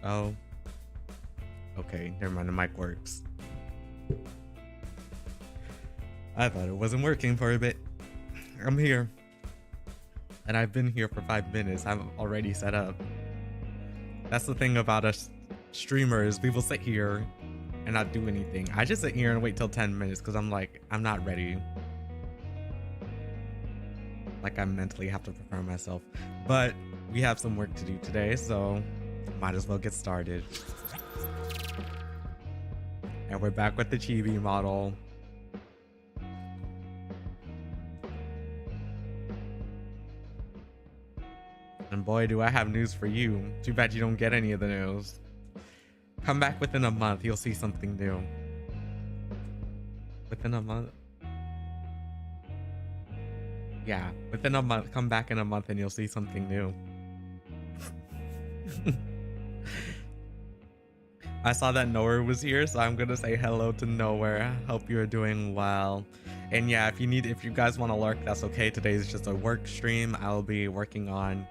Oh, okay, never mind, the mic works. I thought it wasn't working for a bit. I'm here. And I've been here for 5 minutes. I'm already set up. That's the thing about us streamers. People sit here and not do anything. I just sit here and wait till 10 minutes because I'm like, I'm not ready. Like I mentally have to prepare myself. But we have some work to do today, so might as well get started. And we're back with the chibi model. And boy, do I have news for you. Too bad you don't get any of the news. Come back within a month, you'll see something new. Within a month? Yeah, within a month. Come back in a month and you'll see something new. I saw that Nowhere was here, so I'm gonna say hello to Nowhere. Hope you're doing well. And yeah, if you guys want to lurk, that's okay. Today is just a work stream. I'll be working on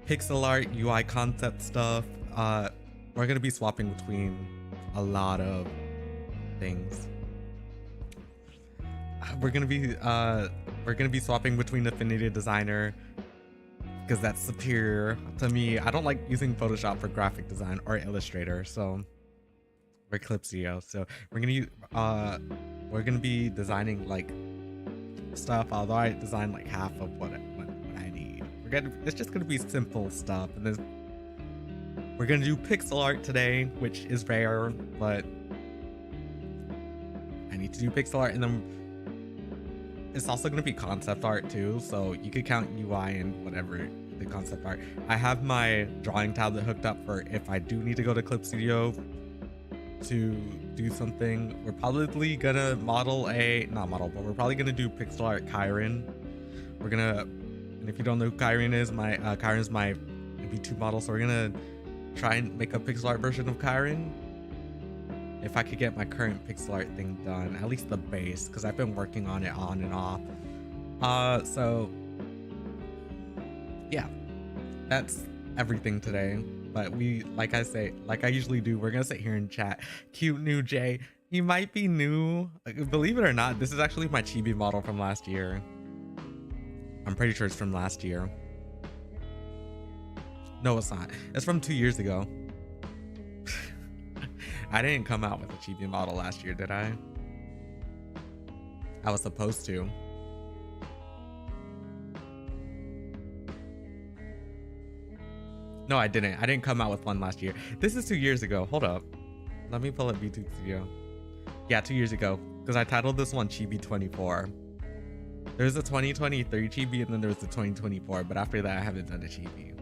pixel art, UI concept stuff. We're gonna be swapping between a lot of things. We're gonna be swapping between Affinity Designer because that's superior to me. I don't like using Photoshop for graphic design or Illustrator, so or Clipsio. So we're gonna be designing like stuff. Although I design like half of what I need. It's just gonna be simple stuff, and then we're gonna do pixel art today, which is rare, but I need to do pixel art, and then it's also gonna be concept art too. So you could count UI and whatever the concept art. I have my drawing tablet hooked up for if I do need to go to Clip Studio to do something. We're probably gonna but we're probably gonna do pixel art Kyron. And if you don't know who Kyron is, Kyron's my V2 model, so we're gonna try and make a pixel art version of Kyron. If I could get my current pixel art thing done, at least the base, because I've been working on it on and off. So yeah, that's everything today. But like I usually do, we're gonna sit here and chat. Cute new Jay. He might be new. Believe it or not, this is actually my chibi model from last year. I'm pretty sure it's from last year. No, it's not. It's from 2 years ago. I didn't come out with a chibi model last year, did I? I was supposed to. No, I didn't. I didn't come out with one last year. This is 2 years ago. Hold up. Let me pull up V2 Studio. Yeah, 2 years ago. Because I titled this one Chibi 24. There's a 2023 Chibi and then there's the 2024. But after that, I haven't done a Chibi.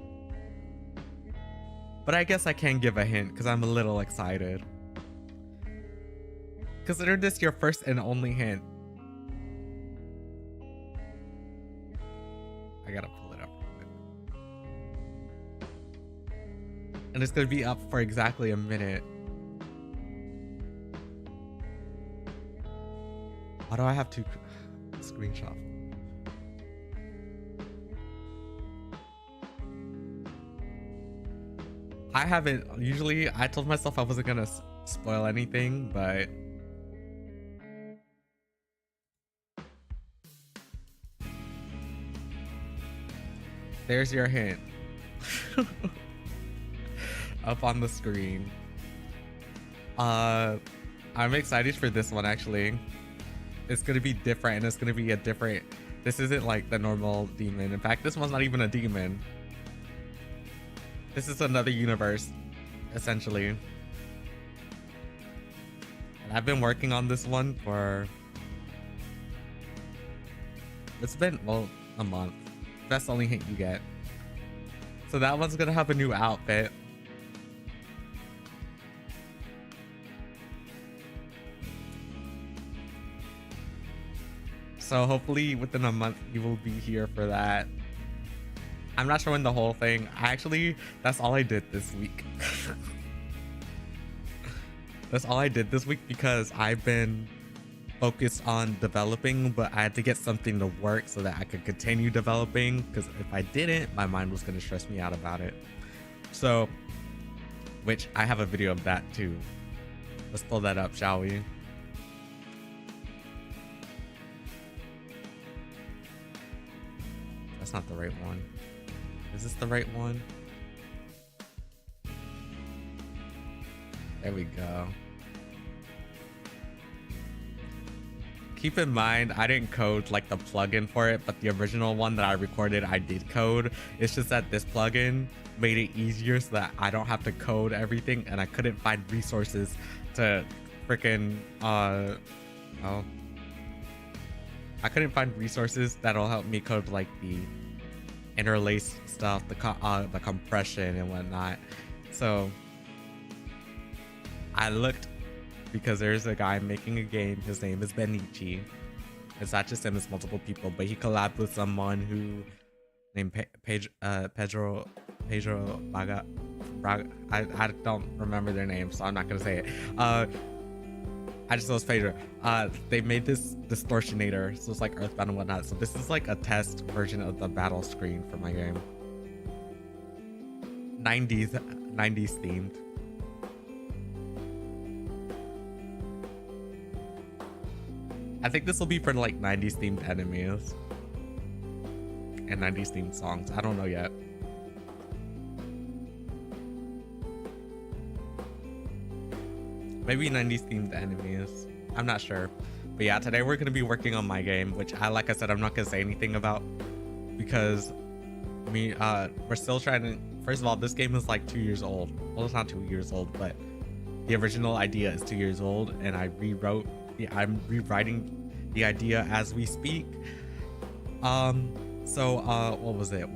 But I guess I can give a hint because I'm a little excited. Consider this your first and only hint. I gotta pull it up. And it's gonna be up for exactly a minute. Why do I have to screenshot? I haven't. Usually I told myself I wasn't gonna spoil anything, but there's your hint. Up on the screen. I'm excited for this one actually. It's gonna be different, and it's gonna be a different. This isn't like the normal demon. In fact, this one's not even a demon. This is another universe, essentially. And I've been working on this one for... It's been, well, a month. That's the only hint you get. So that one's gonna have a new outfit. So hopefully within a month you will be here for that. I'm not showing the whole thing. That's all I did this week. That's all I did this week because I've been focused on developing, but I had to get something to work so that I could continue developing, because if I didn't, my mind was going to stress me out about it. So which I have a video of that too. Let's pull that up, shall we? That's not the right one. Is this the right one? There we go. Keep in mind, I didn't code like the plugin for it, but the original one that I recorded, I did code. It's just that this plugin made it easier so that I don't have to code everything, and I couldn't find resources to freaking I couldn't find resources that'll help me code like the interlace stuff, the compression and whatnot. So I looked, because there's a guy making a game. His name is Benichi. It's not just him, it's multiple people, but he collabed with someone who named Pedro Braga. I don't remember their name, so I'm not gonna say it. I just know it's Pedro. They made this distortionator, so it's like Earthbound and whatnot. So this is like a test version of the battle screen for my game. 90s themed. I think this will be for like 90s themed enemies and 90s themed songs. I don't know yet. Maybe 90s themed enemies. I'm not sure. But yeah, today we're going to be working on my game, which like I said, I'm not going to say anything about, because we're still trying to, first of all, this game is like 2 years old. Well, it's not 2 years old, but the original idea is 2 years old, and I'm rewriting the idea as we speak. What was it?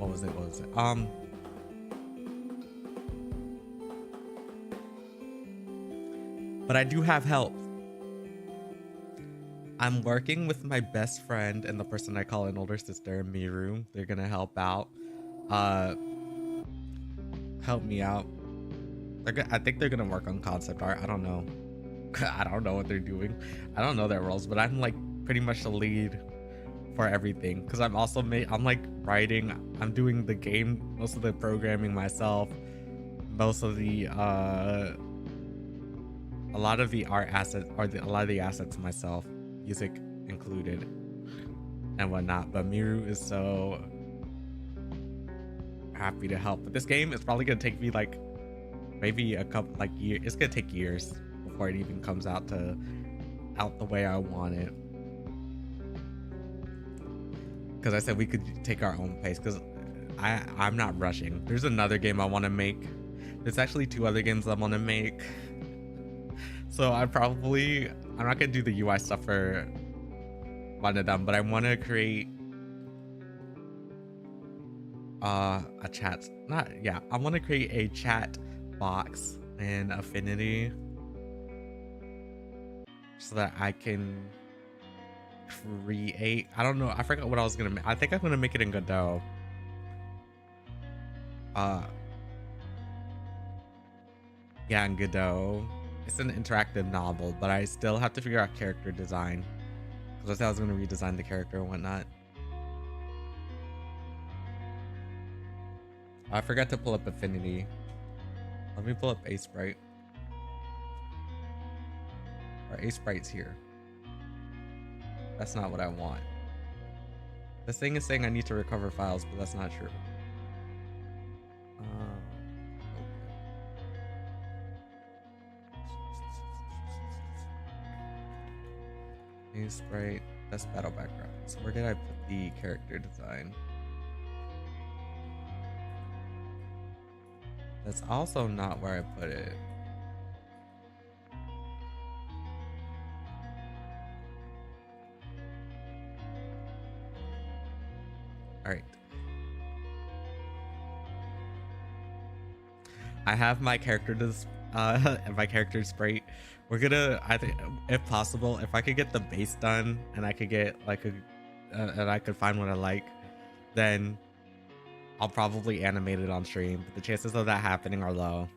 But I do have help. I'm working with my best friend and the person I call an older sister, Miru. They're gonna help out. Help me out. I think they're gonna work on concept art. I don't know. I don't know what they're doing. I don't know their roles, but I'm like pretty much the lead for everything, because I'm also I'm like writing. I'm doing the game, most of the programming myself, most of the a lot of the art assets, or a lot of the assets myself, music included and whatnot. But Miru is so happy to help. But this game is probably gonna take me like maybe a couple like years. It's gonna take years before it even comes out the way I want it. Because I said we could take our own pace, because I'm not rushing. There's another game I want to make. There's actually 2 other games I want to make. So I'm not gonna do the UI stuff for one of them, but I want to create I want to create a chat box in Affinity so that I can create, I don't know, I forgot what I was gonna make. I think I'm gonna make it in Godot. Yeah, in Godot. It's an interactive novel, but I still have to figure out character design, because I said I was going to redesign the character and whatnot. I forgot to pull up Affinity. Let me pull up A Sprite. Or A Sprite's here. That's not what I want. This thing is saying I need to recover files, but that's not true. A Sprite, that's battle backgrounds. Where did I put the character design? That's also not where I put it. All right. I have my character my character sprite. We're gonna, I think, if possible, if I could get the base done and I could get like and I could find what I like, then I'll probably animate it on stream. But the chances of that happening are low.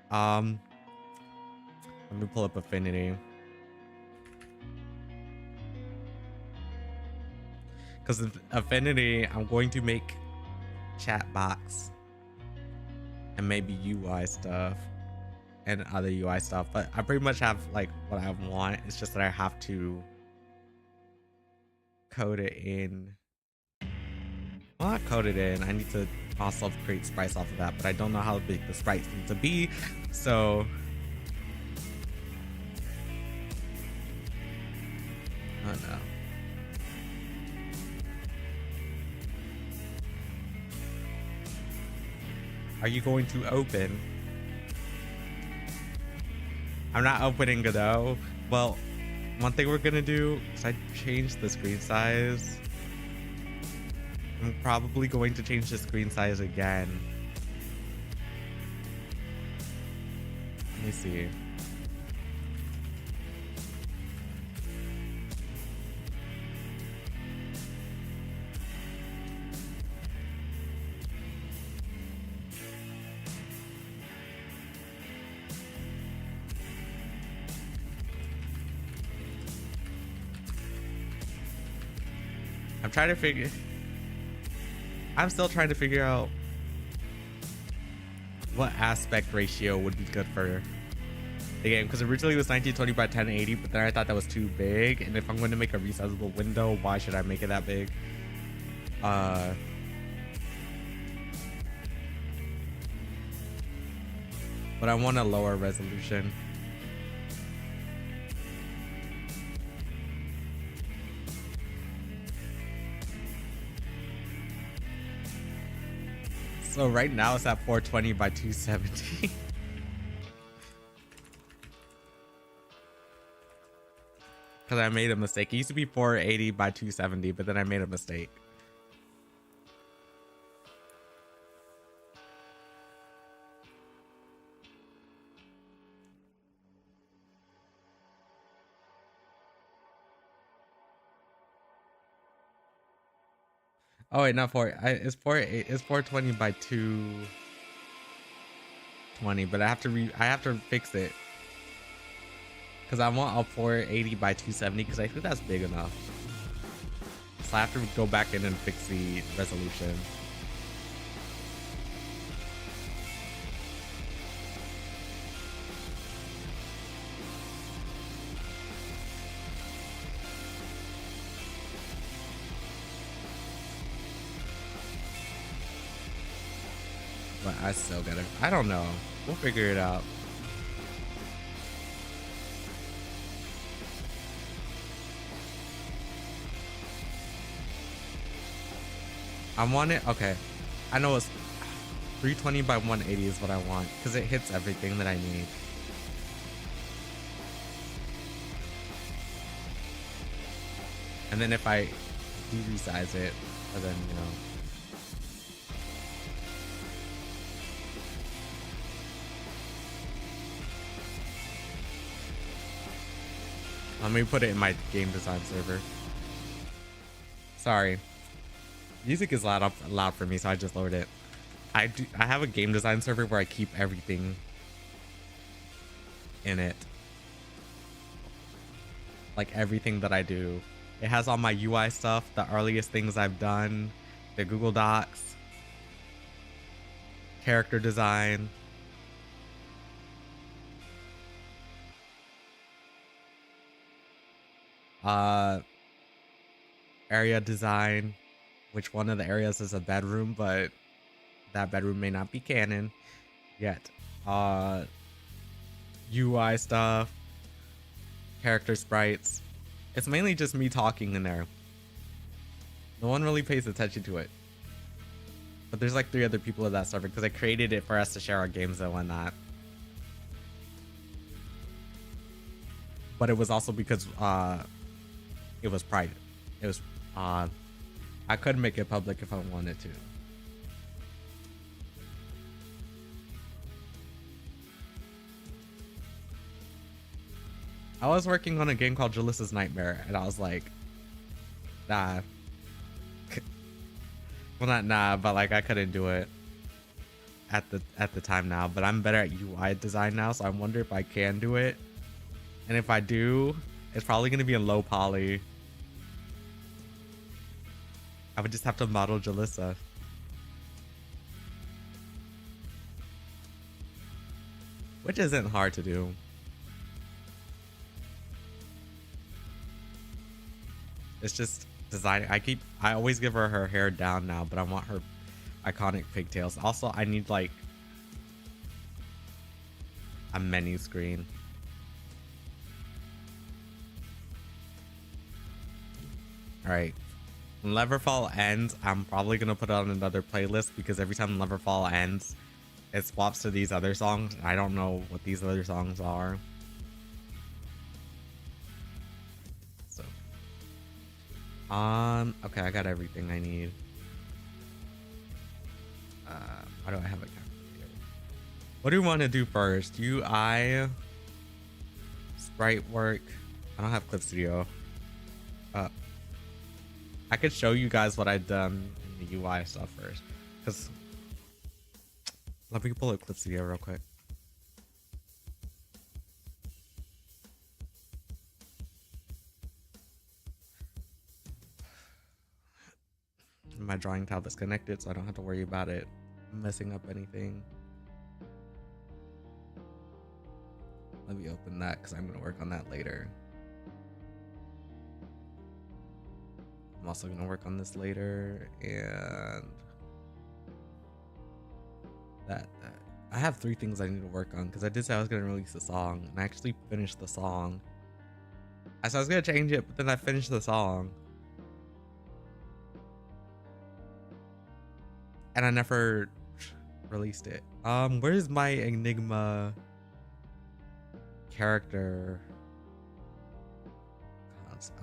Let me pull up Affinity. Because Affinity, I'm going to make chat box and maybe UI stuff and other UI stuff, but I pretty much have like what I want. It's just that I have to code it in. Well, not code it in. I need to also create sprites off of that, but I don't know how big the sprites need to be. So I don't know. Are you going to open? I'm not opening Godot. Well, one thing we're gonna do is I change the screen size. I'm probably going to change the screen size again. Let me see. I'm still trying to figure out what aspect ratio would be good for the game, because originally it was 1920 by 1080, but then I thought that was too big, and if I'm going to make a resizable window, why should I make it that big? But I want a lower resolution. So right now it's at 420 by 270. Because I made a mistake. It used to be 480 by 270, but then I made a mistake. Oh wait, not it's 420 by 220, but I have to fix it. Cause I want a 480 by 270 because I think that's big enough. So I have to go back in and fix the resolution. But I still gotta, I don't know. We'll figure it out. I want it, okay. I know it's 320 by 180 is what I want because it hits everything that I need. And then if I do resize it, then, you know. Let me put it in my game design server. Sorry. Music is loud for me, so I just lowered it. I have a game design server where I keep everything in it. Like everything that I do. It has all my UI stuff, the earliest things I've done, the Google Docs, character design. Area design. Which one of the areas is a bedroom, but that bedroom may not be canon yet. UI stuff, character sprites. It's mainly just me talking in there. No one really pays attention to it. But there's like 3 other people in that server because I created it for us to share our games and whatnot. But it was also because it was private. It was I could make it public if I wanted to. I was working on a game called Jalissa's Nightmare, and I was like, nah. Well, not nah, but like I couldn't do it at the time now. But I'm better at UI design now, so I wonder if I can do it. And if I do, it's probably gonna be in low poly. I would just have to model Jalissa. which isn't hard to do. It's just designing. I always give her hair down now, but I want her iconic pigtails. Also, I need like a menu screen. All right. When Leverfall ends, I'm probably gonna put it on another playlist because every time Leverfall ends, it swaps to these other songs. I don't know what these other songs are. So, okay, I got everything I need. Why do I have a camera here? What do you want to do first? UI, sprite work. I don't have Clip Studio. I could show you guys what I've done in the UI stuff first, because let me pull up Clip Studio real quick. My drawing tab is connected, so I don't have to worry about it messing up anything. Let me open that because I'm going to work on that later. I'm also going to work on this later, and that. I have 3 things I need to work on because I did say I was going to release a song, and I actually finished the song. I said I was going to change it, but then I finished the song. And I never released it. Where's my Enigma character?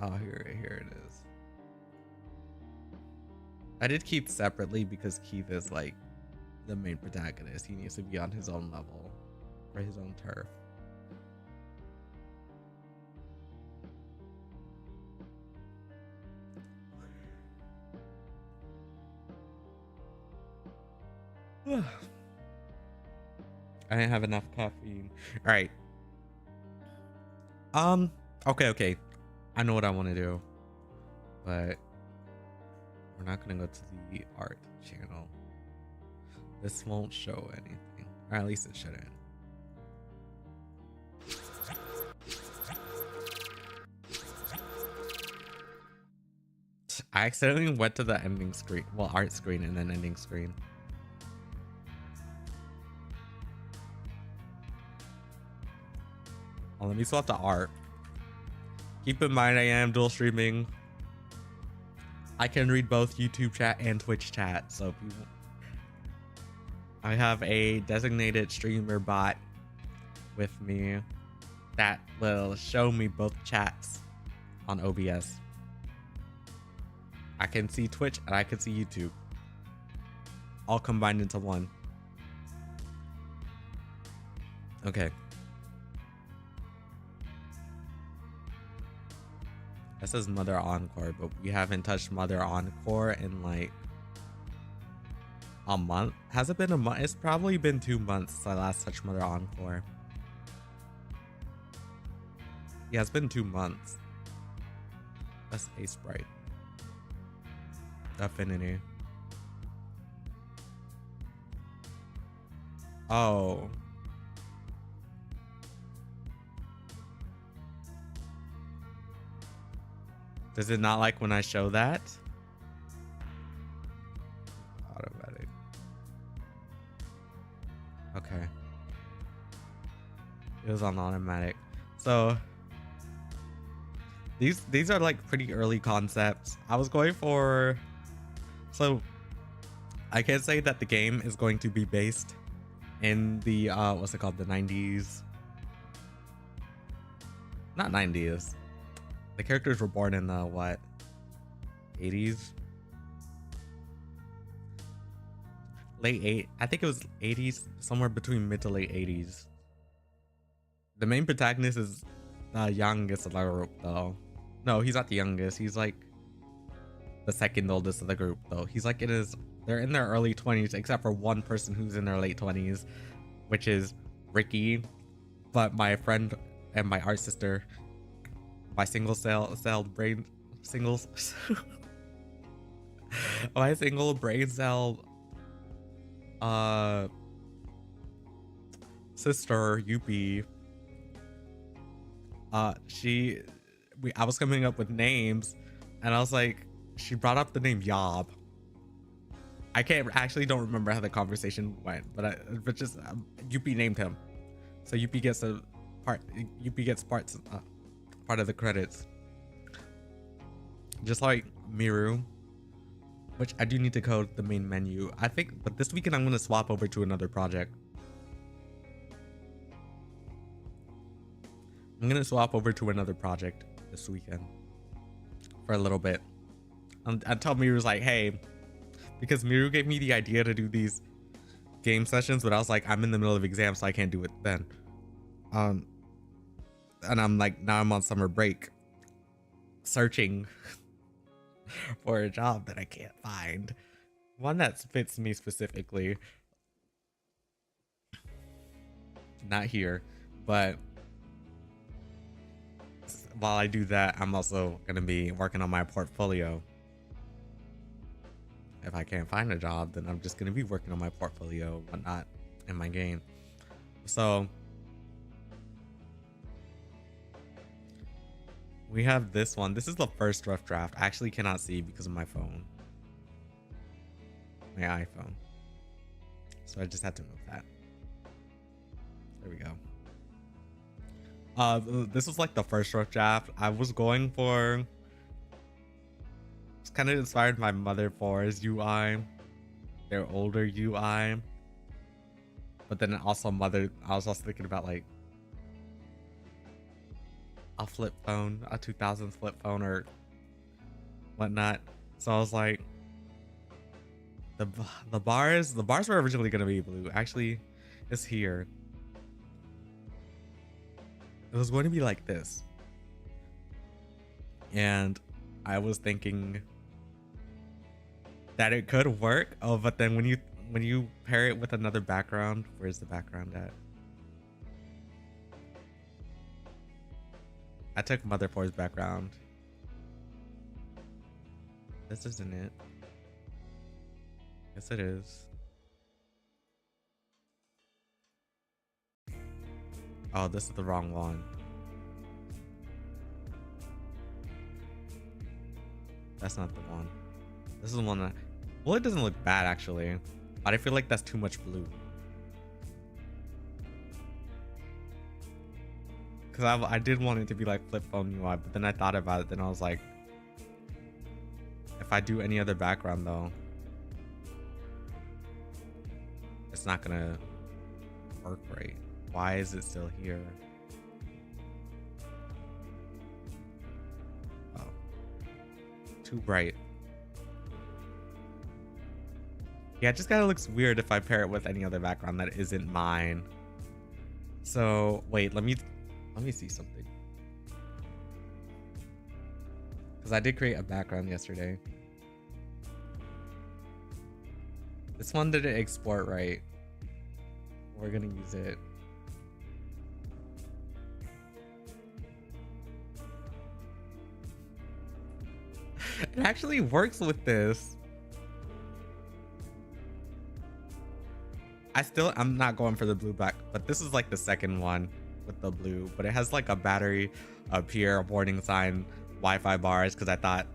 Oh, here it is. I did Keith separately because Keith is like the main protagonist. He needs to be on his own level or his own turf. I didn't have enough caffeine. All right. Okay. I know what I want to do, but we're not gonna go to the art channel. This won't show anything, or at least it shouldn't. I accidentally went to the ending screen, well, art screen and then ending screen. Oh, let me swap to art. Keep in mind I am dual streaming. I can read both YouTube chat and Twitch chat, so if you want, I have a designated streamer bot with me that will show me both chats on OBS. I can see Twitch and I can see YouTube, all combined into one. Okay. This says Mother Encore, but we haven't touched Mother Encore in like a month. Has it been a month? It's probably been 2 months since I last touched Mother Encore. Yeah, it's been 2 months. That's a Sprite. Affinity. Oh. Does it not like when I show that? Automatic. Okay. It was on automatic. So these are like pretty early concepts. I was going for, so I can say that the game is going to be based in the what's it called, the 90s. Not 90s. The characters were born in the what, 80s? I think it was 80s, somewhere between mid to late 80s. The main protagonist is the youngest of the group though. No, he's not the youngest. He's like the second oldest of the group though. He's like they're in their early 20s except for one person who's in their late 20s, which is Ricky. But my friend and my art sister, my single cell brain singles my single brain cell sister Yupi, I was coming up with names, and I was like, she brought up the name Yob. I don't remember how the conversation went, but just Yupi named him, so Yupi gets part of the credits, just like Miru, which I do need to code the main menu, I think. But this weekend I'm gonna swap over to another project. I'm gonna swap over to another project this weekend for a little bit until Miru's like, hey, because Miru gave me the idea to do these game sessions, but I was like, I'm in the middle of exams, so I can't do it then. And I'm like, now I'm on summer break searching for a job that I can't find, one that fits me specifically. Not here, but while I do that, I'm also gonna be working on my portfolio. If I can't find a job, then I'm just gonna be working on my portfolio, whatnot, in my game. So we have this one. This is the first rough draft. I actually cannot see because of my phone, my iPhone. So I just had to move that. There we go. This was like the first rough draft. I was going for, it's kind of inspired by Motherboard's UI, their older UI. But then also I was also thinking about like a flip phone, a 2000s flip phone or whatnot. So I was like, the bars were originally gonna be blue. Actually, it's here. It was going to be like this, and I was thinking that it could work. Oh, but then when you pair it with another background, where's the background at? I took Motherboard's background. This isn't it. Yes, it is. Oh, this is the wrong one. That's not the one. This is the one that, well, it doesn't look bad actually, but I feel like that's too much blue. Because I did want it to be like flip phone UI, but then I thought about it, then I was like, if I do any other background though, it's not gonna work right. Why is it still here? Oh, too bright. Yeah, it just kind of looks weird if I pair it with any other background that isn't mine. So wait, let me see something, because I did create a background yesterday. This one didn't export right. We're gonna use it. It actually works with this. I'm not going for the blue back, but this is like the second one with the blue, but it has like a battery up here, a warning sign, Wi-Fi bars, because I thought,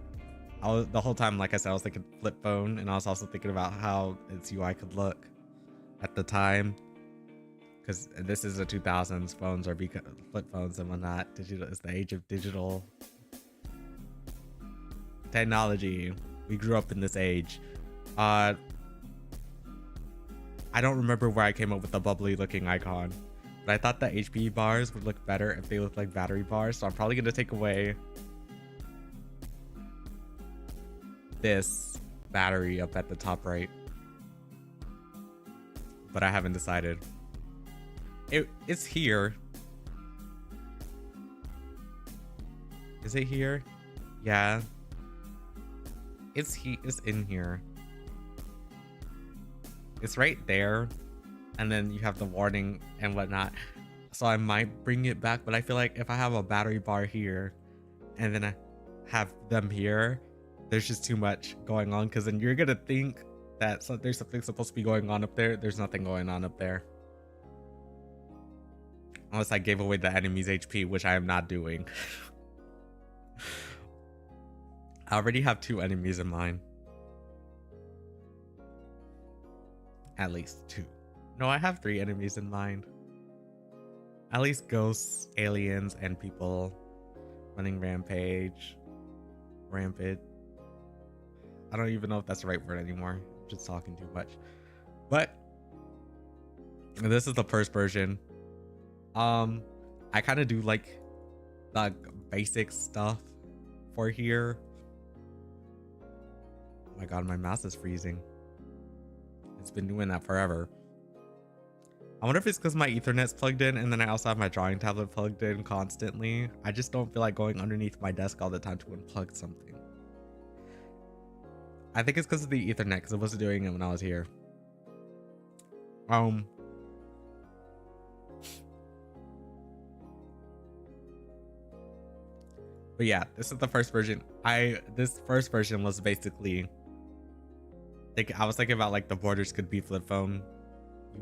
the whole time, like I said, I was thinking flip phone, and I was also thinking about how its UI could look at the time, because this is the 2000s, phones are flip phones and whatnot. Digital is the age of digital technology. We grew up in this age. I don't remember where I came up with the bubbly looking icon, but I thought the HP bars would look better if they looked like battery bars, so I'm probably gonna take away this battery up at the top right, but I haven't decided. It's here. Is it here? Yeah, it's in here. It's right there, and then you have the warning and whatnot, so I might bring it back. But I feel like if I have a battery bar here and then I have them here, there's just too much going on, because then you're gonna think that there's something supposed to be going on up there. There's nothing going on up there. Unless I gave away the enemy's HP, which I am not doing. I already have 2 enemies in mind. At least 2. No, I have 3 enemies in mind. At least ghosts, aliens, and people running rampage. Rampant. I don't even know if that's the right word anymore. I'm just talking too much. But this is the first version. I kind of do like the basic stuff for here. Oh my god, my mouse is freezing. It's been doing that forever. I wonder if it's because my Ethernet's plugged in, and then I also have my drawing tablet plugged in constantly. I just don't feel like going underneath my desk all the time to unplug something. I think it's because of the Ethernet, because I wasn't doing it when I was here. But yeah, this is the first version. This first version was basically, I was thinking about like the borders could be flip phone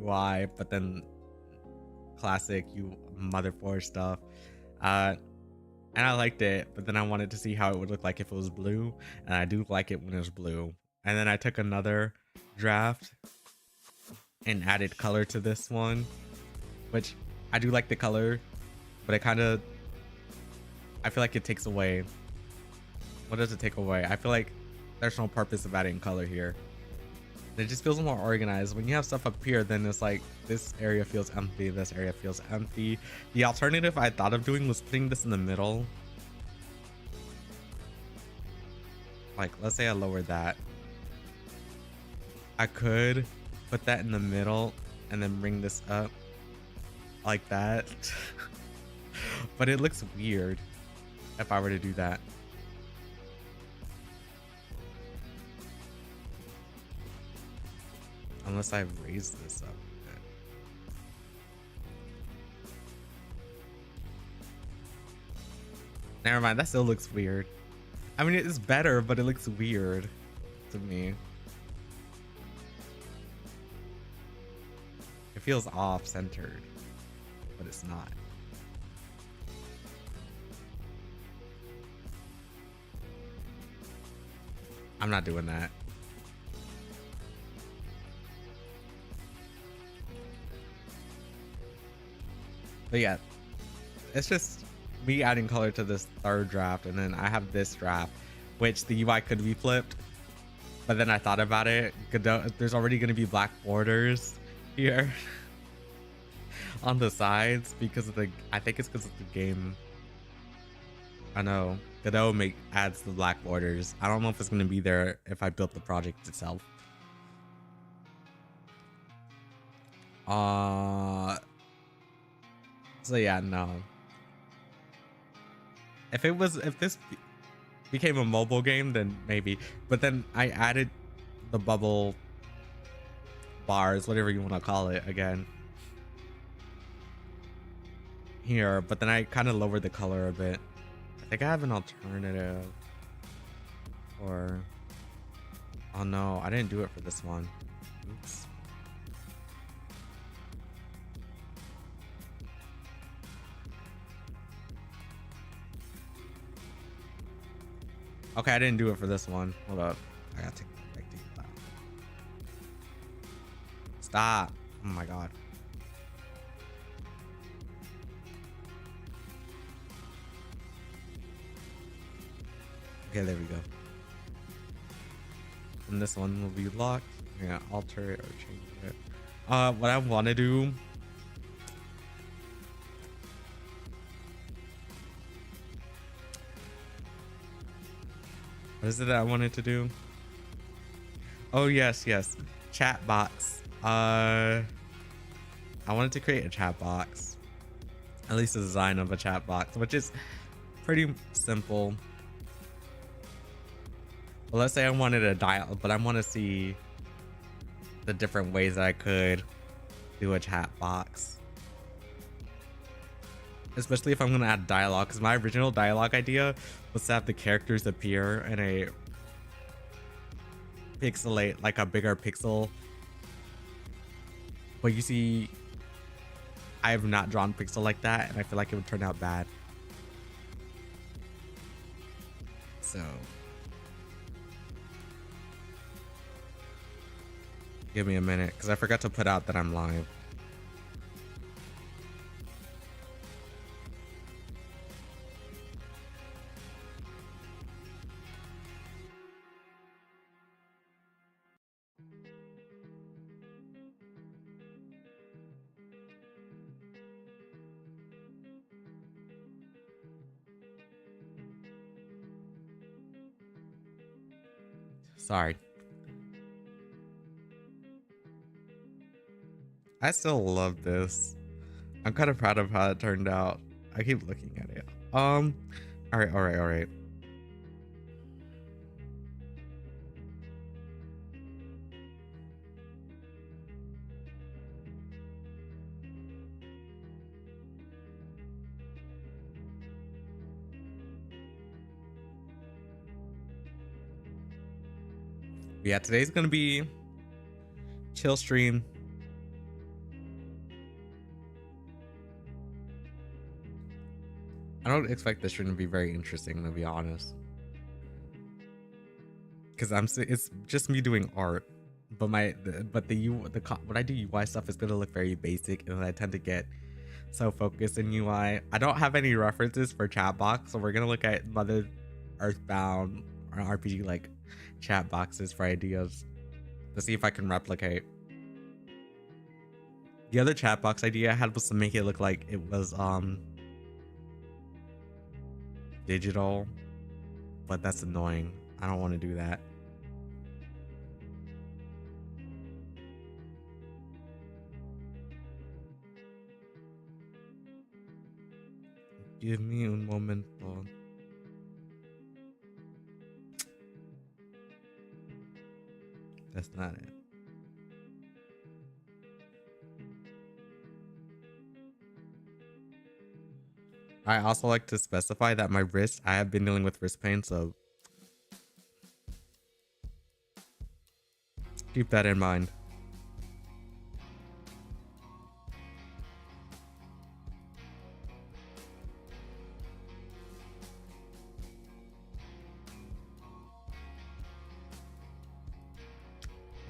UI, but then classic motherboard stuff. And I liked it, but then I wanted to see how it would look like if it was blue, and I do like it when it's blue. And then I took another draft and added color to this one, which I do like the color, but it kind of, I feel like it takes away. What does it take away? I feel like there's no purpose of adding color here. It just feels more organized. When you have stuff up here, then it's like this area feels empty, this area feels empty. The alternative I thought of doing was putting this in the middle. Like, let's say I lowered that. I could put that in the middle and then bring this up like that. But it looks weird if I were to do that. Unless I raise this up a bit. Never mind, that still looks weird. I mean, it's better, but it looks weird to me. It feels off-centered, but it's not. I'm not doing that. But yeah, it's just me adding color to this third draft, and then I have this draft, which the UI could be flipped. But then I thought about it. There's already going to be black borders here on the sides because of the, I think it's because of the game. I know Godot adds the black borders. I don't know if it's going to be there if I built the project itself. So yeah, no. If this became a mobile game, then maybe. But then I added the bubble bars, whatever you want to call it, again here. But then I kind of lowered the color a bit. I think I have an alternative. Or, oh no, I didn't do it for this one. Oops. Okay, I didn't do it for this one. Hold up. I gotta take that. Stop. Oh my god. Okay, there we go. And this one will be locked. I'm gonna alter it or change it. What I want to do. What is it that I wanted to do? Oh yes, chat box. I wanted to create a chat box, at least a design of a chat box, which is pretty simple. Well, let's say I wanted a dial, but I want to see the different ways that I could do a chat box, especially if I'm going to add dialogue, because my original dialogue idea was to have the characters appear in a pixelate, like a bigger pixel. But you see, I have not drawn pixel like that, and I feel like it would turn out bad. So give me a minute, because I forgot to put out that I'm live. Sorry. I still love this. I'm kind of proud of how it turned out. I keep looking at it. All right. Yeah, today's gonna be chill stream. I don't expect this stream to be very interesting, to be honest, because it's just me doing art. But when I do UI stuff, it's gonna look very basic, and I tend to get so focused in UI. I don't have any references for chat box, so we're gonna look at Mother Earthbound or RPG like chat boxes for ideas to see if I can replicate. The other chat box idea I had was to make it look like it was digital, but that's annoying. I don't want to do that. Give me un momento. That's not it. I also like to specify that my wrist, I have been dealing with wrist pain, so keep that in mind.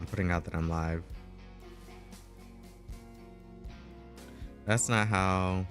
I'm putting out that I'm live. That's not how.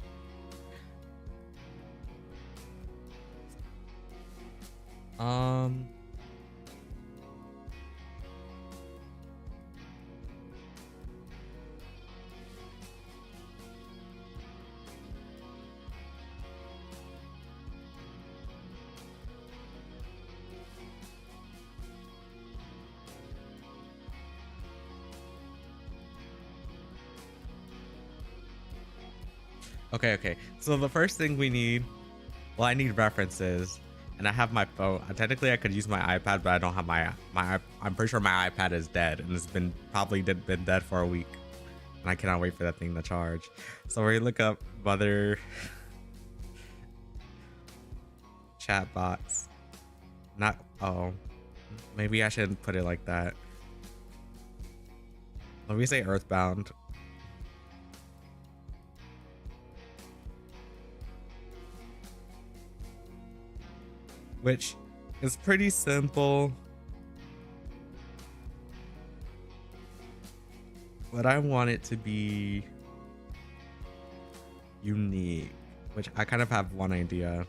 Okay. So the first thing we need, well, I need references, and I have my phone. Technically, I could use my iPad, but I don't have my. I'm pretty sure my iPad is dead, and it's been dead for a week, and I cannot wait for that thing to charge. So we're gonna look up Mother chat box. Not maybe I shouldn't put it like that. Let me say Earthbound. Which is pretty simple, but I want it to be unique, which I kind of have one idea.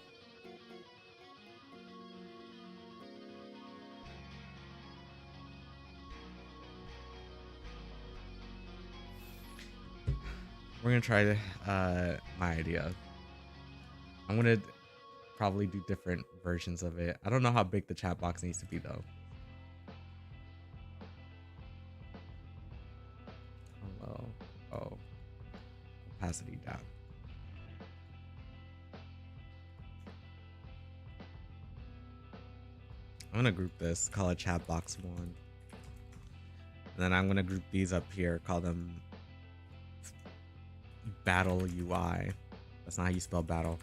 We're gonna try my idea. I'm gonna probably do different versions of it. I don't know how big the chat box needs to be though. Hello. Oh, opacity down. I'm gonna group this, call it chat box 1, and then I'm gonna group these up here, call them battle UI. That's not how you spell battle.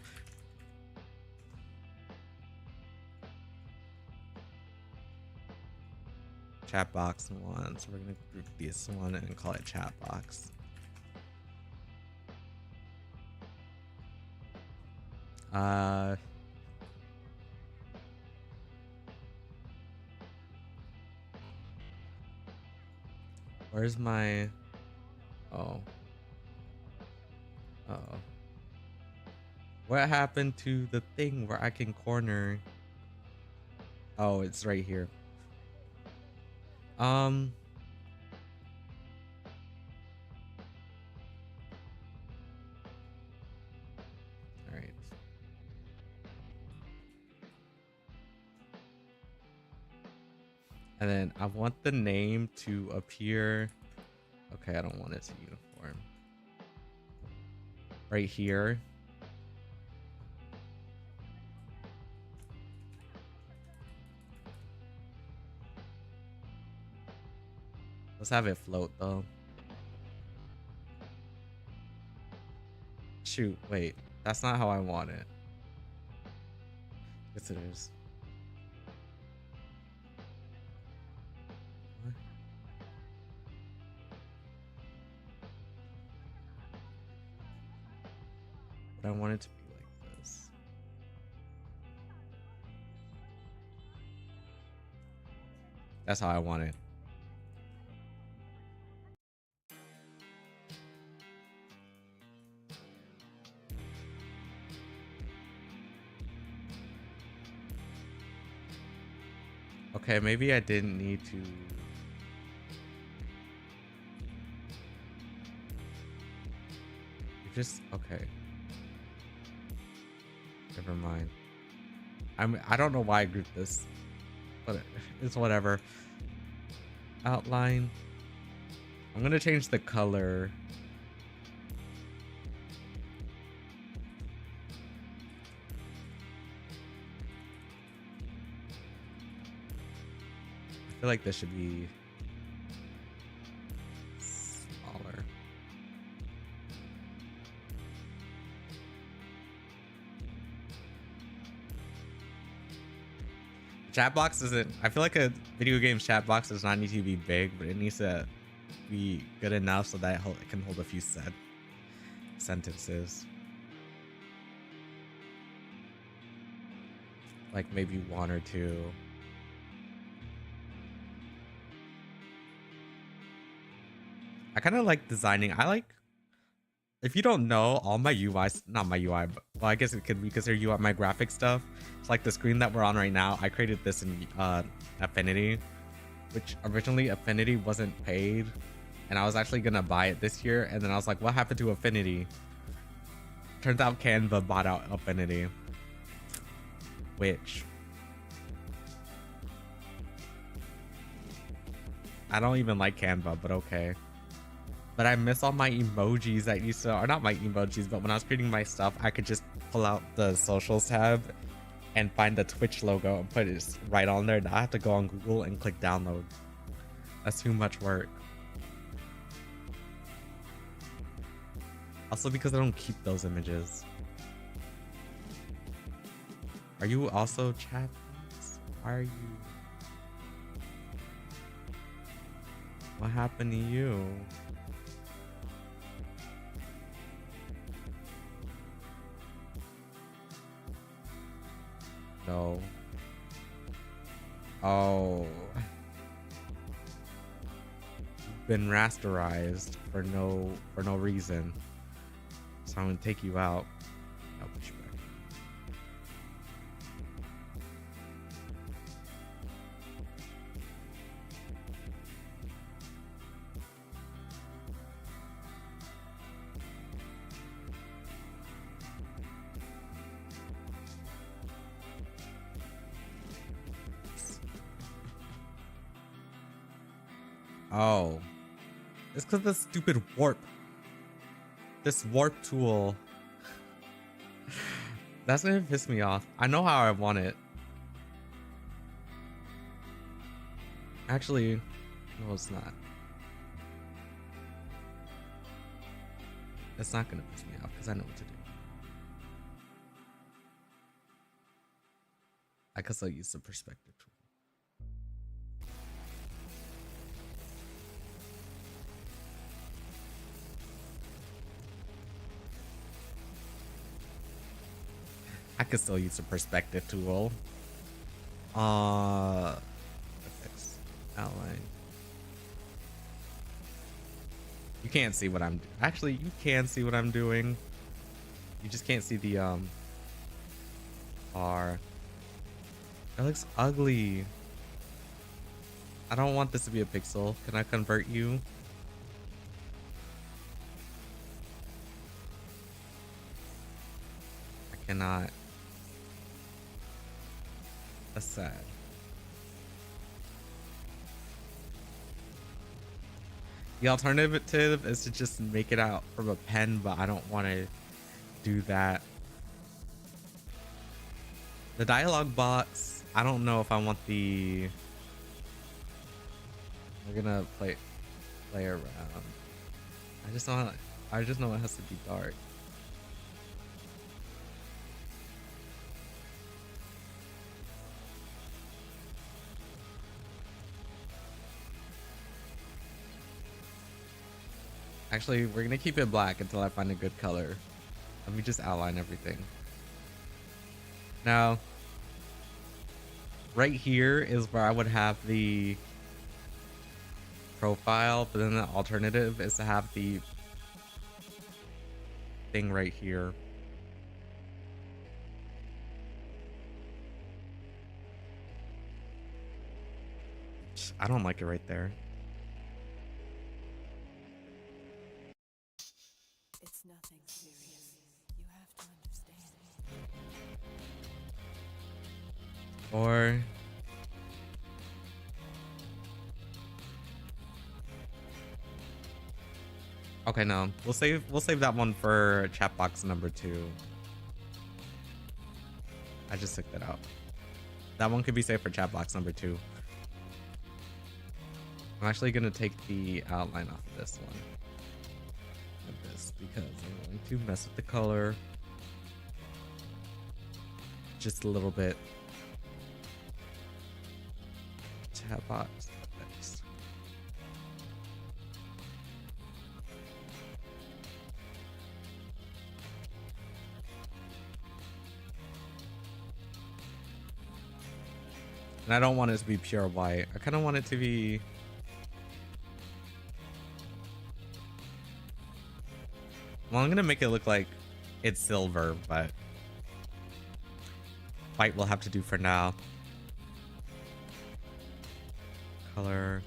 Chat box 1. So we're gonna group this one and call it chat box. Where's my... Oh. Uh-oh. What happened to the thing where I can corner? Oh, it's right here. All right. And then I want the name to appear. Okay, I don't want it to uniform. Right here. Let's have it float though. Shoot, wait. That's not how I want it. Yes, it is. What? But I want it to be like this. That's how I want it. Okay, maybe I didn't need to. You just okay. Never mind. I don't know why I grouped this, but it's whatever. Outline. I'm gonna change the color. I feel like this should be smaller. Chat box isn't. I feel like a video game chat box does not need to be big, but it needs to be good enough so that it can hold a few sentences. Like maybe one or two. I kind of like designing. I like, if you don't know, all my UIs, not my UI, but well, I guess it could be considered UI, my graphic stuff. It's like the screen that we're on right now. I created this in Affinity, which originally Affinity wasn't paid. And I was actually going to buy it this year. And then I was like, what happened to Affinity? Turns out Canva bought out Affinity. Which... I don't even like Canva, but okay. But I miss all my emojis that used to, or not my emojis, but when I was creating my stuff, I could just pull out the socials tab and find the Twitch logo and put it right on there. Now I have to go on Google and click download. That's too much work. Also because I don't keep those images. Are you also chat? Why are you? What happened to you? No. Oh. You've been rasterized for no reason. So I'm gonna take you out. I'll put you back. Oh, it's because the stupid warp. This warp tool. That's gonna piss me off. I know how I want it. Actually, no, it's not. It's not gonna piss me off because I know what to do. I can still use the perspective tool. I could still use a perspective tool. Fix outline. You can't see what I'm actually you can see what I'm doing. You just can't see the R. That looks ugly. I don't want this to be a pixel. Can I convert you? I cannot. That's sad. The alternative is to just make it out from a pen, but I don't want to do that. The dialog box, I don't know if I want the... We're gonna play around. I just know it has to be dark. Actually, we're gonna keep it black until I find a good color. Let me just outline everything. Now, right here is where I would have the profile, but then the alternative is to have the thing right here. I don't like it right there. It's nothing serious. You have to understand. Or okay, no. We'll save that one for chat box number 2. I just took that out. That one could be saved for chat box number 2. I'm actually gonna take the outline off of this one. Like this, because I'm going to mess with the color just a little bit. Chat box. Next. And I don't want it to be pure white. I kind of want it to be... Well, I'm going to make it look like it's silver, but white will have to do for now. Color.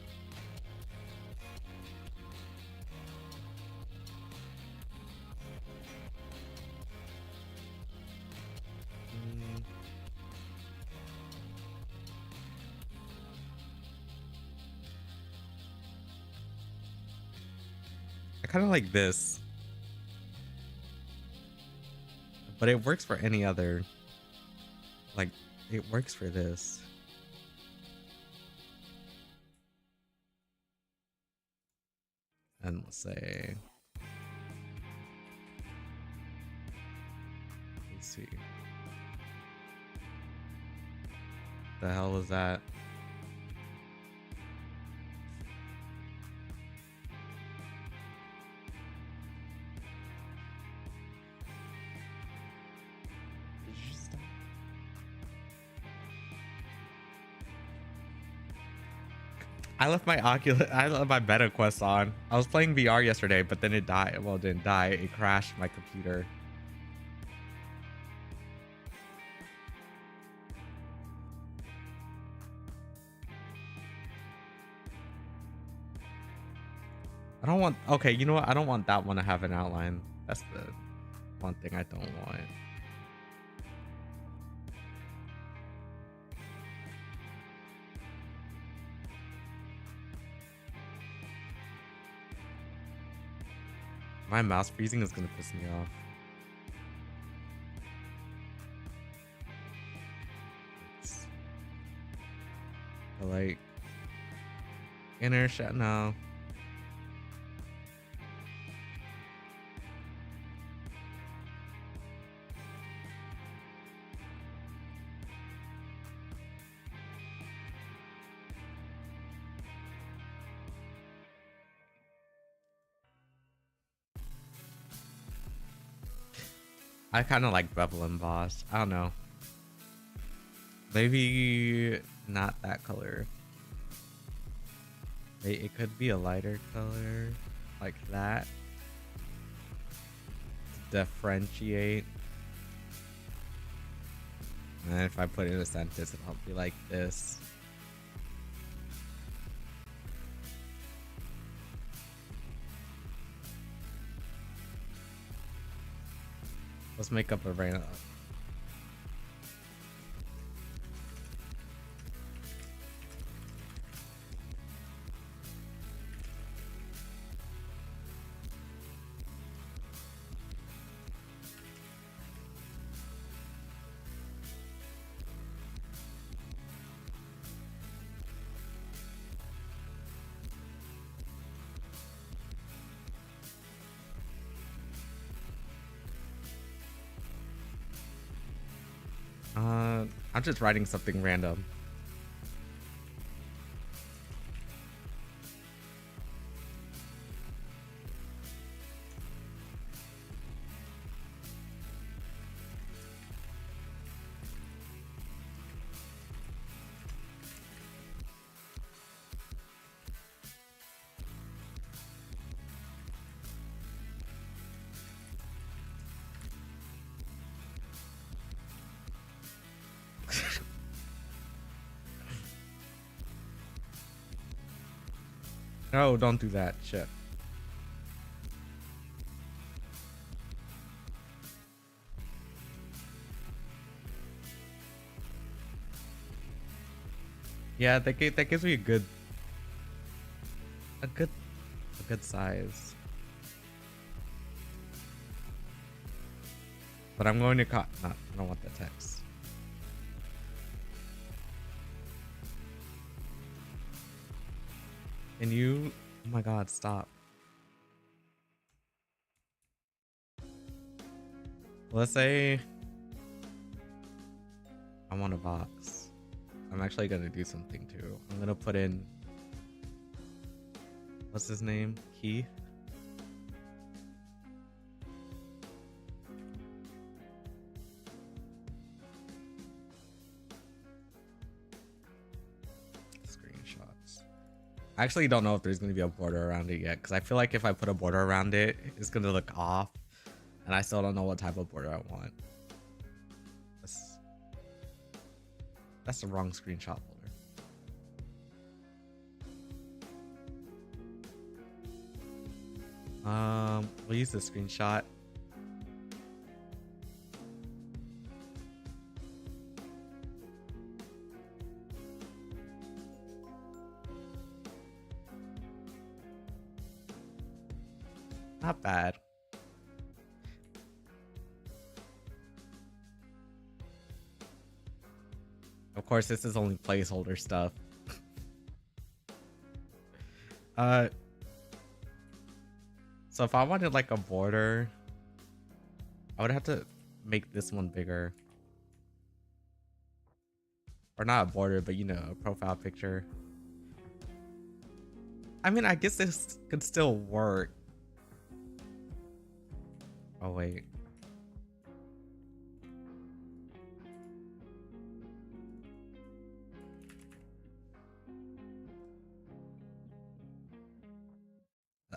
I kind of like this, but it works for any other, like it works for this. And let's say, let's see, the hell was that? I left my Beta Quest on. I was playing VR yesterday, but then it died. Well, it didn't die. It crashed my computer. I don't want... Okay, you know what? I don't want that one to have an outline. That's the one thing I don't want. My mouse freezing is gonna piss me off. Like inner shut now. I kind of like bevel embossed. I don't know. Maybe not that color. It could be a lighter color like that to differentiate. And if I put in a sentence, it'll be like this. Let's make up a random. I'm just writing something random. No, don't do that shit. Yeah, that gives me a good size. But I'm going to cut. I don't want the text. Can you? Oh my God! Stop. Let's say I want a box. I'm actually gonna do something too. I'm gonna put in, what's his name? Keith. Screenshots. I actually don't know if there's gonna be a border around it yet, because I feel like if I put a border around it, it's gonna look off, and I still don't know what type of border I want. That's the wrong screenshot folder. We'll use the screenshot. Not bad. Of course, this is only placeholder stuff. So if I wanted like a border, I would have to make this one bigger. Or not a border, but you know, a profile picture. I mean, I guess this could still work. Oh, wait.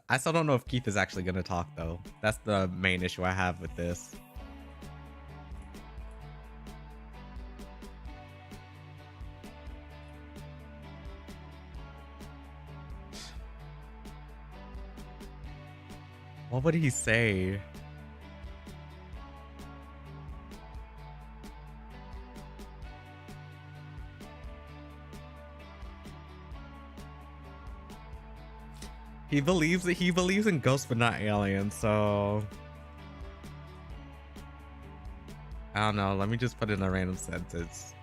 I still don't know if Keith is actually going to talk, though. That's the main issue I have with this. What would he say? He believes in ghosts but not aliens, so I don't know. Let me just put in a random sentence.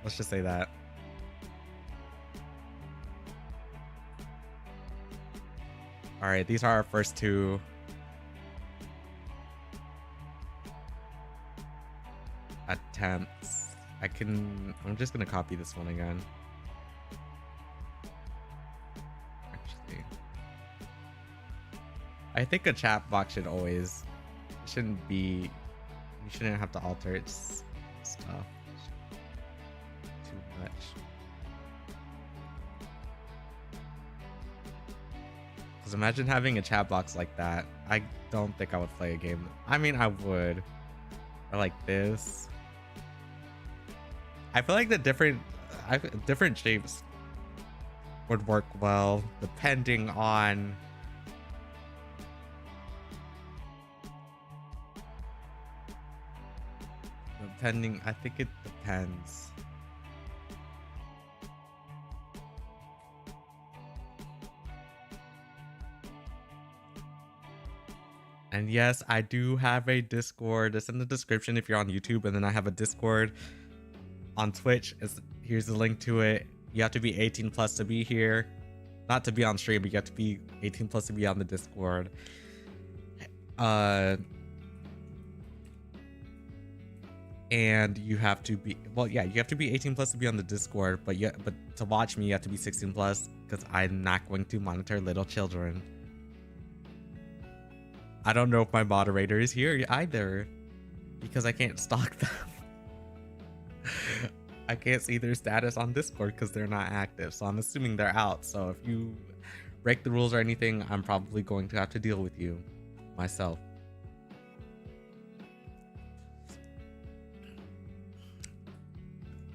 Let's just say that. All right, these are our first two. Attempts. I'm just gonna copy this one again. I think a chat box should shouldn't be. You shouldn't have to alter its stuff too much. Because imagine having a chat box like that. I don't think I would play a game. I mean, I would. Or like this. I feel like the different shapes would work well depending on I think it depends. And yes, I do have a Discord. It's in the description if you're on YouTube, and then I have a Discord on Twitch. Here's the link to it. You have to be 18 plus to be here. Not to be on stream, but you have to be 18 plus to be on the Discord. And you have to be, well, yeah, you have to be 18 plus to be on the Discord, but to watch me, you have to be 16 plus, because I'm not going to monitor little children. I don't know if my moderator is here either, because I can't stalk them. I can't see their status on Discord because they're not active, so I'm assuming they're out. So if you break the rules or anything, I'm probably going to have to deal with you myself.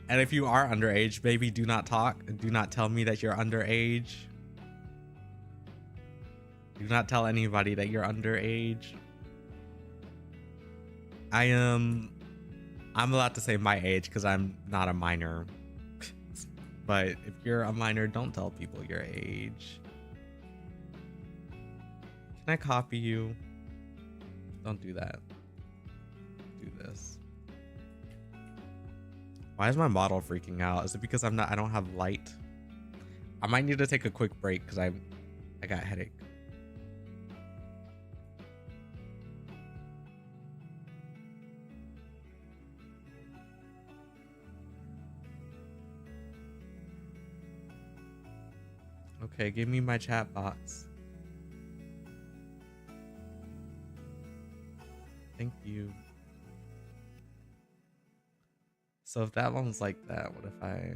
And if you are underage, baby, do not talk. Do not tell me that you're underage. Do not tell anybody that you're underage. I'm allowed to say my age because I'm not a minor. But if you're a minor, don't tell people your age. Can I copy you? Don't do that. Do this. Why is my model freaking out? Is it because I don't have light? I might need to take a quick break because I got a headache. Okay, give me my chat box. Thank you. So if that one's like that, what if I...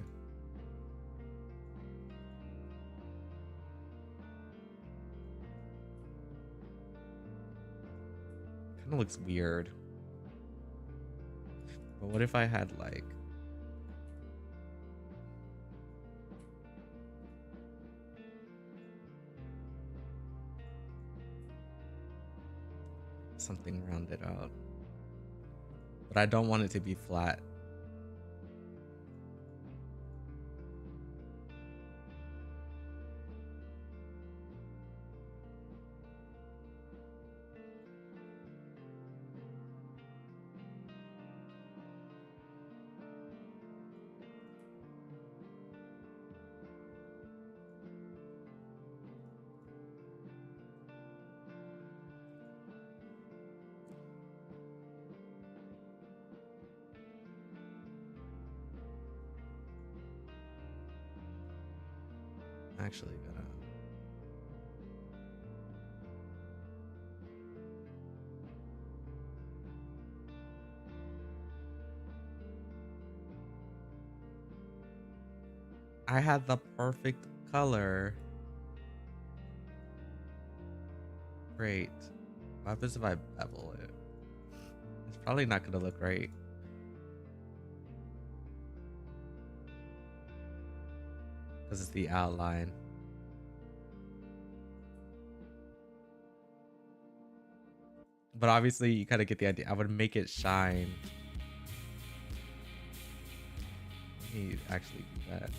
Kind of looks weird. But what if I had like... something rounded out? But I don't want it to be flat. Actually gotta... I had the perfect color. Great. What happens if I bevel it? It's probably not gonna look right. Because it's the outline. But obviously you kind of get the idea. I would make it shine. Let me actually do that.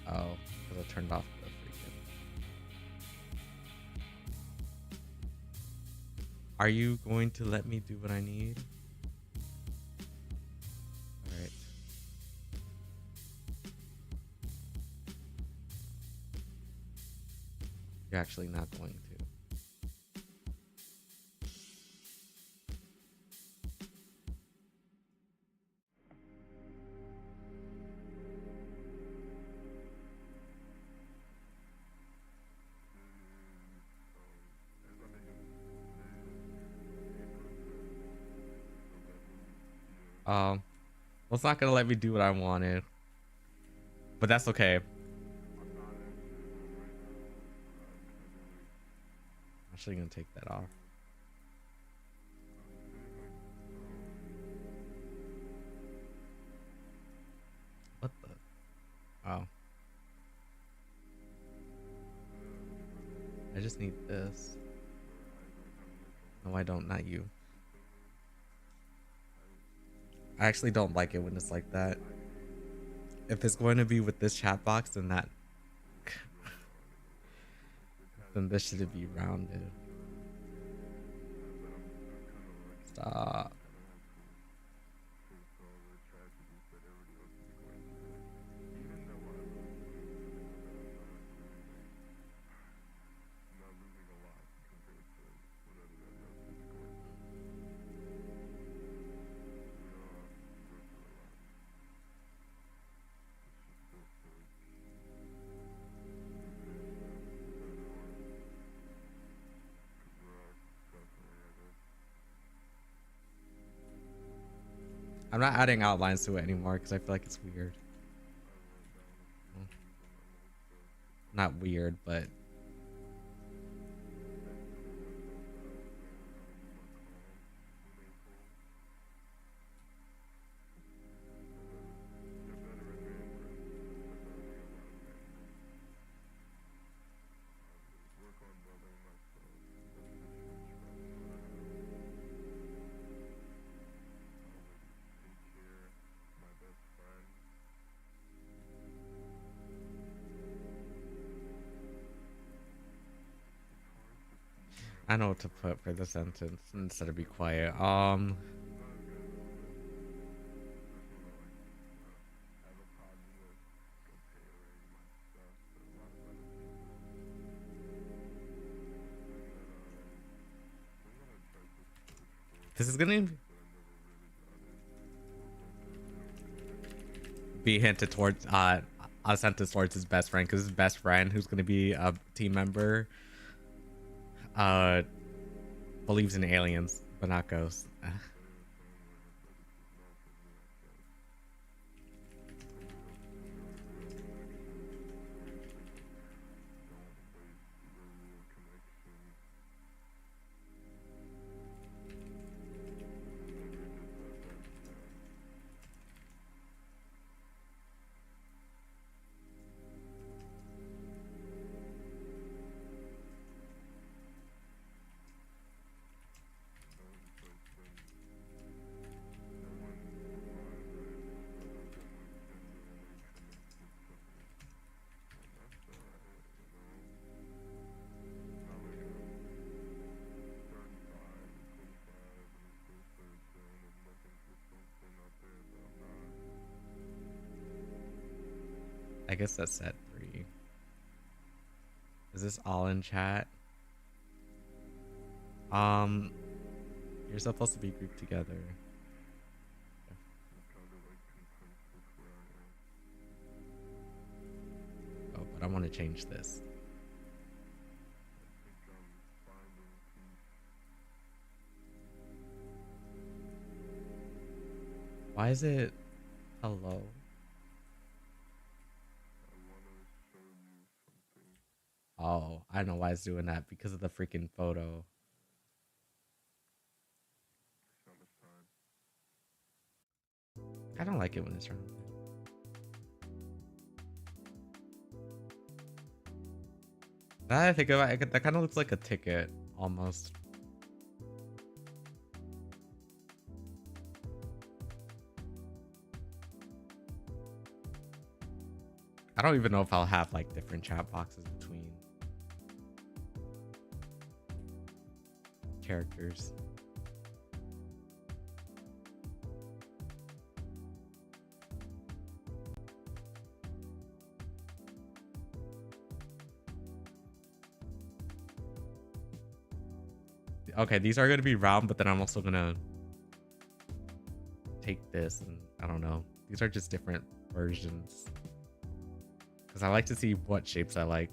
Oh, because I turned off the freaking... Are you going to let me do what I need? All right. You're actually not going to. Well, it's not gonna let me do what I wanted, but that's okay. I'm actually gonna take that off. What the? Oh. I just need this. No, I don't. Not you. I actually don't like it when it's like that. If it's going to be with this chat box, then that, then this should be rounded. Stop. I'm not adding outlines to it anymore because I feel like it's weird. Not weird, but I know what to put for the sentence instead of be quiet. This is gonna be hinted towards a sentence towards his best friend, because his best friend, who's gonna be a team member, believes in aliens but not ghosts. I guess that's set 3. Is this all in chat? You're supposed to be grouped together. Oh, but I want to change this. Why is it hello? Oh, I know why it's doing that, because of the freaking photo. I don't like it when it's rounded. Now that I think about it, that kind of looks like a ticket almost. I don't even know if I'll have like different chat boxes between. characters. Okay, these are going to be round, but then I'm also going to take this and I don't know. These are just different versions. Because I like to see what shapes I like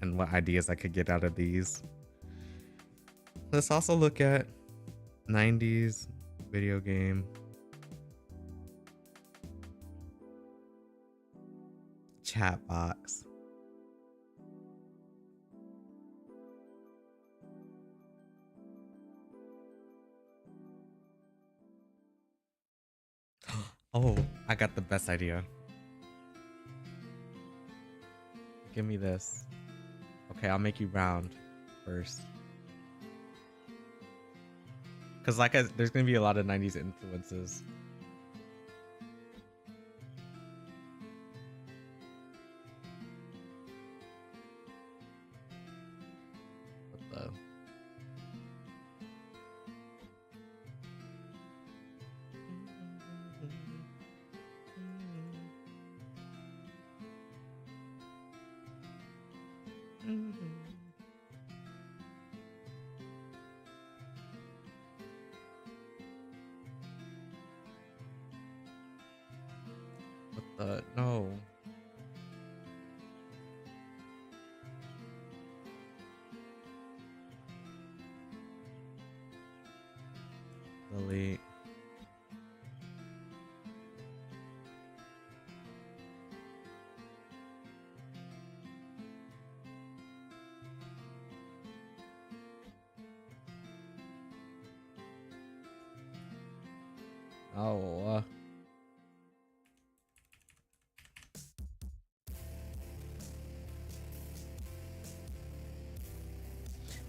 and what ideas I could get out of these. Let's also look at 90s video game. Chat box. Oh, I got the best idea. Give me this. Okay, I'll make you round first. Because there's going to be a lot of 90s influences. What the... No. Delete. Oh.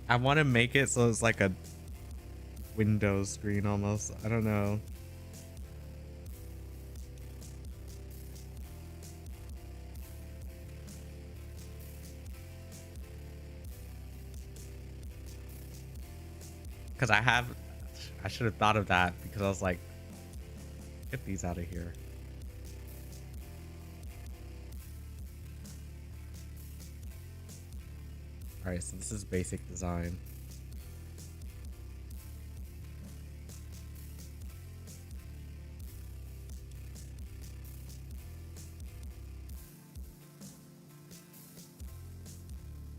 I want to make it so it's like a Windows screen almost. I don't know. Because I should have thought of that because I was like, get these out of here. Alright, so this is basic design.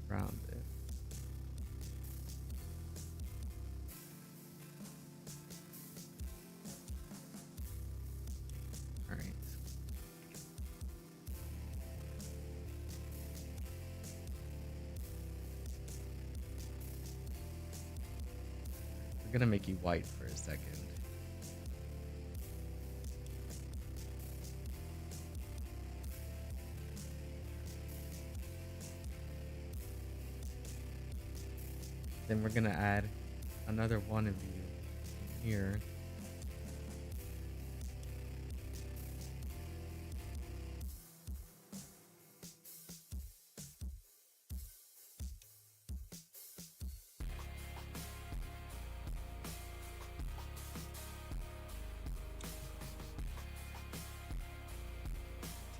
Round it. Alright. We're gonna make you white for a second. Then we're gonna add another one of you here.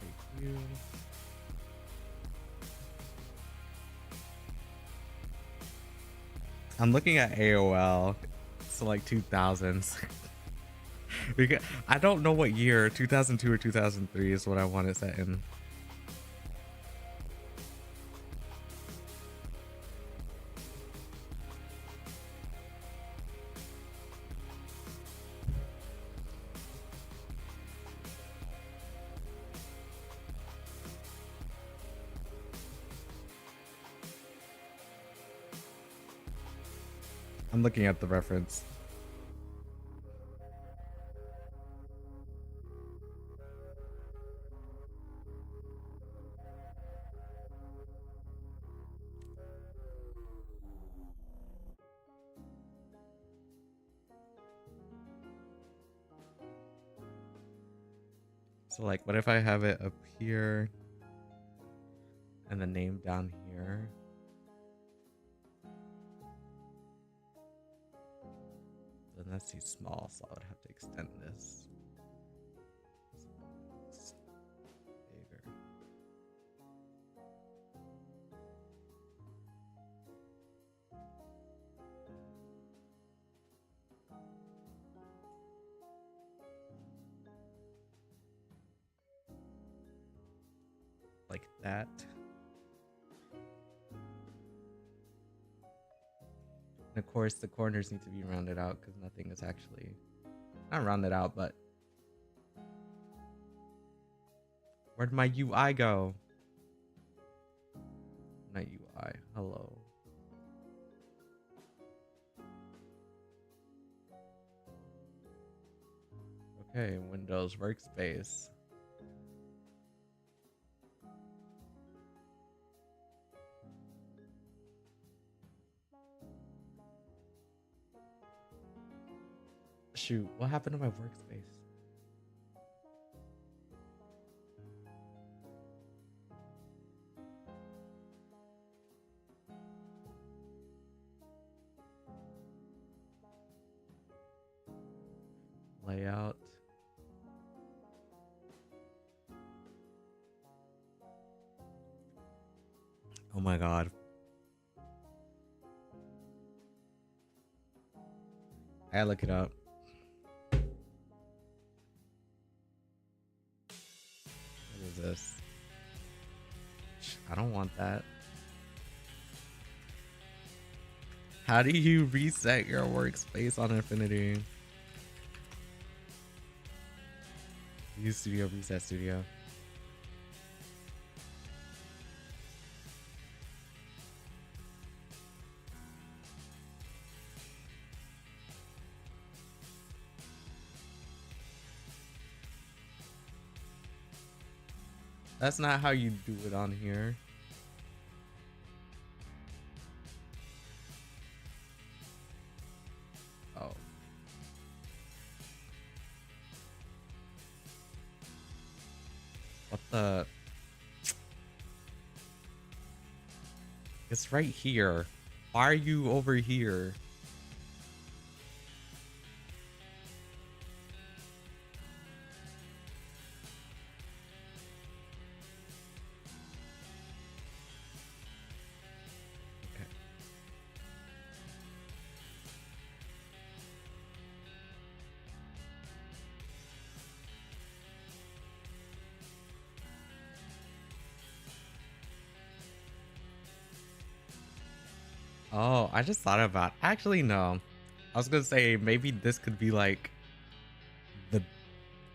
Take you. I'm looking at AOL. So like 2000s. I don't know what year, 2002 or 2003 is what I want it set in. I'm looking at the reference. So like, what if I have it up here and the name down here? and that's too small, so I would have to extend this. Bigger. Like that. And of course, the corners need to be rounded out because nothing is actually not rounded out, but where'd my UI go? Not UI. Hello. Okay, Windows Workspace. Shoot, what happened to my workspace? Layout. Oh my god. I gotta look it up. What is this? I don't want that. How do you reset your workspace on Infinity? Use Studio, reset Studio. That's not how you do it on here. Oh. What the? It's right here. Why are you over here? Oh, I just thought about actually no. I was gonna say maybe this could be like the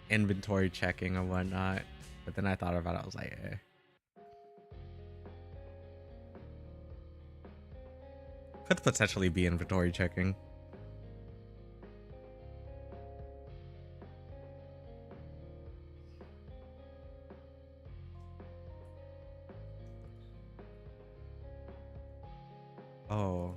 inventory checking or whatnot, but then I thought about it. I was like, eh. Could potentially be inventory checking. Oh.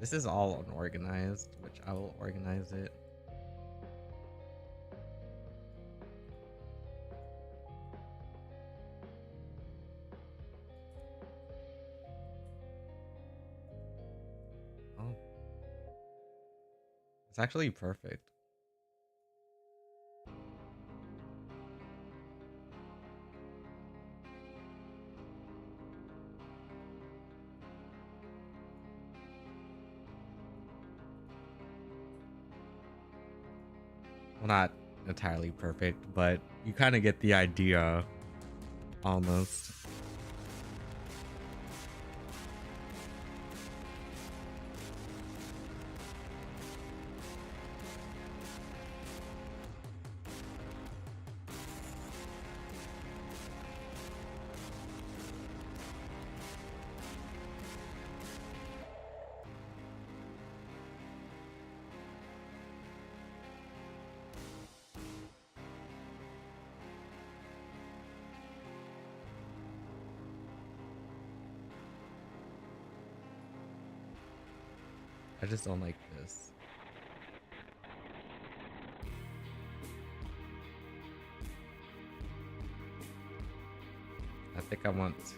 This is all unorganized, which I will organize it. Oh. It's actually perfect. Well, not entirely perfect, but you kind of get the idea almost. I just don't like this. I think I want this.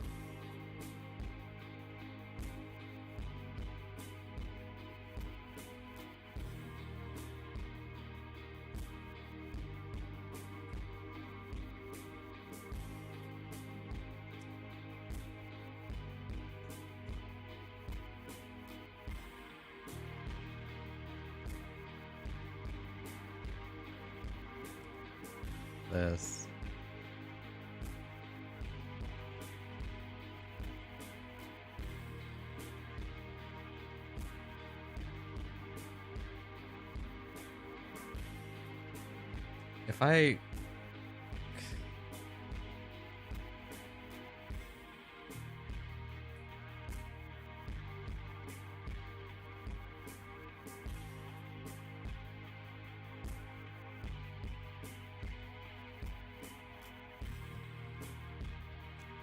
If I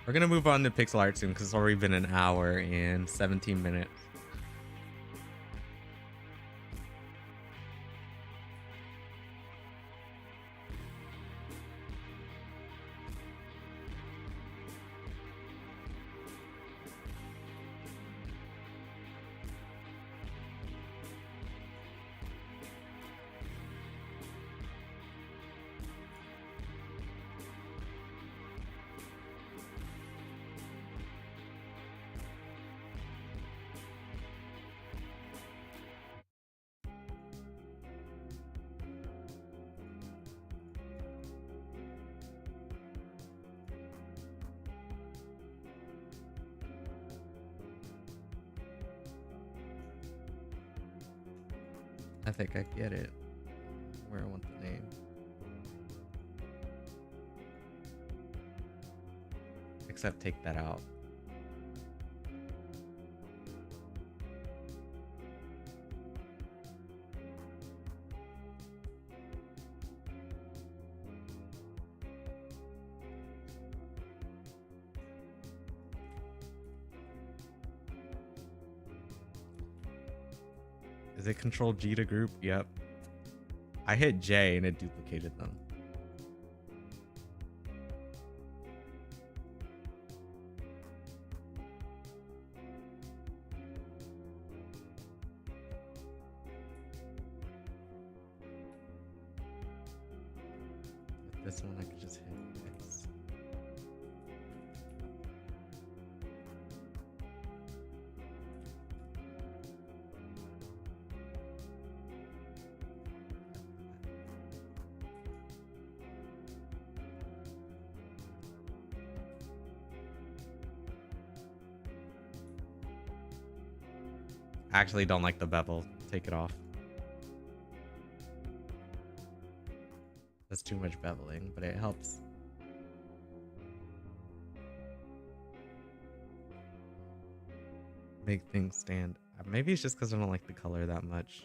We're gonna move on to pixel art soon because it's already been an hour and 17 minutes. I think I get it. Where I want the name. Except take that out. Is it Control G to group? Yep. I hit J and it duplicated them. With this one I could just hit X. I actually don't like the bevel. Take it off. That's too much beveling, but it helps. Make things stand. Maybe it's just because I don't like the color that much.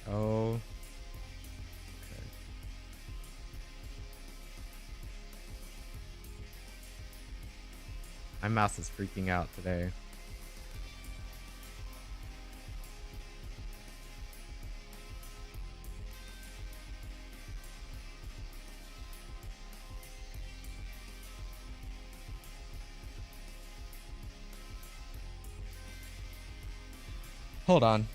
Oh. Okay. My mouse is freaking out today. Hold on.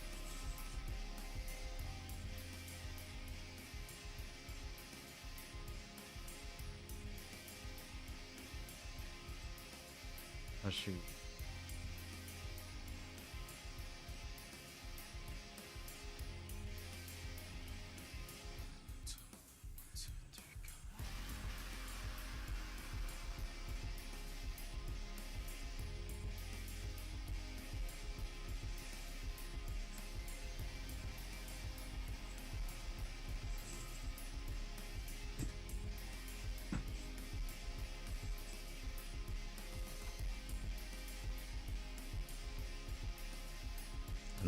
Oh shoot.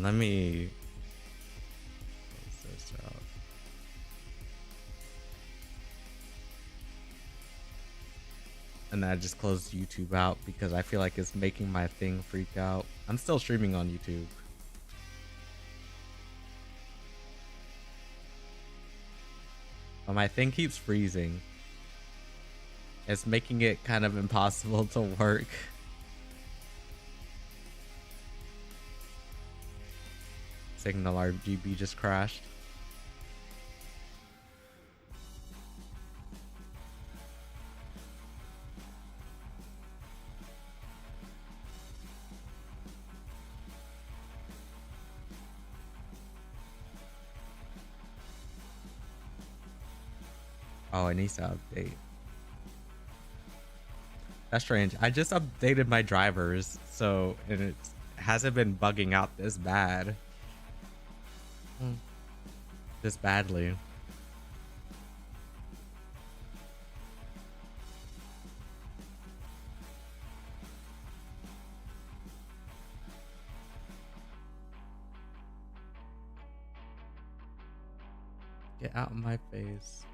Let me close this out. And then I just closed YouTube out because I feel like it's making my thing freak out. I'm still streaming on YouTube. But my thing keeps freezing. It's making it kind of impossible to work. Signal RGB just crashed. Oh, it needs to update. That's strange. I just updated my drivers, so and it hasn't been bugging out this bad. This badly. Get out of my face.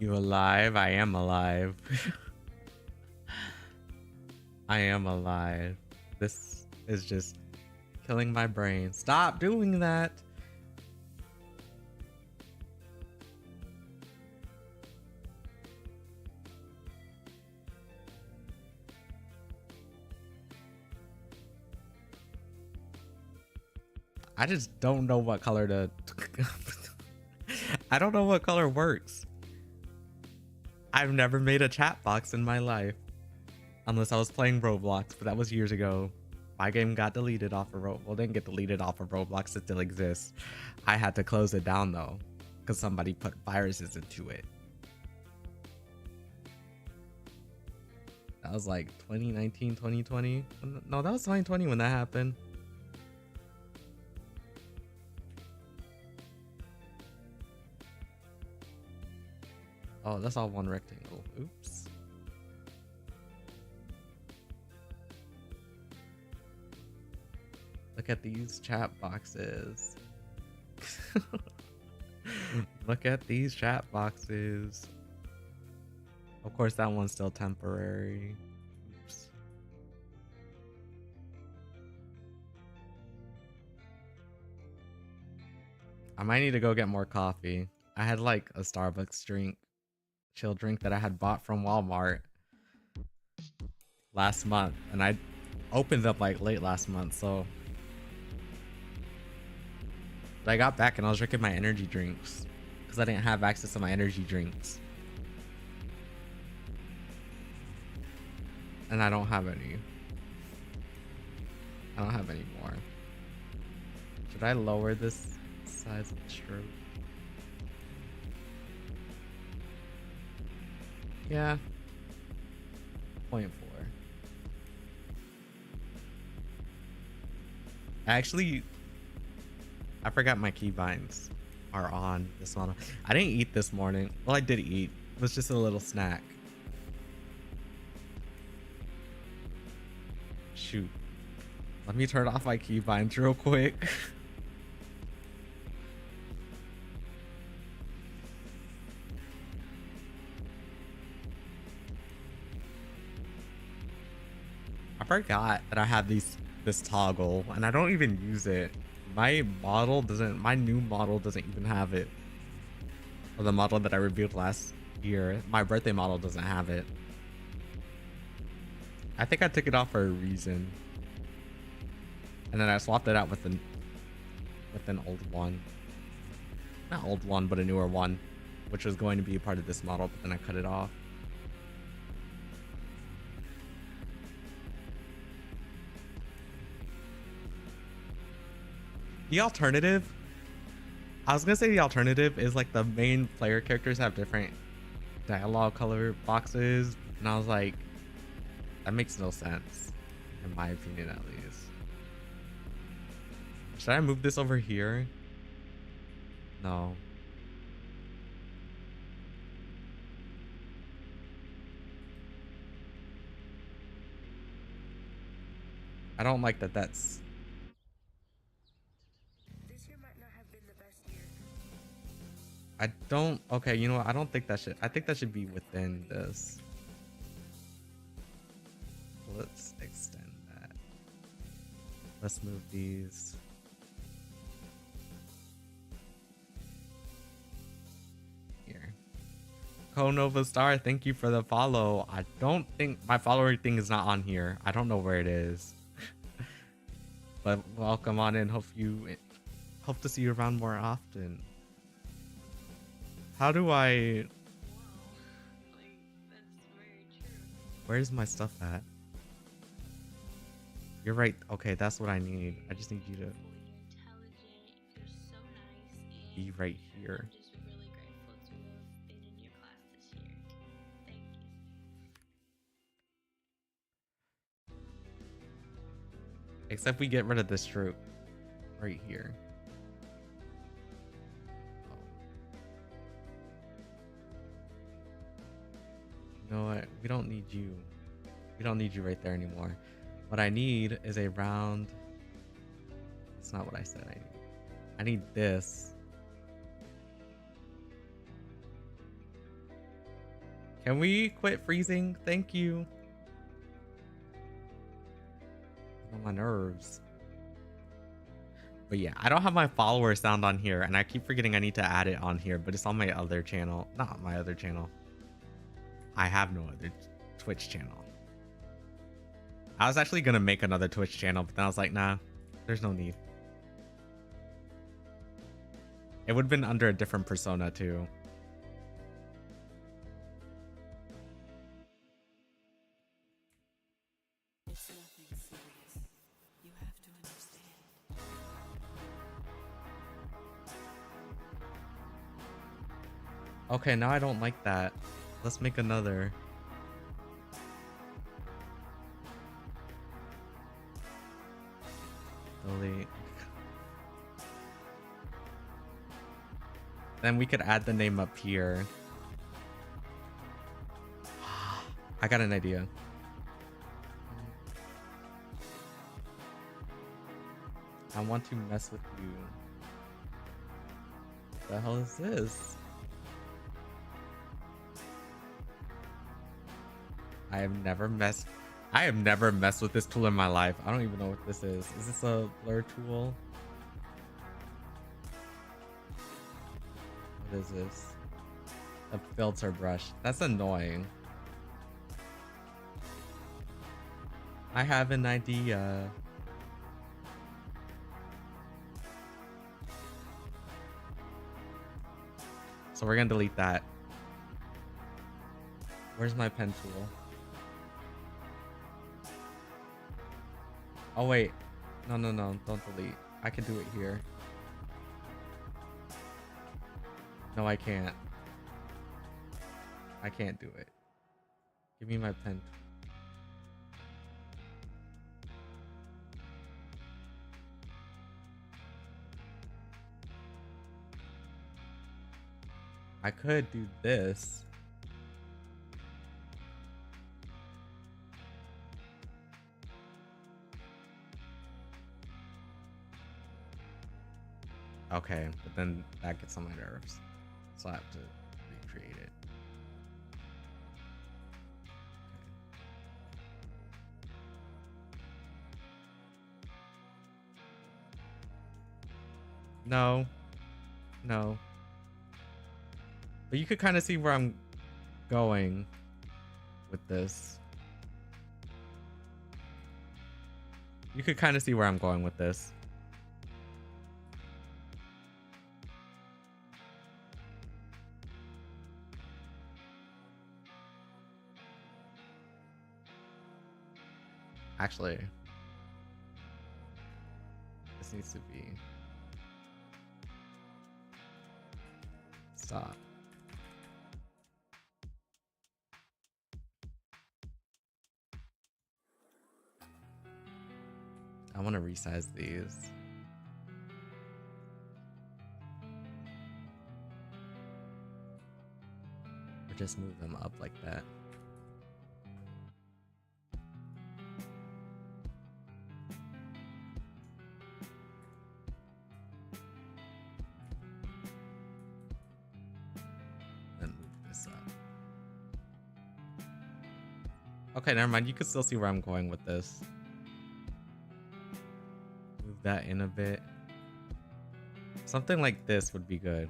You alive? I am alive. I am alive. This is just killing my brain. Stop doing that. I just don't know what color to... I don't know what color works. I've never made a chat box in my life. Unless I was playing Roblox, but that was years ago. My game got deleted off of Roblox. Well, didn't get deleted off of Roblox. It still exists. I had to close it down though, because somebody put viruses into it. That was like 2019, 2020. No, that was 2020 when that happened. Oh, that's all one rectangle. Oops. Look at these chat boxes. Look at these chat boxes. Of course, that one's still temporary. Oops. I might need to go get more coffee. I had like a Starbucks drink. Chill drink that I had bought from Walmart last month, and I opened up like late last month, so but I got back and I was drinking my energy drinks because I didn't have access to my energy drinks, and I don't have any. I don't have any more. Should I lower this size of the stroke? Yeah. 0.4. Actually, I forgot my keybinds are on this model. I didn't eat this morning. Well, I did eat. It was just a little snack. Shoot. Let me turn off my keybinds real quick. I forgot that I have this toggle and I don't even use it. My new model doesn't even have it. Or the model that I reviewed last year, my birthday model doesn't have it. I think I took it off for a reason. And then I swapped it out with an old one. Not old one, but a newer one, which was going to be a part of this model, but then I cut it off. The alternative, I was gonna say the alternative is like the main player characters have different dialogue color boxes, and I was like, that makes no sense, in my opinion at least. Should I move this over here? No. I don't like that that's... This year might not have been the best year. I don't... Okay, you know what? I don't think that should... I think that should be within this. Let's extend that. Let's move these. Here. Konova Star, thank you for the follow. I don't think my follower thing is not on here. I don't know where it is. But welcome on in. Hope to see you around more often. How do I... Like, that's very true. Where's my stuff at? You're right. Okay, that's what I need. I just need you to You're intelligent. You're so nice. be right here. I'm just really grateful to have been in your class this year. Thank you. Except we get rid of this troop right here. Oh. You know what? We don't need you. We don't need you right there anymore. What I need is a round. That's not what I said I need. I need this. Can we quit freezing? Thank you. On my nerves. But yeah, I don't have my follower sound on here, and I keep forgetting I need to add it on here, but it's on my other channel. Not my other channel. I have no other Twitch channel. I was actually gonna make another Twitch channel, but then I was like, nah, there's no need. It would have been under a different persona too. It's nothing serious. You have to understand. Okay, now I don't like that. Let's make another. Delete. Then we could add the name up here. I got an idea. I want to mess with you. What the hell is this? I have never messed with this tool in my life. I don't even know what this is. Is this a blur tool? What is this? A filter brush. That's annoying. I have an idea. So we're gonna delete that. Where's my pen tool? Oh wait, no, don't delete. I can do it here. No, I can't. I can't do it. Give me my pen. I could do this. Okay, but then that gets on my nerves. So I have to recreate it. No. No. But you could kind of see where I'm going with this. You could kind of see where I'm going with this. Actually, this needs to be stop. I want to resize these. Or just move them up like that. Then move this up. Okay, never mind. You can still see where I'm going with this. Move that in a bit. Something like this would be good.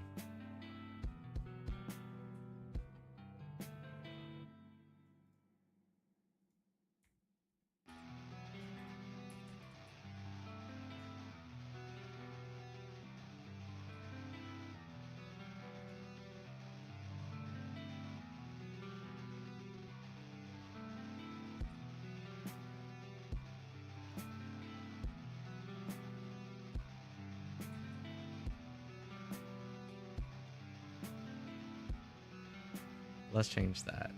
Let's change that.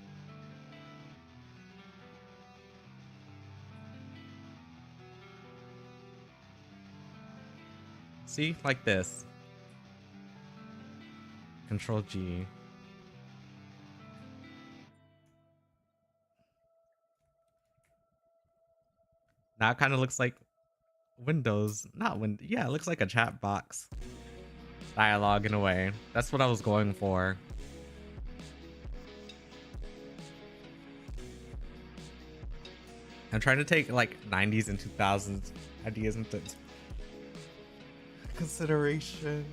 See, like this. Control G. Now it kind of looks like Windows, not Windows. Yeah, it looks like a chat box dialogue in a way. That's what I was going for. I'm trying to take like 90s and 2000s ideas into consideration.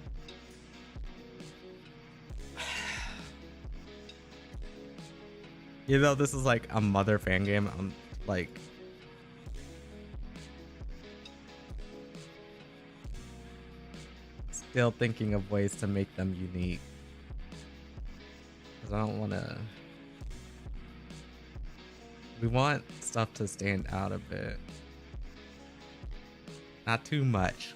You know, this is like a Mother fan game. I'm like, still thinking of ways to make them unique. Because I don't want to. We want stuff to stand out a bit. Not too much.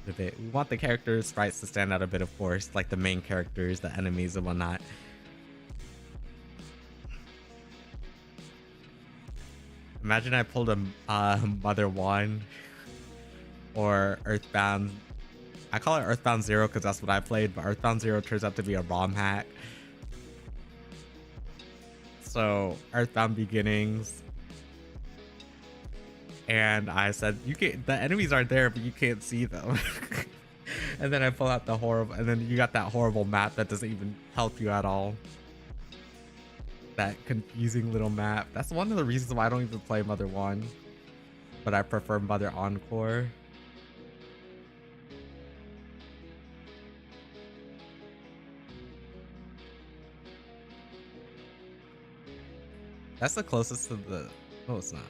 A bit. We want the characters' sprites to stand out a bit, of course, like the main characters, the enemies, and whatnot. Imagine I pulled a Mother 1 or Earthbound. I call it Earthbound 0 because that's what I played, but Earthbound 0 turns out to be a ROM hack. So Earthbound Beginnings, and I said you can't. The enemies are there, but you can't see them. And then I pull out the horrible, and then you got that horrible map that doesn't even help you at all. That confusing little map. That's one of the reasons why I don't even play Mother 1, but I prefer Mother Encore. That's the closest to the... No, it's not.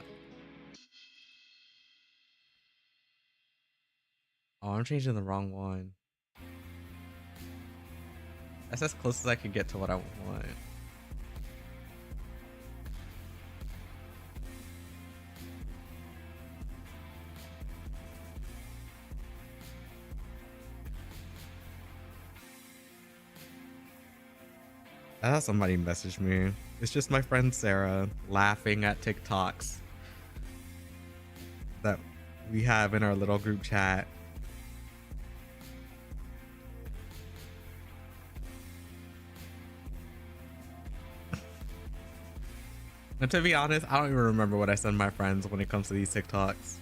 Oh, I'm changing the wrong one. That's as close as I could get to what I want. I had somebody message me. It's just my friend Sarah laughing at TikToks that we have in our little group chat. And to be honest, I don't even remember what I send my friends when it comes to these TikToks.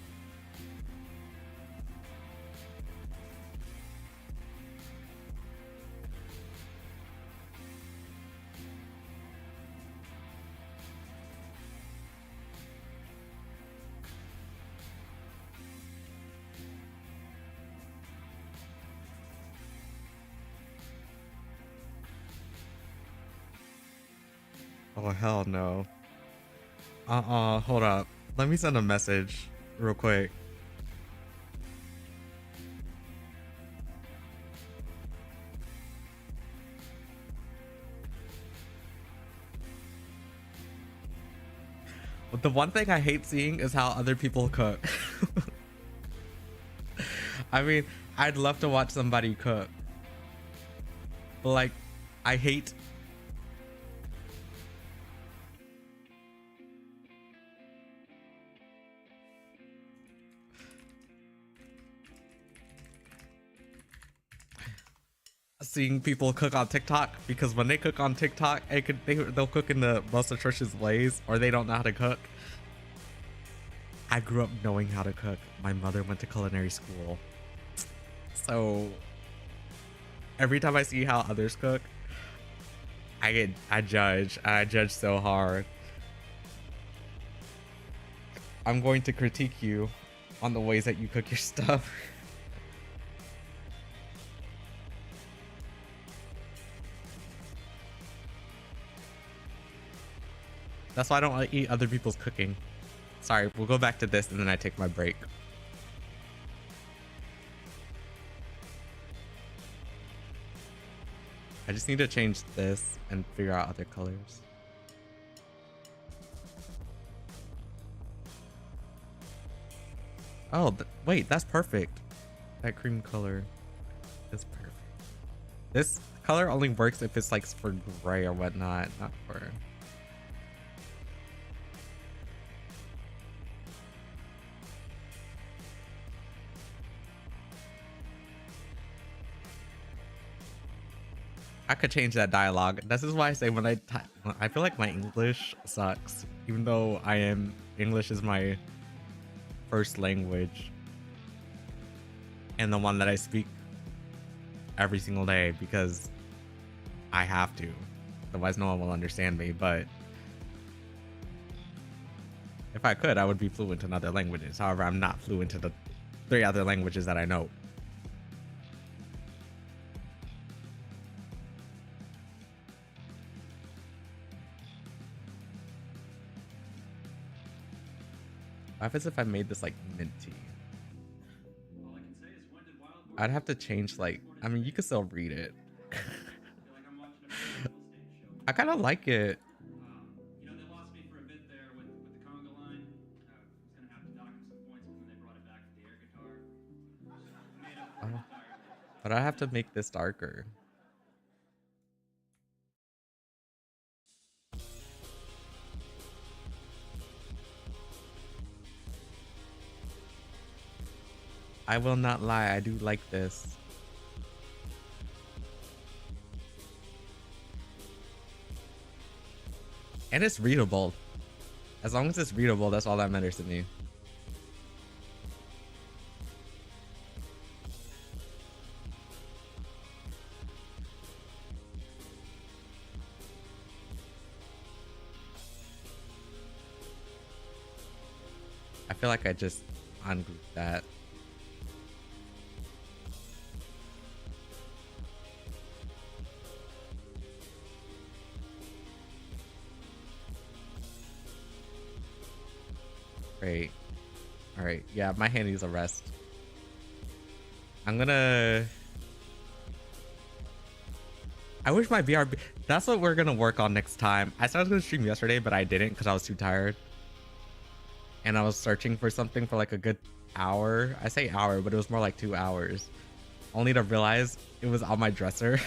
Oh, hell no. Hold up. Let me send a message real quick. But the one thing I hate seeing is how other people cook. I mean, I'd love to watch somebody cook. But like, I hate seeing people cook on TikTok, because when they cook on TikTok, they'll cook in the most atrocious ways, or they don't know how to cook. I grew up knowing how to cook. My mother went to culinary school, so every time I see how others cook, I judge so hard. I'm going to critique you on the ways that you cook your stuff. That's why I don't eat other people's cooking. Sorry, we'll go back to this and then I take my break. I just need to change this and figure out other colors. Oh, wait, that's perfect. That cream color is perfect. This color only works if it's like for gray or whatnot, not for... I could change that dialogue. This is why I say when I feel like my English sucks, even though English is my first language and the one that I speak every single day because I have to. Otherwise, no one will understand me. But if I could, I would be fluent in other languages. However, I'm not fluent in the 3 other languages that I know. What happens if I made this like minty? I'd have to change like, I mean, you can still read it. I kind of like it. You know, they lost me for a bit there with the conga line. Was gonna have to dock him some points, but then they brought it back with the air guitar. Made up for it entirely. But I have to make this darker. I will not lie, I do like this. And it's readable. As long as it's readable, that's all that matters to me. I feel like I just ungrouped that. Great. All right. Yeah, my hand needs a rest. I'm gonna... I wish my BRB... That's what we're gonna work on next time. I started gonna stream yesterday, but I didn't because I was too tired. And I was searching for something for like a good hour. I say hour, but it was more like 2 hours. Only to realize it was on my dresser.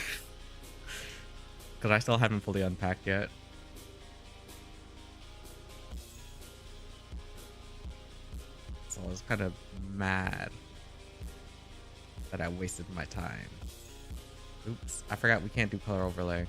Because I still haven't fully unpacked yet. So I was kind of mad that I wasted my time. Oops, I forgot we can't do color overlay.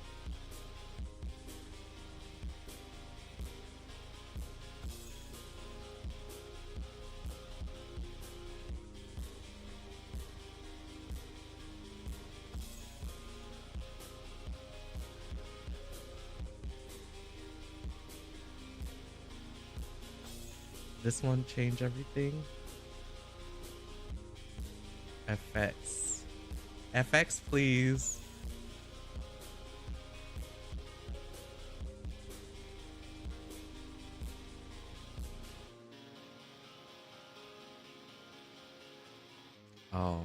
This one change everything. FX. FX, please. Oh,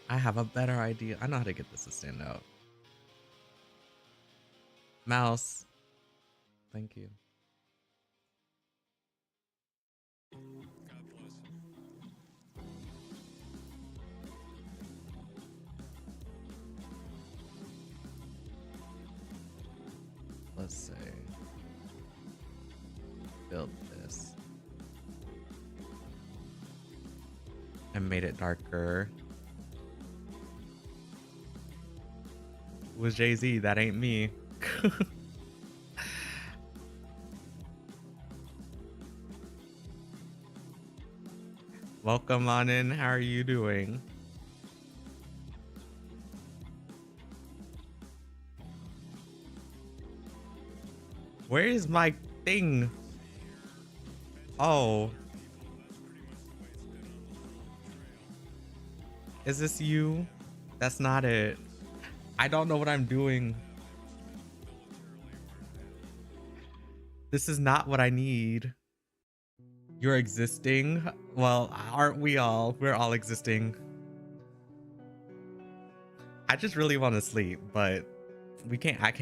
I have a better idea. I know how to get this to stand out. Mouse. Thank you. let's say build this and made it darker. It was Jay-Z, that ain't me. Welcome on in. How are you doing? Where is my thing? Oh. Is this you? That's not it. I don't know what I'm doing. This is not what I need. You're existing? Well, aren't we all? We're all existing. I just really want to sleep, but we can't. I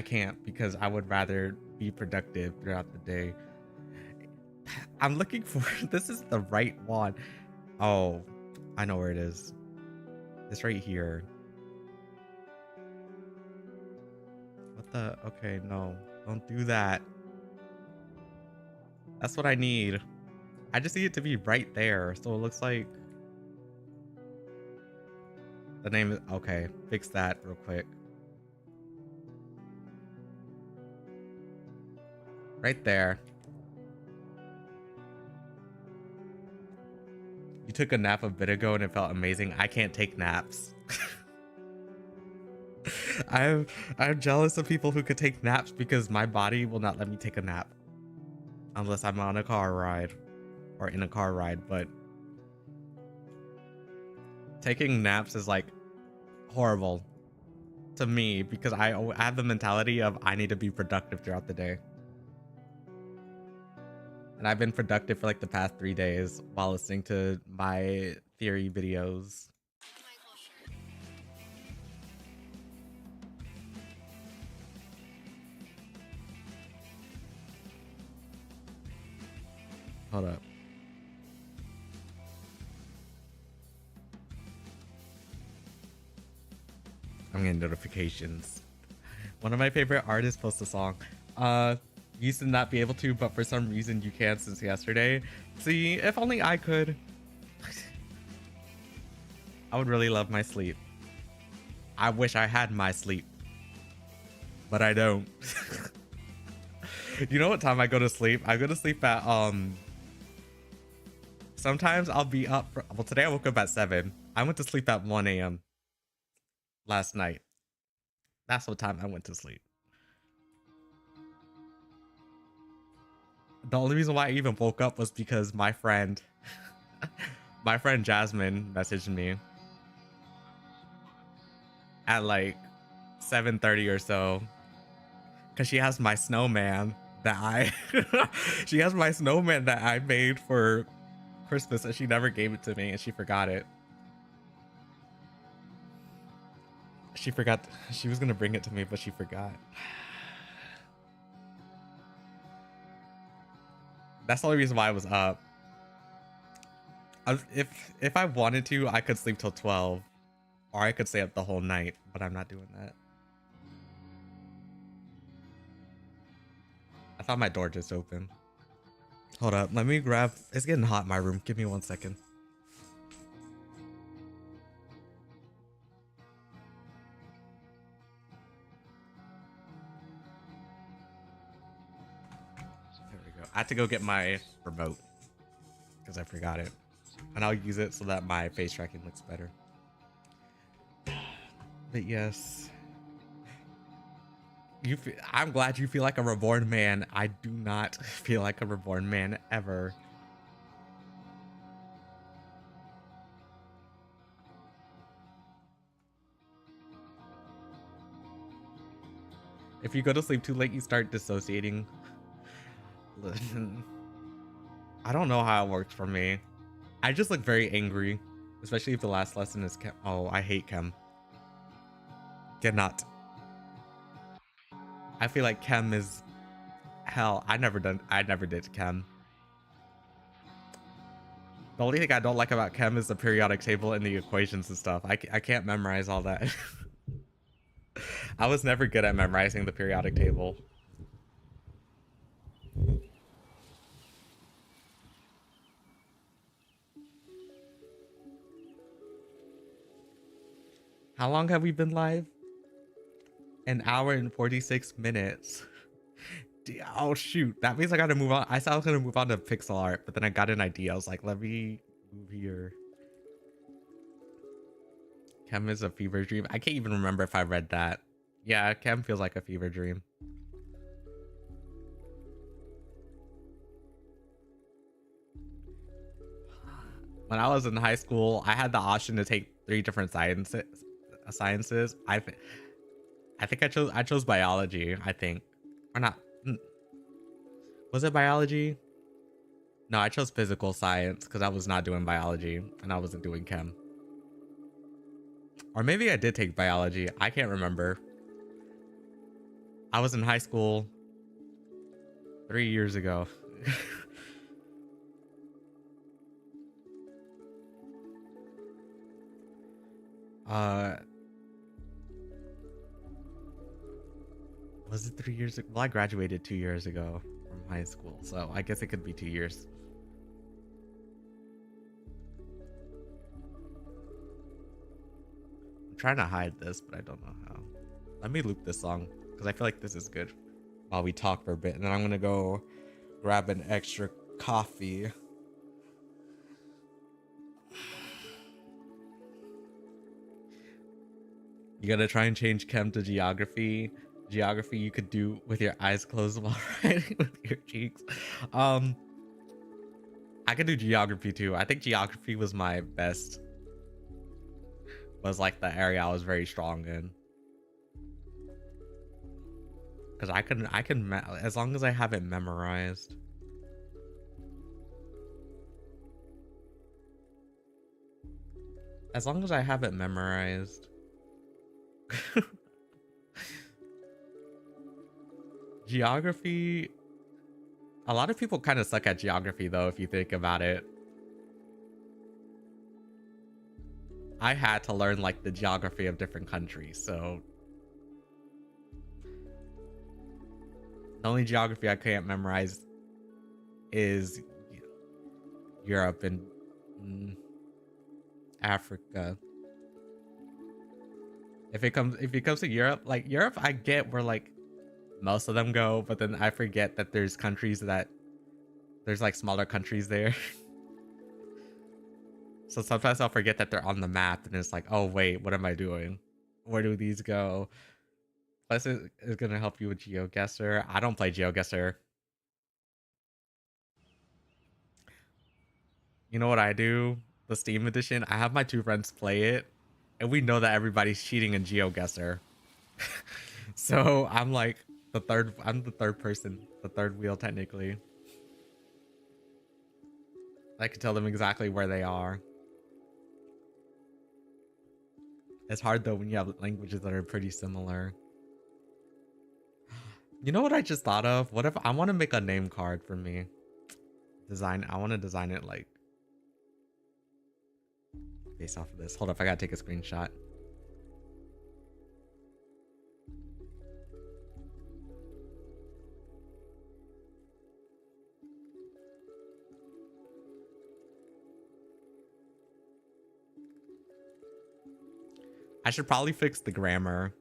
can't because I would rather be productive throughout the day. I'm looking for, this is the right one. Oh, I know where it is. It's right here. What the? Okay, no, don't do that. That's what I need. I just need it to be right there. So it looks like the name is, okay, fix that real quick. Right there. You took a nap a bit ago and it felt amazing. I can't take naps. I'm jealous of people who could take naps because my body will not let me take a nap unless I'm on a car ride or in a car ride. But taking naps is like horrible to me because I have the mentality of I need to be productive throughout the day. And I've been productive for like the past 3 days while listening to my theory videos. Hold up. I'm getting notifications. One of my favorite artists posted a song. Used to not be able to, but for some reason you can since yesterday. See, if only I could. I would really love my sleep. I wish I had my sleep, but I don't. You know what time I go to sleep? I go to sleep at sometimes I'll be up for, well, today I woke up at 7. I went to sleep at 1 a.m. last night. That's what time I went to sleep. The only reason why I even woke up was because my friend Jasmine messaged me at like 7:30 or so because she has my snowman that she has my snowman that I made for Christmas and she never gave it to me and she forgot it. She forgot she was gonna bring it to me, but she forgot. That's the only reason why I was up. If I wanted to, I could sleep till 12, or I could stay up the whole night, but I'm not doing that. I thought my door just opened. Hold up, let me grab. It's getting hot in my room. Give me 1 second. I had to go get my remote because I forgot it, and I'll use it so that my face tracking looks better. But yes, I'm glad you feel like a reborn man. I do not feel like a reborn man ever. If you go to sleep too late, you start dissociating. Listen, I don't know how it works for me. I just look very angry, especially if the last lesson is chem. Oh, I hate chem. Cannot. I feel like chem is hell. I never did chem. The only thing I don't like about chem is the periodic table and the equations and stuff. I can't memorize all that. I was never good at memorizing the periodic table. How long have we been live? An hour and 46 minutes. Oh shoot, that means I gotta move on. I said I was gonna move on to pixel art, but then I got an idea. I was like, let me move here. Chem is a fever dream. I can't even remember if I read that. Yeah, Chem feels like a fever dream. When I was in high school, I had the option to take 3 different sciences. I think I chose biology, I think. Or not. Was it biology? No, I chose physical science because I was not doing biology and I wasn't doing chem. Or maybe I did take biology. I can't remember. I was in high school 3 years ago. Was it 3 years ago? Well, I graduated 2 years ago from high school, so I guess it could be 2 years. I'm trying to hide this, but I don't know how. Let me loop this song because I feel like this is good while we talk for a bit, and then I'm gonna go grab an extra coffee. You gotta try and change chem to geography. Geography you could do with your eyes closed while writing with your cheeks. I could do geography too. I think geography was my best. Was like the area I was very strong in. Cause I can as long as I have it memorized. As long as I have it memorized. Geography, a lot of people kind of suck at geography though if you think about it. I had to learn like the geography of different countries, so the only geography I can't memorize is Europe and Africa. If it comes to Europe, like Europe I get where like most of them go, but then I forget that there's countries that there's like smaller countries there. So sometimes I'll forget that they're on the map and it's like, oh wait, what am I doing? Where do these go? Plus it is gonna help you with GeoGuessr. I don't play GeoGuessr. You know what I do? The Steam edition, I have my 2 friends play it and we know that everybody's cheating in GeoGuessr. So I'm like I'm the third person, the third wheel technically. I can tell them exactly where they are. It's hard though when you have languages that are pretty similar. You know what I just thought of? What if I want to make a name card for me? I want to design it like based off of this. Hold up, I gotta take a screenshot. I should probably fix the grammar.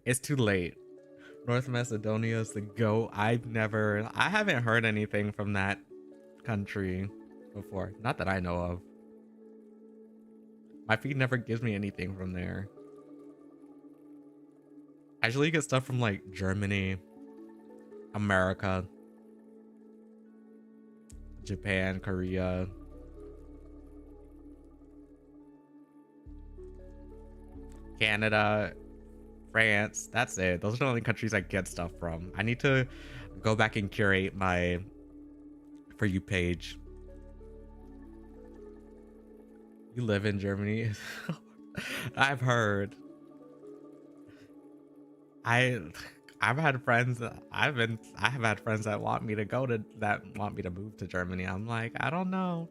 It's too late. North Macedonia is the GOAT. I haven't heard anything from that country before. Not that I know of. My feed never gives me anything from there. I usually get stuff from like Germany, America, Japan, Korea. Canada, France. That's it. Those are the only countries I get stuff from. I need to go back and curate my For You page. You live in Germany? I've heard. I've had friends I have had friends that want me to move to Germany. I'm like, I don't know.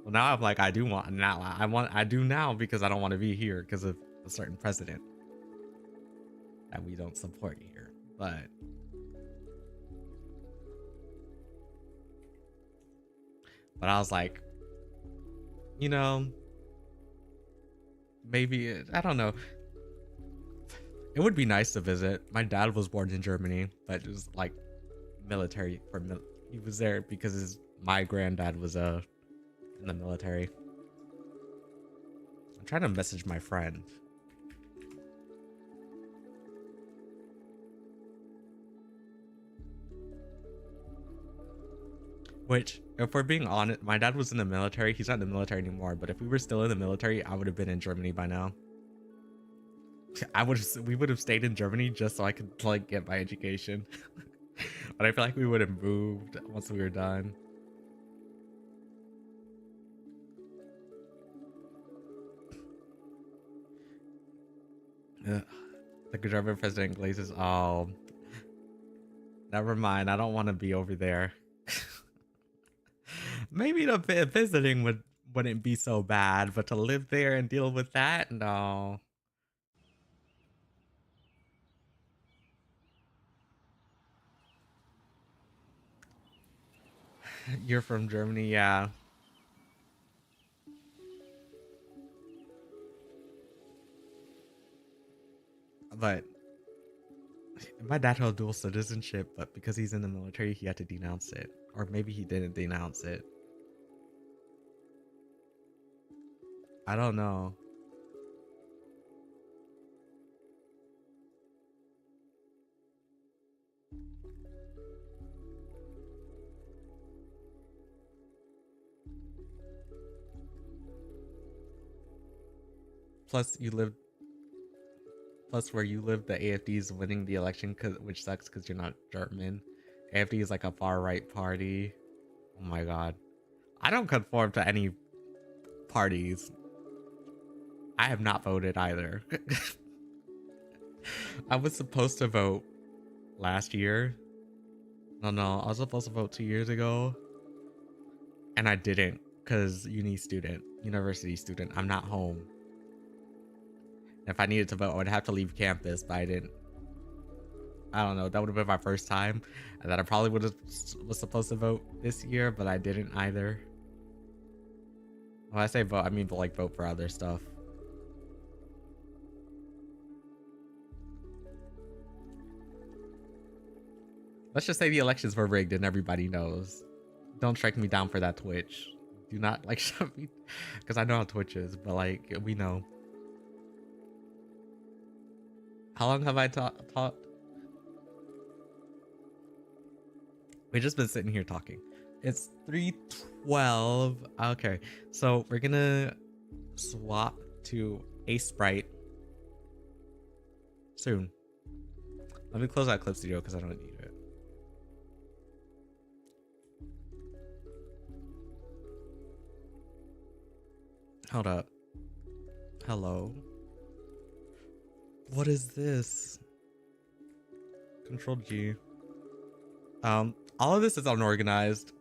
Well, now I'm like, I do now because I don't want to be here because of a certain president that we don't support here. But I was like, you know, maybe, I don't know. It would be nice to visit. My dad was born in Germany, but just like military he was there because my granddad was in the military. I'm trying to message my friend. Which, if we're being honest, my dad was in the military. He's not in the military anymore, but if we were still in the military, I would have been in Germany by now. We would have stayed in Germany just so I could like get my education. But I feel like we would have moved once we were done. Ugh. The German president glazes. Oh, never mind. I don't want to be over there. Maybe the visiting wouldn't be so bad, but to live there and deal with that, no. You're from Germany, yeah. But my dad held dual citizenship, but because he's in the military, he had to denounce it. Or maybe he didn't denounce it. I don't know. Plus, where you live, the AFD is winning the election, which sucks because you're not German. AFD is like a far right party. Oh my god. I don't conform to any parties. I have not voted either. I was supposed to vote last year. No, I was supposed to vote 2 years ago. And I didn't because university student. I'm not home. If I needed to vote, I would have to leave campus, but I didn't. I don't know. That would have been my first time. And then I probably was supposed to vote this year, but I didn't either. When I say vote, I mean like vote for other stuff. Let's just say the elections were rigged and everybody knows. Don't strike me down for that, Twitch. Do not like shut me, because I know how Twitch is, but like we know. How long have I talked? We've just been sitting here talking. It's 3:12. Okay, so we're gonna swap to a Sprite soon. Let me close out Clip Studio because I don't need it. Hold up. Hello. What is this? Control G. All of this is unorganized.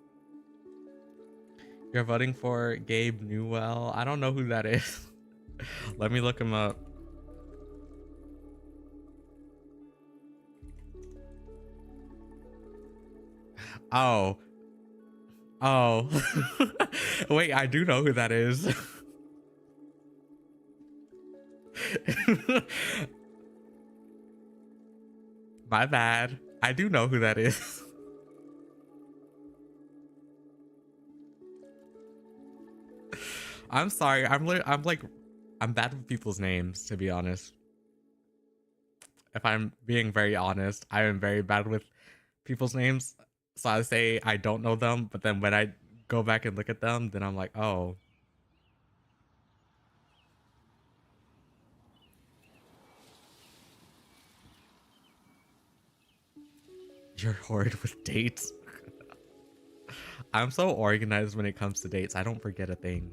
You're voting for Gabe Newell. I don't know who that is. Let me look him up. Oh. Wait, I do know who that is. My bad. I do know who that is. I'm sorry. I'm bad with people's names, to be honest. If I'm being very honest, I am very bad with people's names. So I say I don't know them, but then when I go back and look at them, then I'm like, oh. You're horrid with dates. I'm so organized when it comes to dates. I don't forget a thing.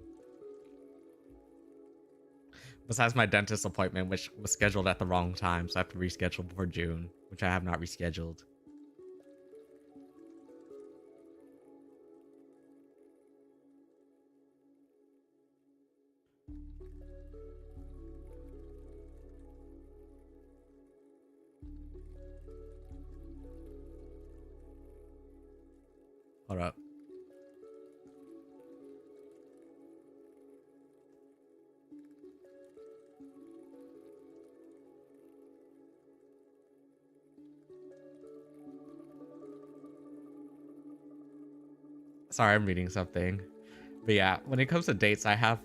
Besides my dentist appointment, which was scheduled at the wrong time, so I have to reschedule for June, which I have not rescheduled. Hold up. Sorry, I'm reading something. But yeah, when it comes to dates, I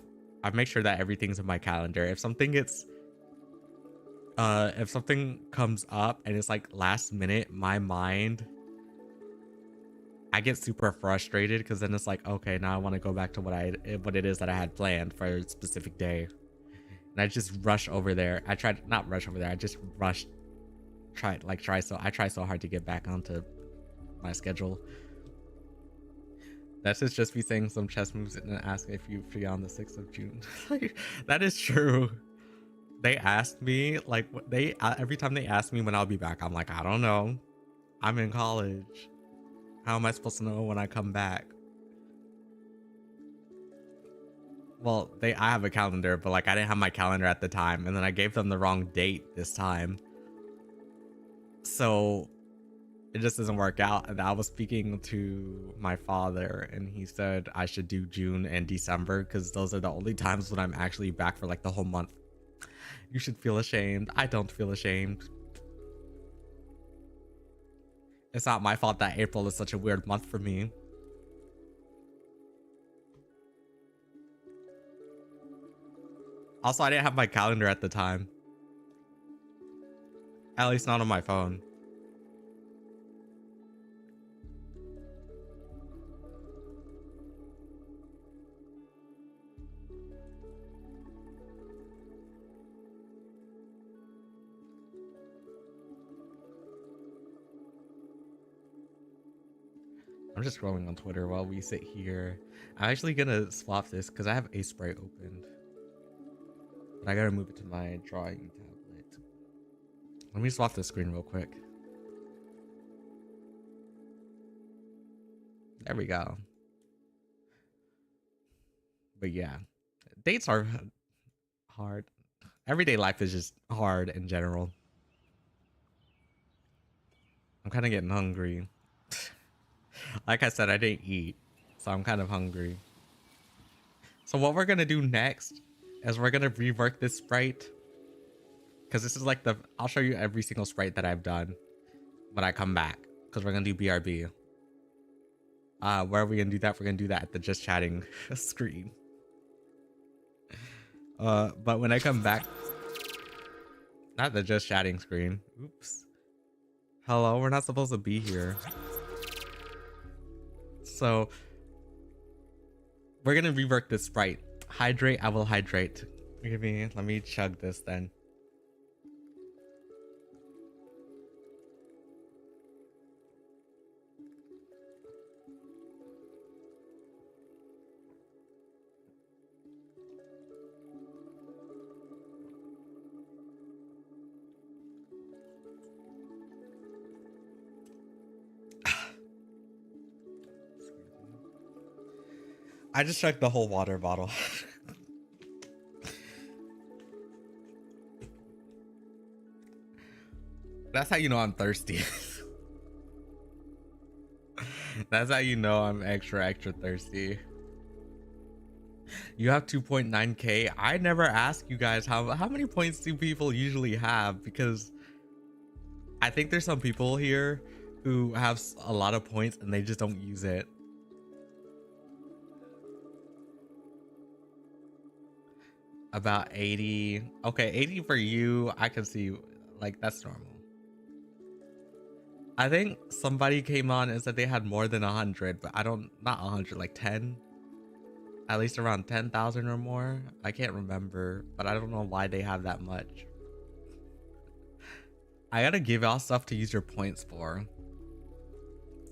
make sure that everything's in my calendar. If something comes up and it's like last minute, my mind, I get super frustrated because then it's like, okay, now I want to go back to what it is that I had planned for a specific day. And I just rush over there. I tried not rush over there. I just rushed. I try so hard to get back onto my schedule. That's just me saying some chess moves and then ask if you free on the 6th of June. That is true. They asked me like every time they ask me when I'll be back, I'm like, I don't know. I'm in college. How am I supposed to know when I come back? Well, I have a calendar, but like I didn't have my calendar at the time, and then I gave them the wrong date this time. So it just doesn't work out. And I was speaking to my father and he said I should do June and December because those are the only times when I'm actually back for like the whole month. You should feel ashamed. I don't feel ashamed. It's not my fault that April is such a weird month for me. Also, I didn't have my calendar at the time. At least not on my phone. I'm just scrolling on Twitter while we sit here. I'm actually gonna swap this because I have a Sprite opened. But I gotta move it to my drawing tablet. Let me swap the screen real quick. There we go. But yeah, dates are hard. Everyday life is just hard in general. I'm kind of getting hungry. Like I said, I didn't eat, so I'm kind of hungry. So what we're gonna do next is we're gonna rework this sprite, because this is like I'll show you every single sprite that I've done when I come back, because we're gonna do BRB. Where are we gonna do that? We're gonna do that at the just chatting screen. But when I come back, not the just chatting screen. Oops. Hello, we're not supposed to be here. So we're gonna rework this sprite. Hydrate, I will hydrate. Let me chug this then. I just chugged the whole water bottle. That's how you know I'm thirsty. That's how you know I'm extra thirsty. You have 2.9k. I never ask you guys how many points do people usually have, because I think there's some people here who have a lot of points and they just don't use it. About 80. Okay, 80 for you. I can see, like, that's normal. I think somebody came on and said they had more than 100, but I don't, not 100, like 10. At least around 10,000 or more. I can't remember, but I don't know why they have that much. I gotta give y'all stuff to use your points for.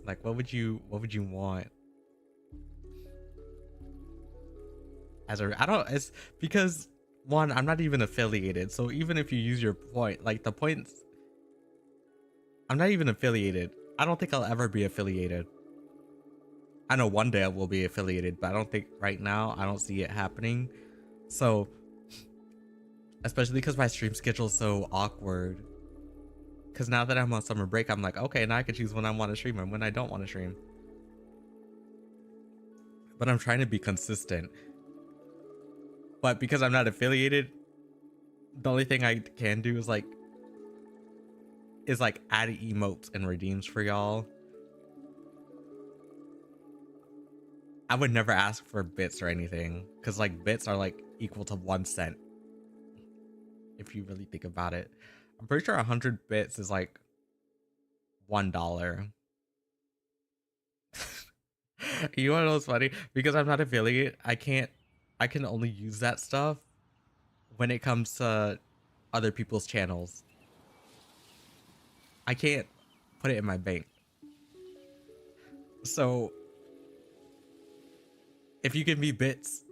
Like, what would you want? It's because, one, I'm not even affiliated, so even if you use your point, like the points, I'm not even affiliated. I don't think I'll ever be affiliated. I know one day I will be affiliated, but I don't think right now, I don't see it happening. So, especially because my stream schedule is so awkward. Because now that I'm on summer break, I'm like, okay, now I can choose when I want to stream and when I don't want to stream. But I'm trying to be consistent. But because I'm not affiliated, the only thing I can do is like add emotes and redeems for y'all. I would never ask for bits or anything, because like bits are like equal to 1 cent. If you really think about it, I'm pretty sure 100 bits is like $1. You wanna know what's funny? Because I'm not affiliate, I can only use that stuff when it comes to other people's channels. I can't put it in my bank. So if you give me bits,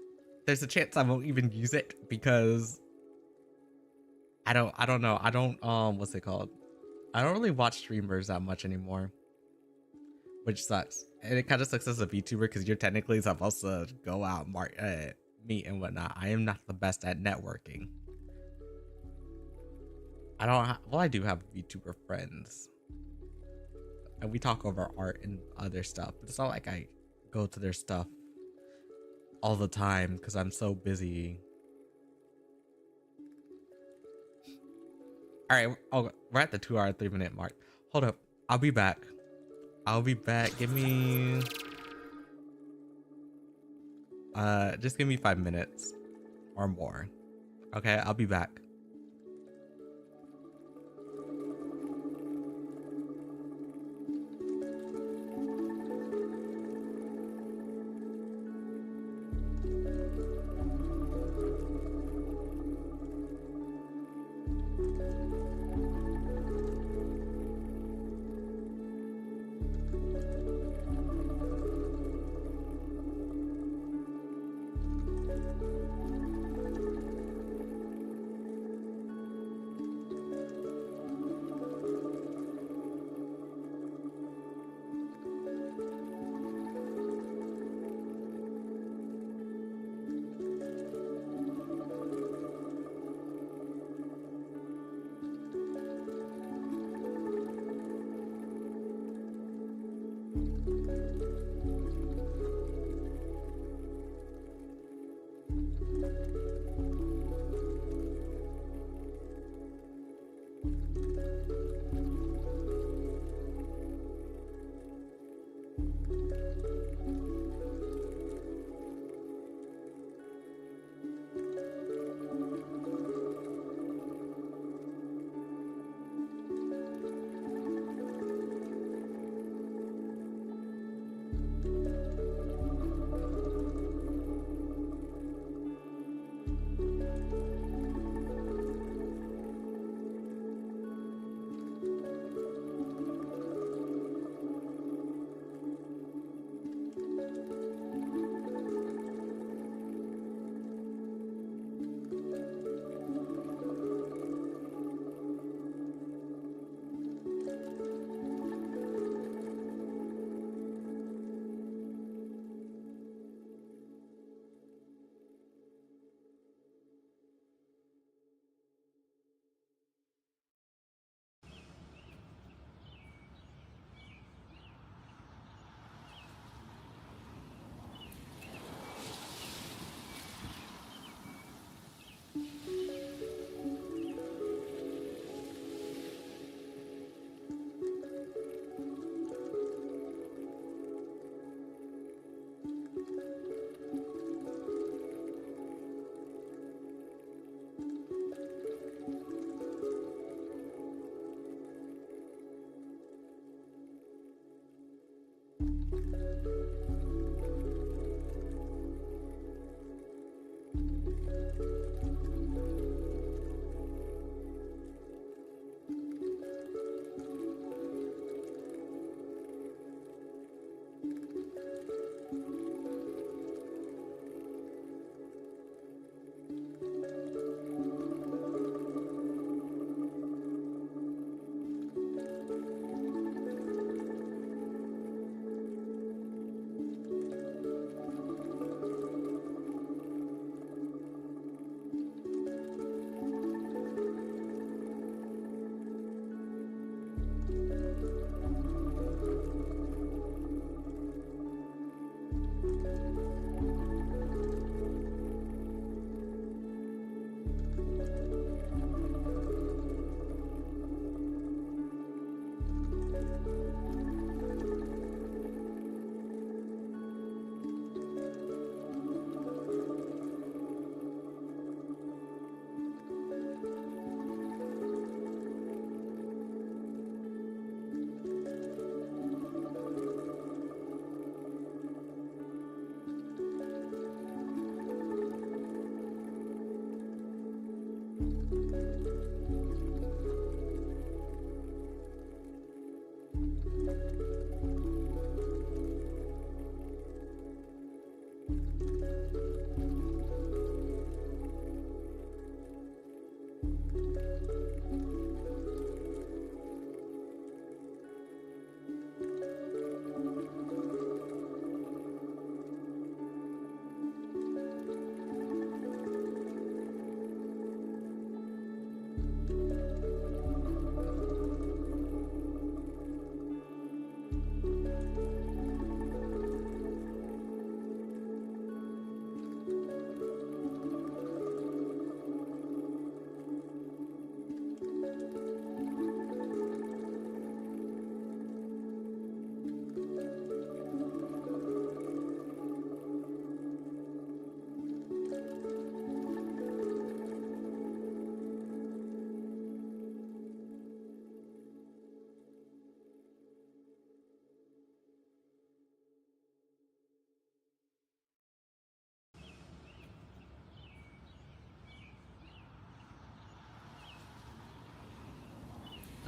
there's a chance I won't even use it because I don't know. I don't what's it called? I don't really watch streamers that much anymore, which sucks. And it kind of sucks as a VTuber because you're technically supposed to go out, meet and whatnot. I am not the best at networking. I don't. Well, I do have VTuber friends, and we talk over art and other stuff. But it's not like I go to their stuff all the time because I'm so busy. All right. Oh, we're at the 2-hour 3-minute mark. Hold up. I'll be back. Give me just give me 5 minutes or more. Okay, I'll be back.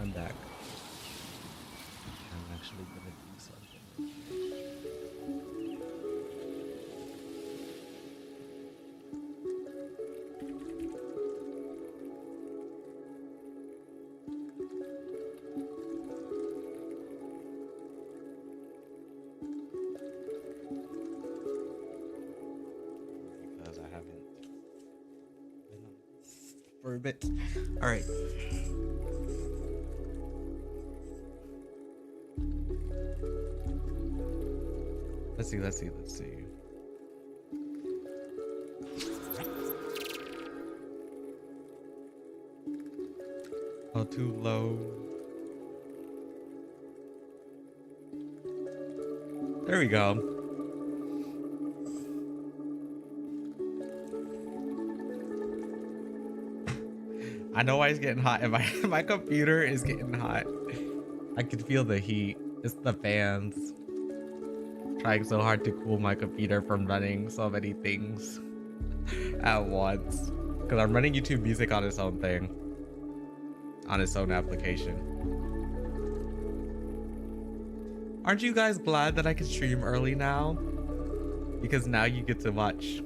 I'm back. I'm actually gonna do something. Because I haven't been on this for a bit. All right. Let's see. Oh, too low. There we go. I know why it's getting hot. And my computer is getting hot. I can feel the heat. It's the fans. Trying so hard to cool my computer from running so many things at once. Because I'm running YouTube music on its own thing. On its own application. Aren't you guys glad that I can stream early now? Because now you get to watch.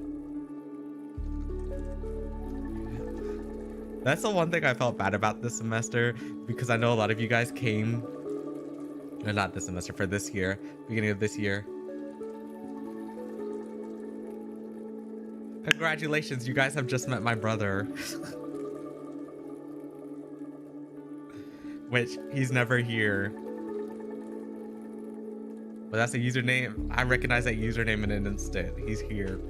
That's the one thing I felt bad about this semester, because I know a lot of you guys came, or not this semester, for this year, beginning of this year. Congratulations, you guys have just met my brother. Which, he's never here. But that's a username. I recognize that username in an instant. He's here.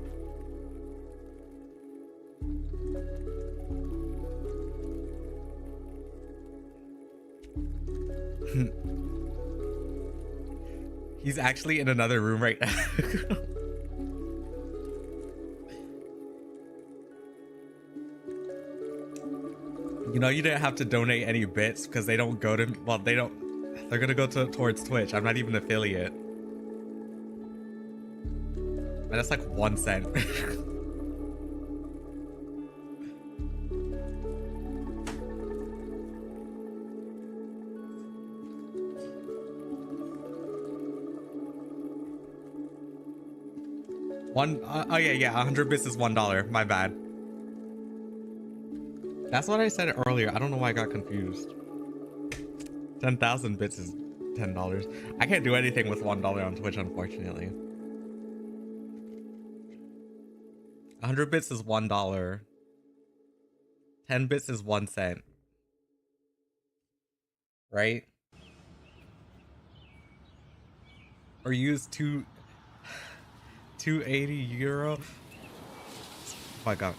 He's actually in another room right now. You know, you didn't have to donate any bits because they don't go to, well, they don't, they're gonna go towards Twitch. I'm not even an affiliate. And that's like 1 cent. Oh yeah, 100 bits is $1. My bad. That's what I said earlier. I don't know why I got confused. 10,000 bits is $10. I can't do anything with $1 on Twitch, unfortunately. 100 bits is $1. 10 bits is 1 cent. Right? Or use 280 euro. Oh my god.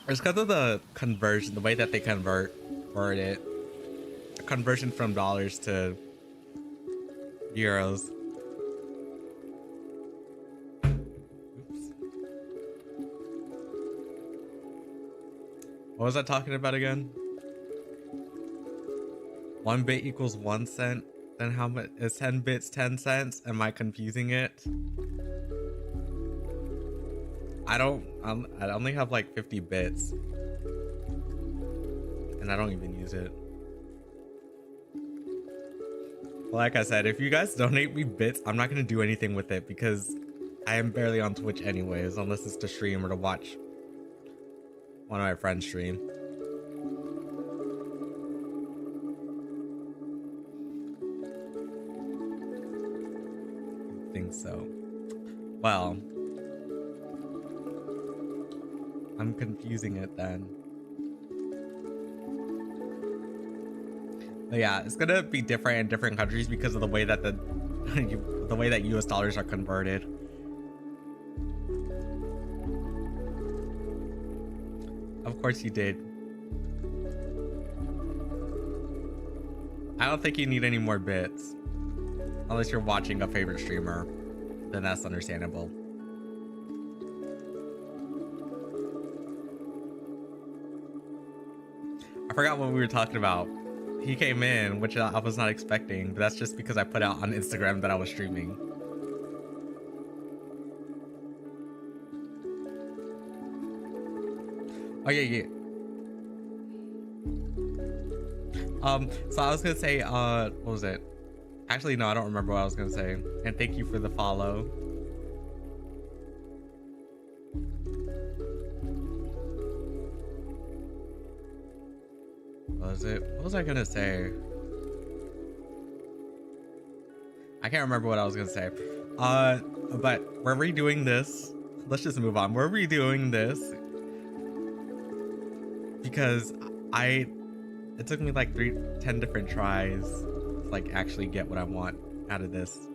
It's because of the conversion, the way that they convert it. A conversion from dollars to euros. Oops. What was I talking about again? 1 bit equals 1 cent. Then how much is 10 bits 10 cents? Am I confusing it? I only have like 50 bits. And I don't even use it. Like I said, if you guys donate me bits, I'm not gonna do anything with it because I am barely on Twitch anyways, unless it's to stream or to watch one of my friends stream. I think so. Well, I'm confusing it then. But yeah, it's gonna be different in different countries because of the way that the way that US dollars are converted. Of course you did. I don't think you need any more bits. Unless you're watching a favorite streamer. Then that's understandable. I forgot what we were talking about. He came in, which I was not expecting, but that's just because I put out on Instagram that I was streaming. Oh yeah. So I was gonna say, what was it? Actually, no, I don't remember what I was gonna say. And thank you for the follow. What was it? What was I gonna say? I can't remember what I was gonna say. But we're redoing this. Let's just move on. We're redoing this because it took me like 10 different tries to like actually get what I want out of this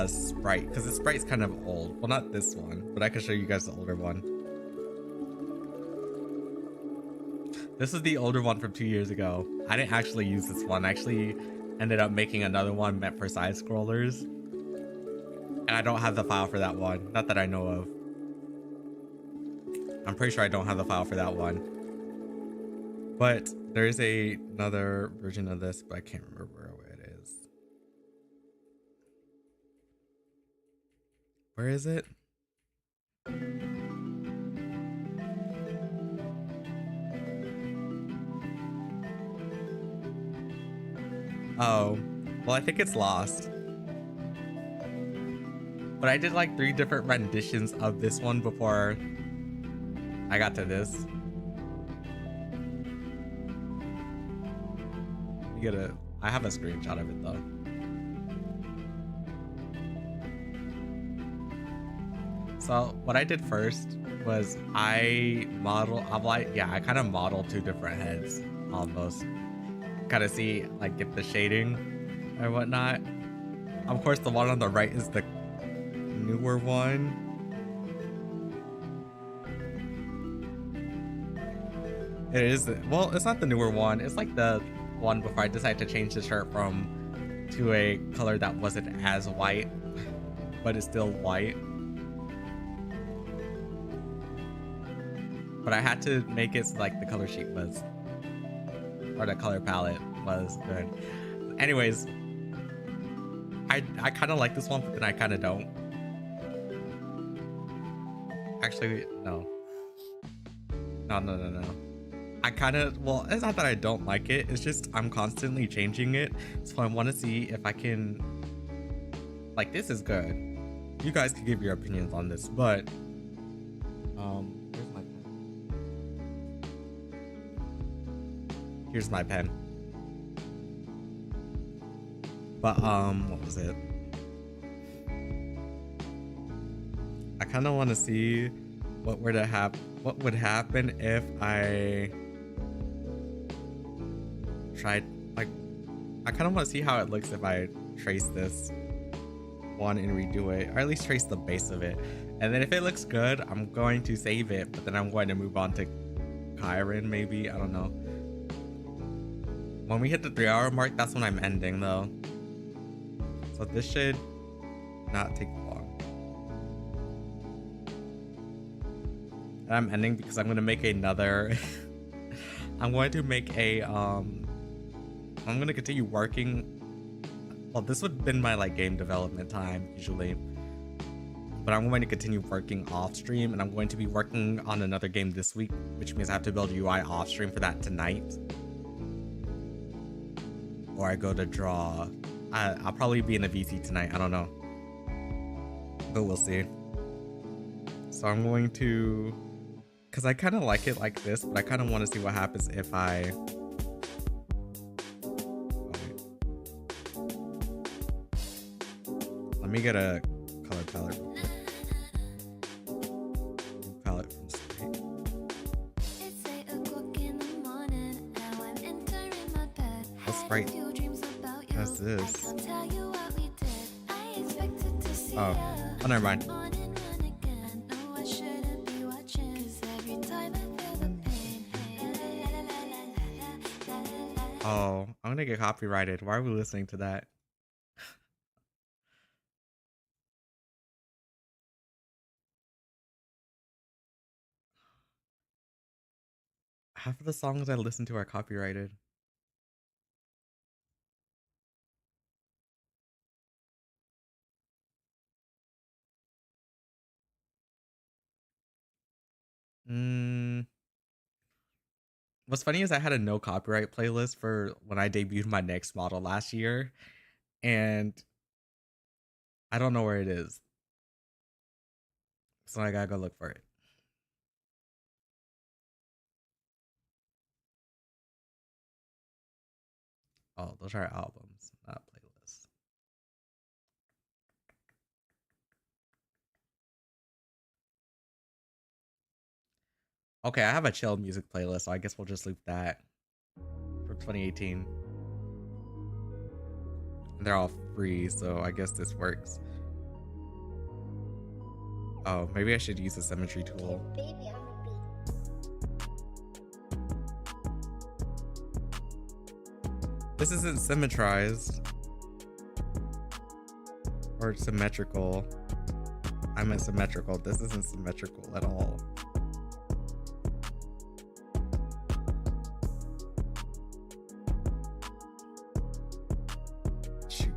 Sprite, because the Sprite's kind of old. Well, not this one, but I can show you guys the older one. This is the older one from 2 years ago. I didn't actually use this one. I actually ended up making another one meant for side scrollers, and I don't have the file for that one, not that I know of. I'm pretty sure I don't have the file for that one. But there is another version of this, but I can't remember where it is. Where is it? Oh, well, I think it's lost. But I did like 3 different renditions of this one before I got to this. I have a screenshot of it though. So what I did first was I kind of modeled 2 different heads almost. Kind of see, like, get the shading and whatnot. Of course, the one on the right is the newer one. It is, well, it's not the newer one. It's like the one before I decided to change the shirt to a color that wasn't as white, but it's still white. But I had to make it so, like, the color sheet was, or the color palette was good. Anyways, I kind of like this one, but then I kind of don't. Actually, no. No. I kind of, well, it's not that I don't like it. It's just I'm constantly changing it. So I want to see if I can, like, this is good. You guys can give your opinions on this, but where's my pen? Here's my pen. But what was it? I kind of want to see what would happen if I tried, like, I kind of want to see how it looks if I trace this one and redo it, or at least trace the base of it. And then if it looks good, I'm going to save it, but then I'm going to move on to Chiron, maybe. I don't know. When we hit the 3-hour mark, that's when I'm ending though. So this should not take long. And I'm ending because I'm going to make another I'm going to make a I'm going to continue working. Well, this would have been my, like, game development time usually, but I'm going to continue working off stream, and I'm going to be working on another game this week, which means I have to build UI off stream for that tonight, or I go to draw. I'll probably be in the VC tonight. I don't know, but we'll see. So I'm going to, because I kind of like it like this, but I kind of want to see what happens if I let me get a color palette real quick. Palette from Sprite. What Sprite has this? Oh, never mind. Oh, I'm gonna get copyrighted. Why are we listening to that? Half of the songs I listen to are copyrighted. What's funny is I had a no copyright playlist for when I debuted my next model last year, and I don't know where it is. So I gotta go look for it. Oh, those are albums, not playlists. Okay, I have a chill music playlist, so I guess we'll just loop that for 2018. And they're all free, so I guess this works. Oh, maybe I should use the symmetry tool. This isn't symmetrized or symmetrical. I meant symmetrical. This isn't symmetrical at all. Shoot.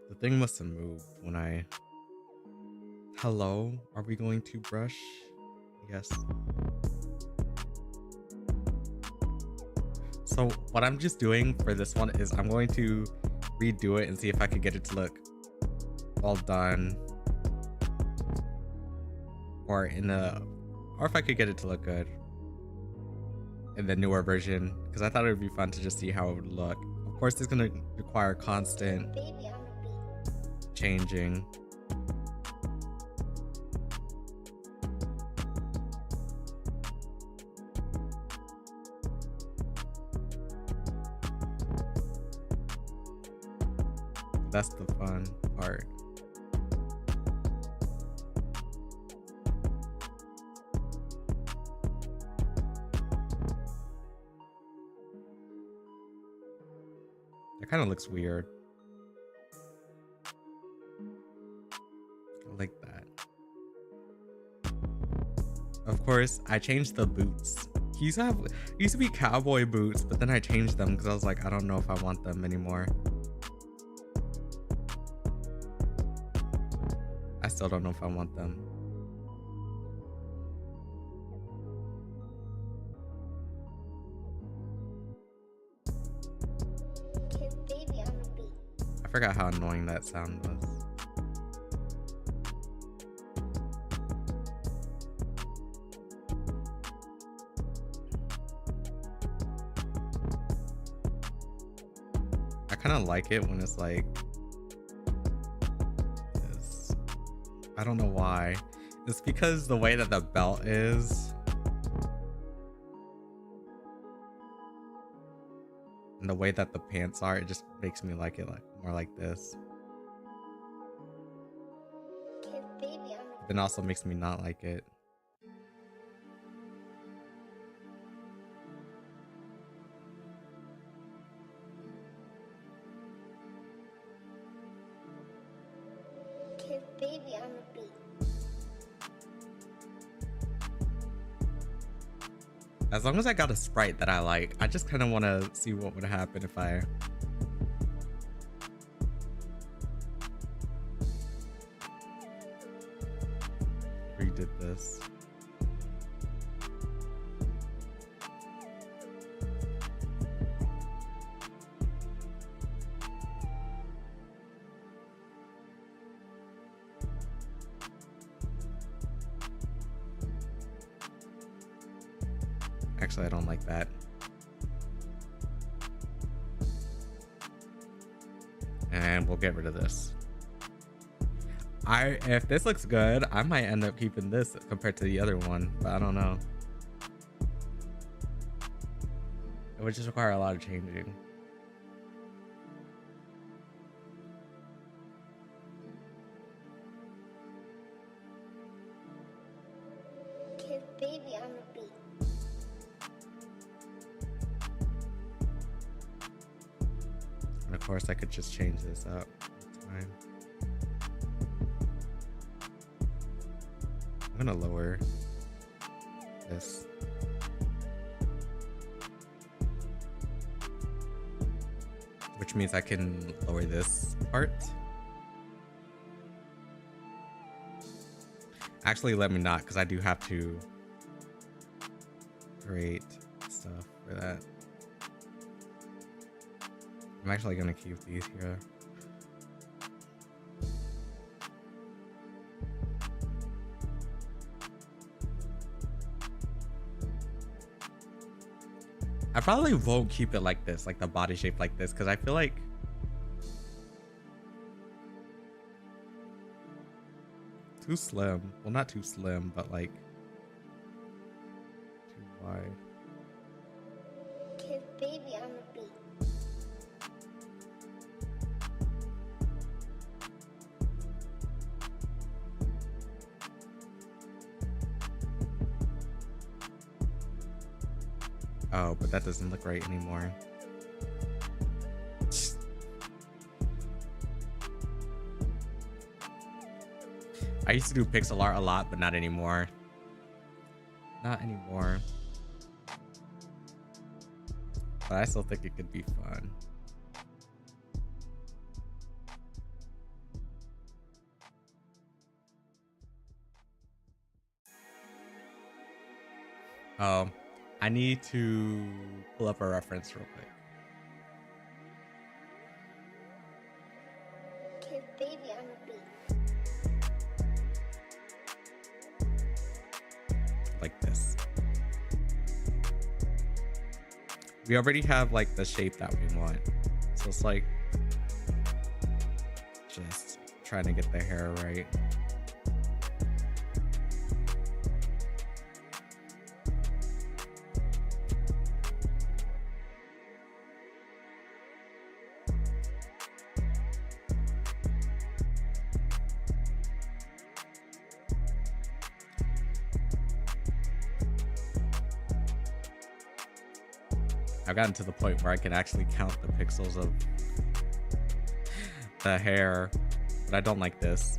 The thing must have moved when I... Hello? Are we going to brush? Yes. So what I'm just doing for this one is I'm going to redo it and see if I could get it to look all done, or if I could get it to look good in the newer version, because I thought it would be fun to just see how it would look. Of course, it's going to require constant changing. That's the fun part. That kind of looks weird. I like that. Of course, I changed the boots. Used to be cowboy boots, but then I changed them because I was like, I don't know if I want them anymore. I still don't know if I want them. I forgot how annoying that sound was. I kind of like it when it's like this. I don't know why. It's because the way that the belt is and the way that the pants are, it just makes me like it like more like this. Then also makes me not like it. As long as I got a sprite that I like, I just kind of want to see what would happen if I redid this. Actually, I don't like that. And we'll get rid of this. If this looks good, I might end up keeping this compared to the other one, but I don't know. It would just require a lot of changing. And of course, I could just change this up. It's fine. I'm gonna lower this. Which means I can lower this part. Actually, let me not, because I do have to create stuff for that. I'm actually gonna keep these here. I probably won't keep it like this, like the body shape like this, because I feel like too slim. Well, not too slim, but like too wide. Kiss baby on the beat. Oh, but that doesn't look right anymore. I used to do pixel art a lot, but not anymore. Not anymore. But I still think it could be fun. I need to pull up a reference real quick. Kiss baby on the beat. Like this. We already have like the shape that we want. So it's like just trying to get the hair right. I've gotten to the point where I can actually count the pixels of the hair, but I don't like this.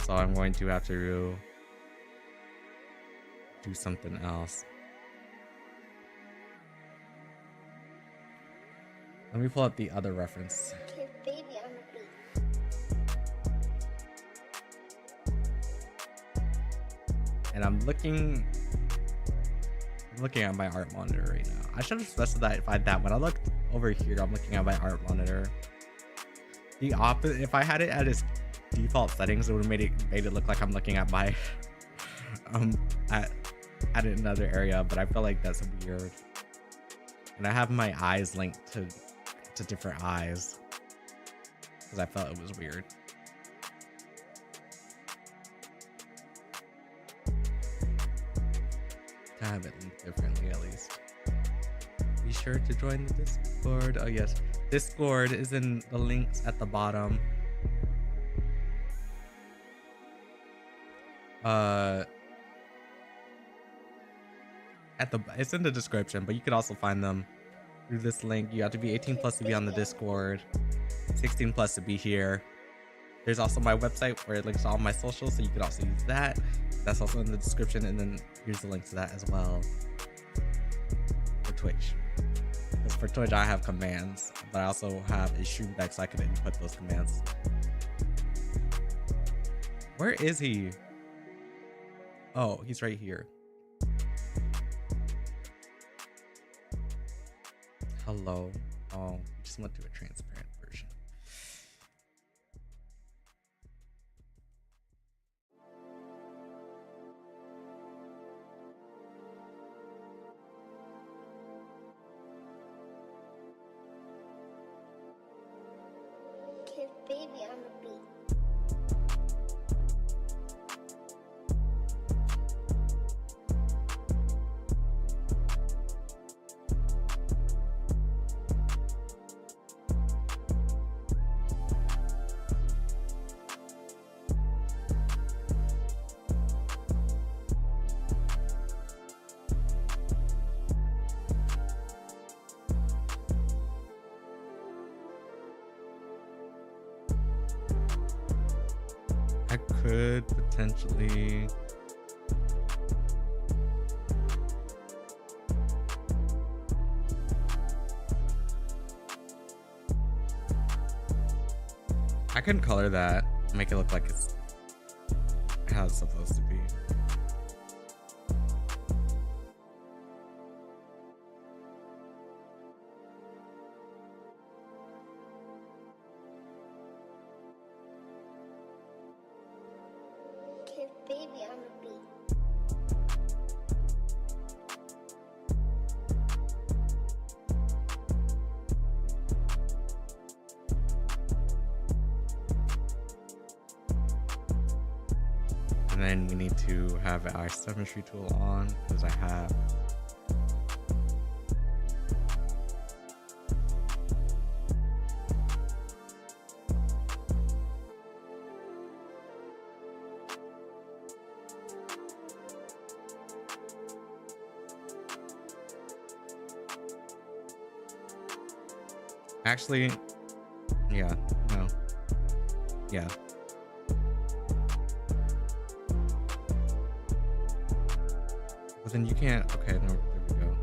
So I'm going to have to do something else. Let me pull up the other reference. Kiss baby on the beat. And I'm looking at my art monitor right now. I should have specified that when I looked over here. I'm looking at my art monitor. The opposite. If I had it at its default settings, it would have made it look like I'm looking at my at another area. But I feel like that's weird. And I have my eyes linked to different eyes because I felt it was weird. To have it linked differently at least. Be sure to join the Discord. Oh yes, Discord is in the links at the bottom. It's in the description, but you can also find them through this link. You have to be 18 plus to be on the Discord, 16 plus to be here. There's also my website where it links to all my socials, so you can also use that. That's also in the description, and then here's the link to that as well for Twitch. Because for Twitch, I have commands, but I also have a stream deck, so I can input those commands. Where is he? Oh, he's right here. Hello. Oh, we just went to a transparent version. Kiss baby on the beat. I could potentially I can color that, make it look like it's how it's supposed to be. baby on the beat. And then we need to have our symmetry tool on because I have actually, yeah, no, yeah. But then you can't, okay, no, there we go.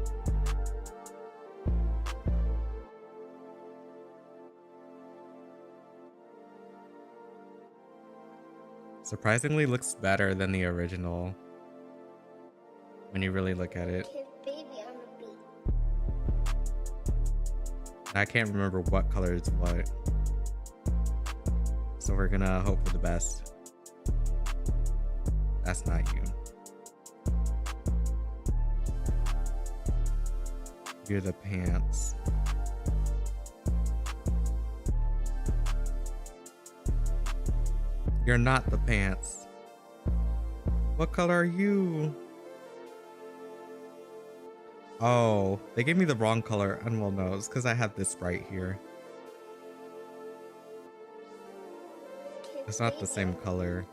Surprisingly looks better than the original when you really look at it. Kiss baby on the beat. I can't remember what color is what. So we're gonna hope for the best. That's not you. You're the pants. You're not the pants. What color are you? Oh, they gave me the wrong color. Unwell knows because I have this Sprite here. Kiss It's not the baby same on the color.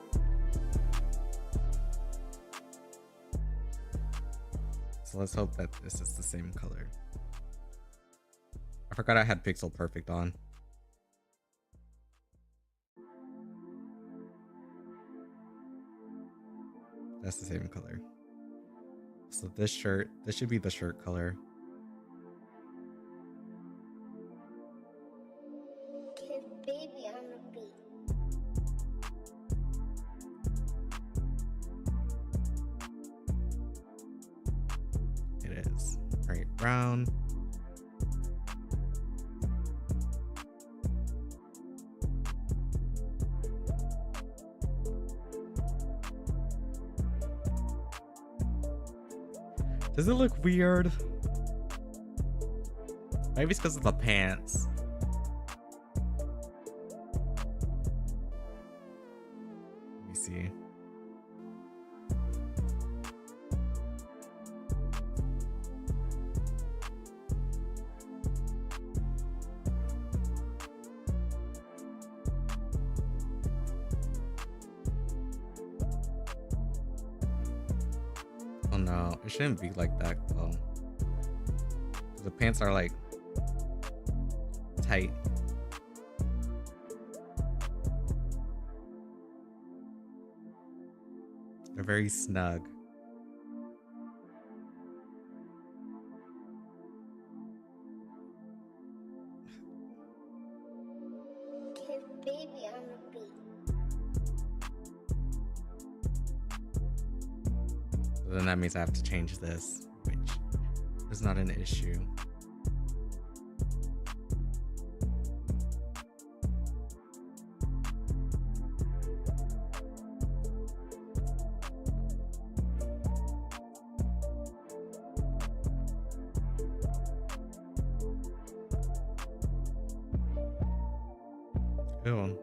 So let's hope that this is the same color. I forgot I had Pixel Perfect on. That's the same color. So this shirt, this should be the shirt color. Kiss baby on the beat. It is. Right, brown. Does it look weird? Maybe it's because of the pants. Let me see. Oh no, it shouldn't be like that though. The pants are like tight. They're very snug. Kiss baby on the beat. So then that means I have to change this, which is not an issue. Ew.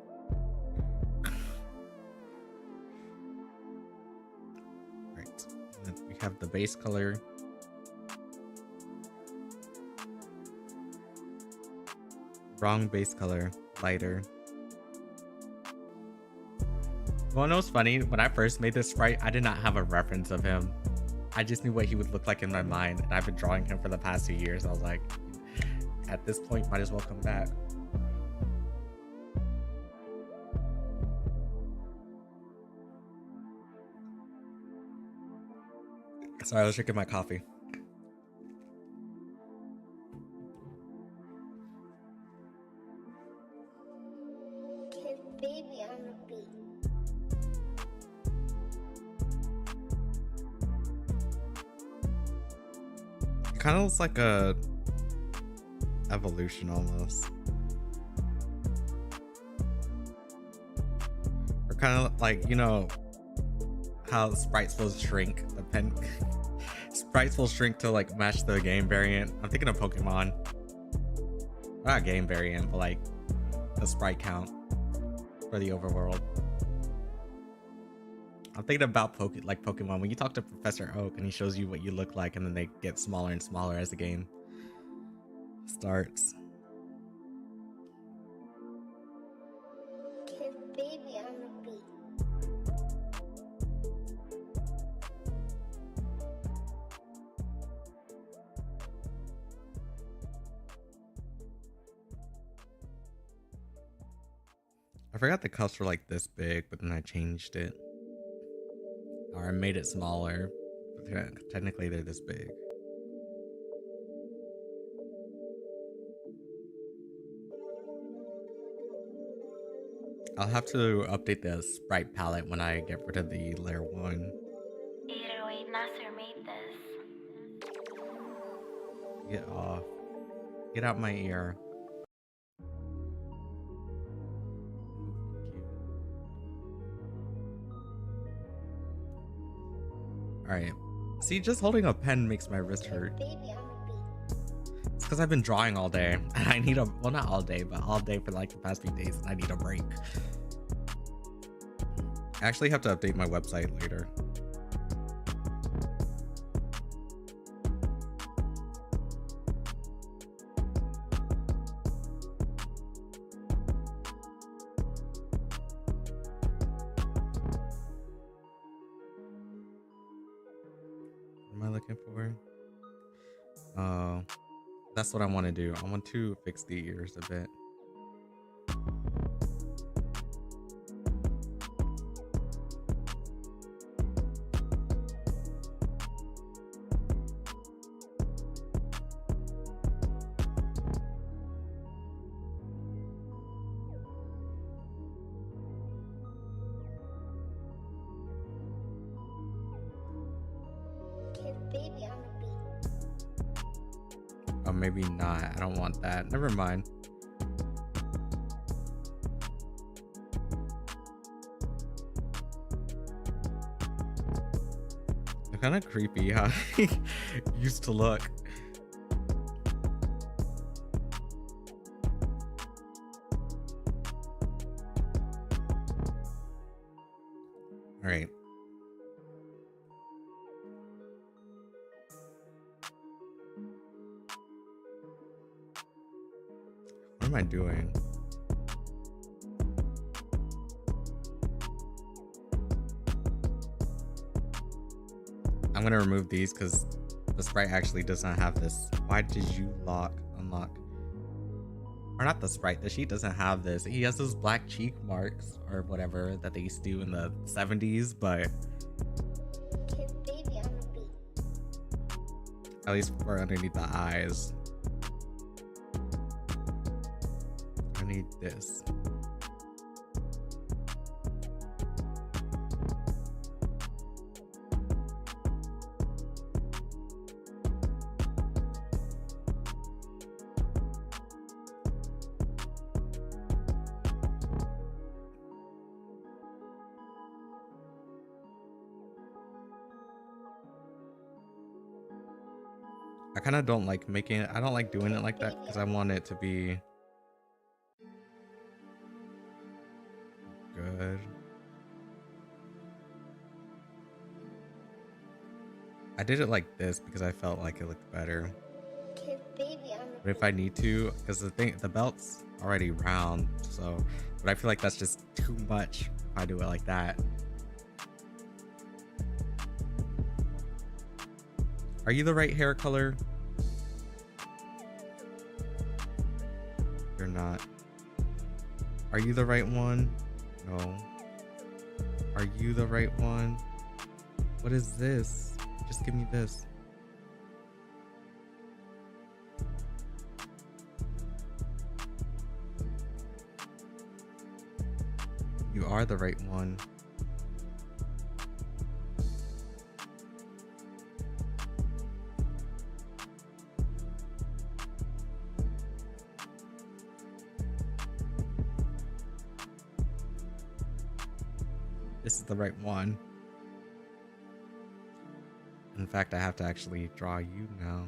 Right. And then we have the base color. Wrong base color. Lighter. You wanna know what's funny? When I first made this sprite, I did not have a reference of him. I just knew what he would look like in my mind, and I've been drawing him for the past 2 years. I was like, at this point, might as well come back. Sorry, I was drinking my coffee. Kiss baby on the beat. It kind of looks like a evolution almost. Or kind of like, you know, how sprites will shrink. The pen sprites will shrink to like match the game variant. I'm thinking of Pokemon. Not game variant, but like the sprite count for the overworld. I'm thinking about Pokemon. When you talk to Professor Oak and he shows you what you look like, and then they get smaller and smaller as the game starts. Kid baby on the beat. I forgot the cups were like this big, but then I changed it. Or I made it smaller. But technically they're this big. I'll have to update the sprite palette when I get rid of the layer 1. 808 Nasser made this. Get off. Get out my ear. Alright. See, just holding a pen makes my wrist hurt. Baby on the beat. It's because I've been drawing all day. And I need a, well, not all day, but all day for like the past few days. And I need a break. I actually have to update my website later. What am I looking for? That's what I want to do. I want to fix the ears a bit. Kid baby on the beat. Oh, maybe not. I don't want that. Never mind. They're kind of creepy how he used to look. All right. What am I doing? I'm gonna remove these because the sprite actually does not have this. Why did you unlock? Or not the sprite, the sheet doesn't have this. He has those black cheek marks or whatever that they used to do in the 70s, but Kid baby on the beat. at least for underneath the eyes. I need this. I kind of don't like making it. I don't like doing it like that because I want it to be good. I did it like this because I felt like it looked better. Kid baby on the But if I need to, because the belt's already round, so, but I feel like that's just too much if I do it like that. Are you the right hair color? You're not. Are you the right one? No. Are you the right one? What is this? Just give me this. You are the right one. This is the right one. In fact, I have to actually draw you now.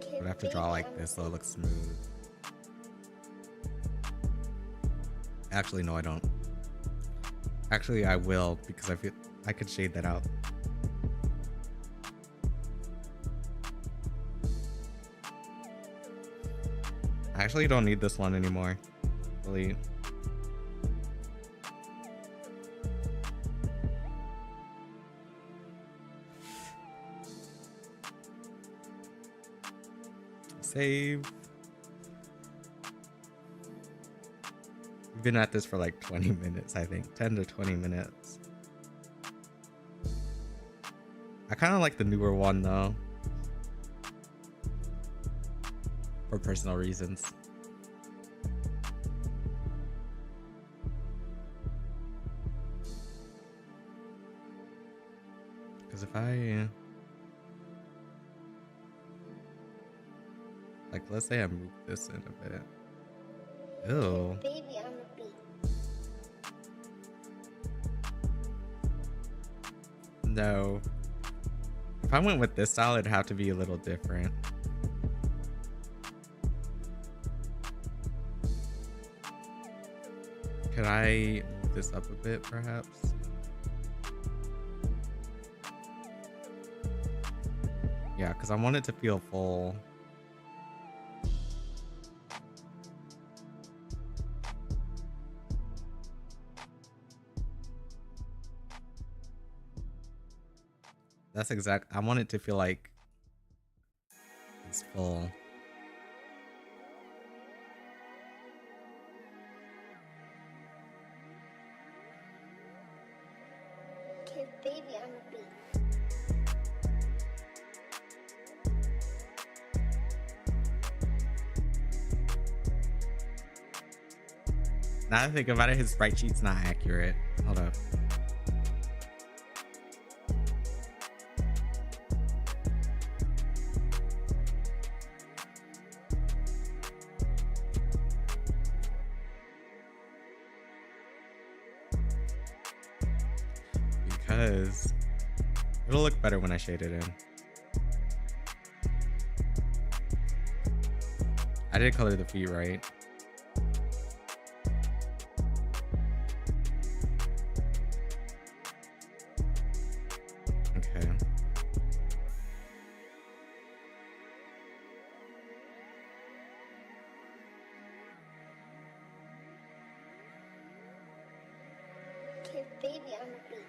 But I have to draw like this so it looks smooth. Actually, no, I don't. Actually, I will because I feel I could shade that out. I actually don't need this one anymore. Really. Save. We've been at this for like 20 minutes, I think. 10 to 20 minutes. I kind of like the newer one though. For personal reasons. Because if I... like, let's say I move this in a bit. Ew. Baby on the beat. No. If I went with this style, it'd have to be a little different. Could I move this up a bit, perhaps? Yeah, because I want it to feel full. That's exact. I want it to feel like it's full. Kiss baby on the beat. Now that I think about it, his sprite sheet's not accurate. Hold up. Because it'll look better when I shade it in. I did color the feet right. Okay. Kiss baby on the beat.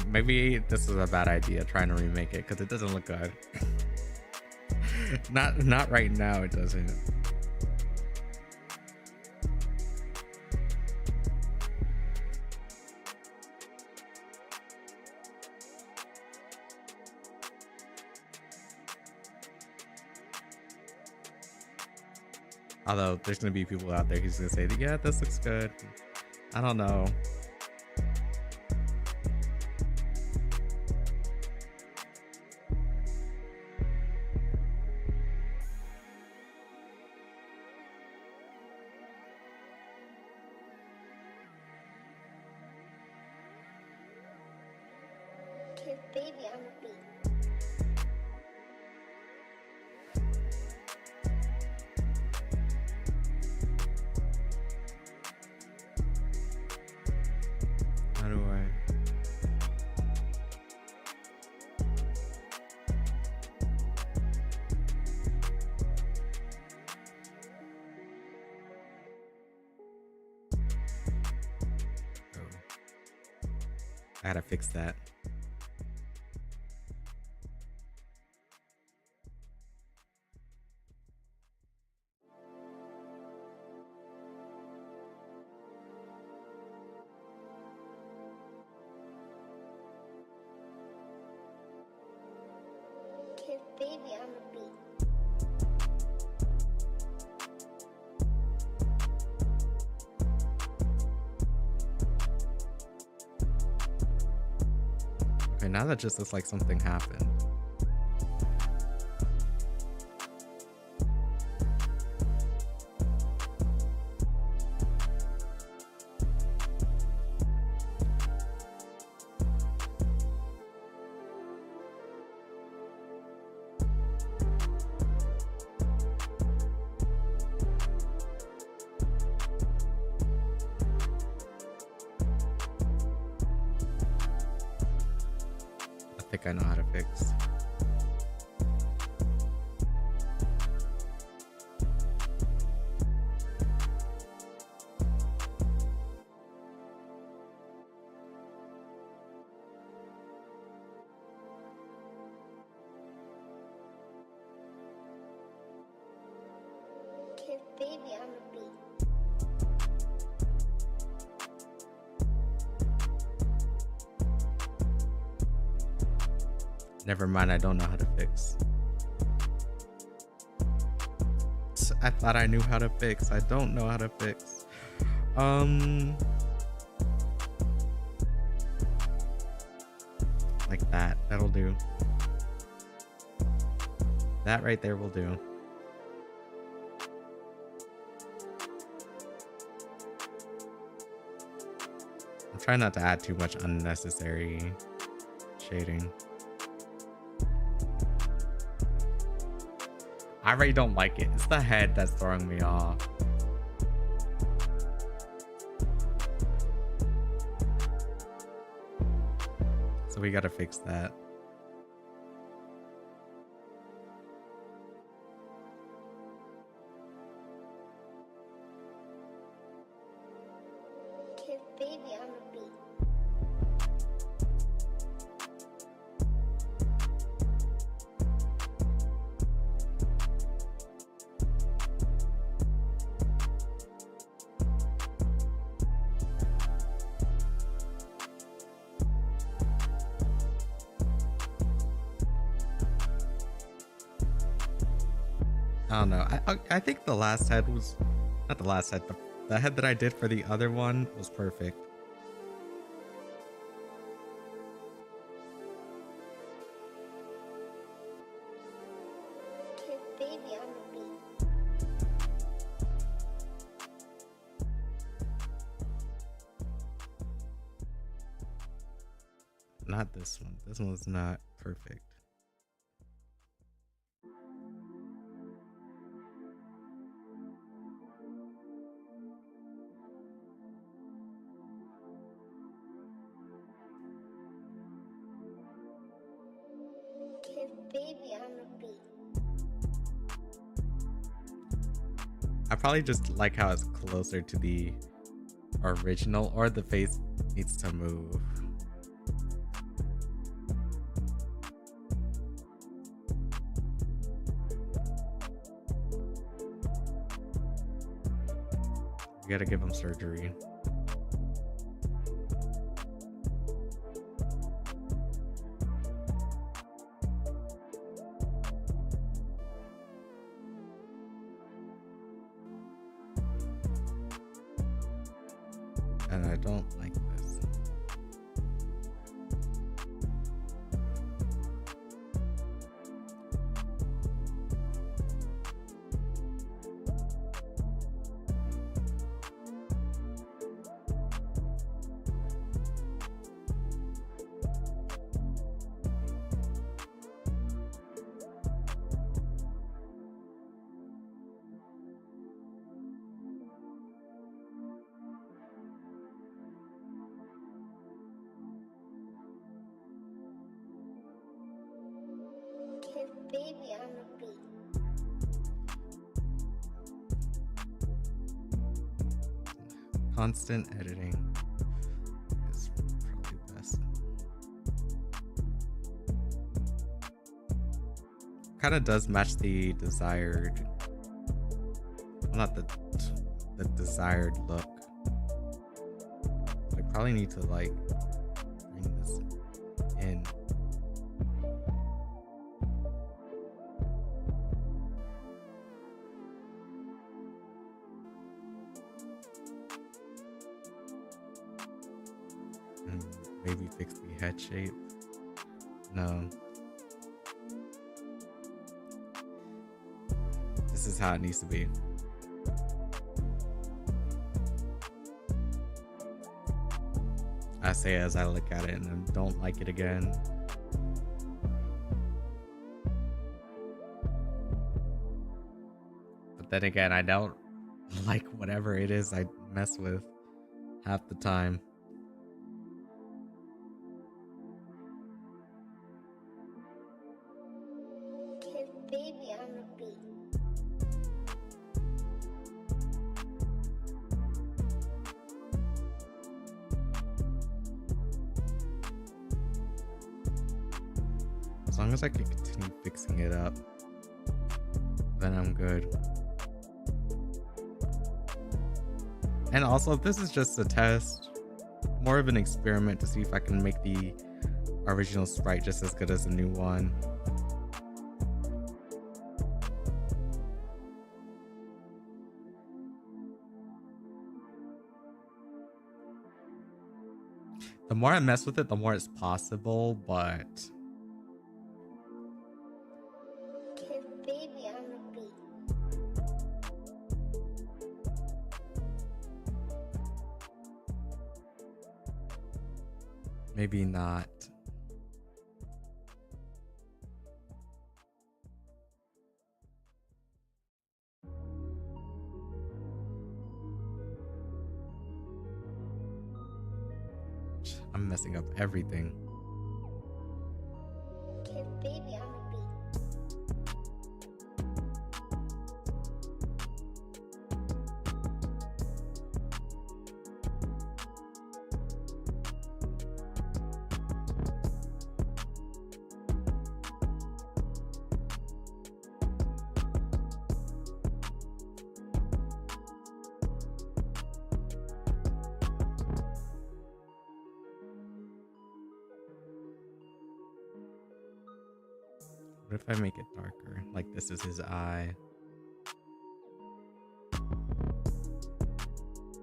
Maybe this is a bad idea trying to remake it because it doesn't look good. Not right now, it doesn't. Although there's gonna be people out there who's gonna say, yeah, this looks good. I don't know. Kiss baby on the beat. How do I? Oh. I gotta fix that. Kiss baby on the beat. Okay, now that just looks like something happened. think I know how to fix. Kiss baby on the beat. Never mind, I don't know how to fix. I thought I knew how to fix. I don't know how to fix. Like that. That'll do. That right there will do. I'm trying not to add too much unnecessary shading. I really don't like it. It's the head that's throwing me off. So we gotta fix that. Kiss baby on the beat. I don't know. I think the last head was not the last head. The head that I did for the other one was perfect. Kiss baby on the beat. Not this one. This one's not perfect. Kiss baby on the beat. I probably just like how it's closer to the original, or the face needs to move. We gotta give him surgery. And I don't like this. Kiss baby on the beat. Constant editing is probably best. Kind of does match the desired, well, not the desired look. I probably need to like bring this in. And maybe fix the head shape. No. This is how it needs to be. I say as I look at it and I don't like it again. But then again, I don't like whatever it is I mess with half the time. baby on the beat. As long as I can continue fixing it up, then I'm good. And also, this is just a test, more of an experiment to see if I can make the original Sprite just as good as the new one. The more I mess with it, the more it's possible, but Kid baby on the beat. maybe not. I'm messing up everything. Kid baby on the beat. What if I make it darker? Like this is his eye.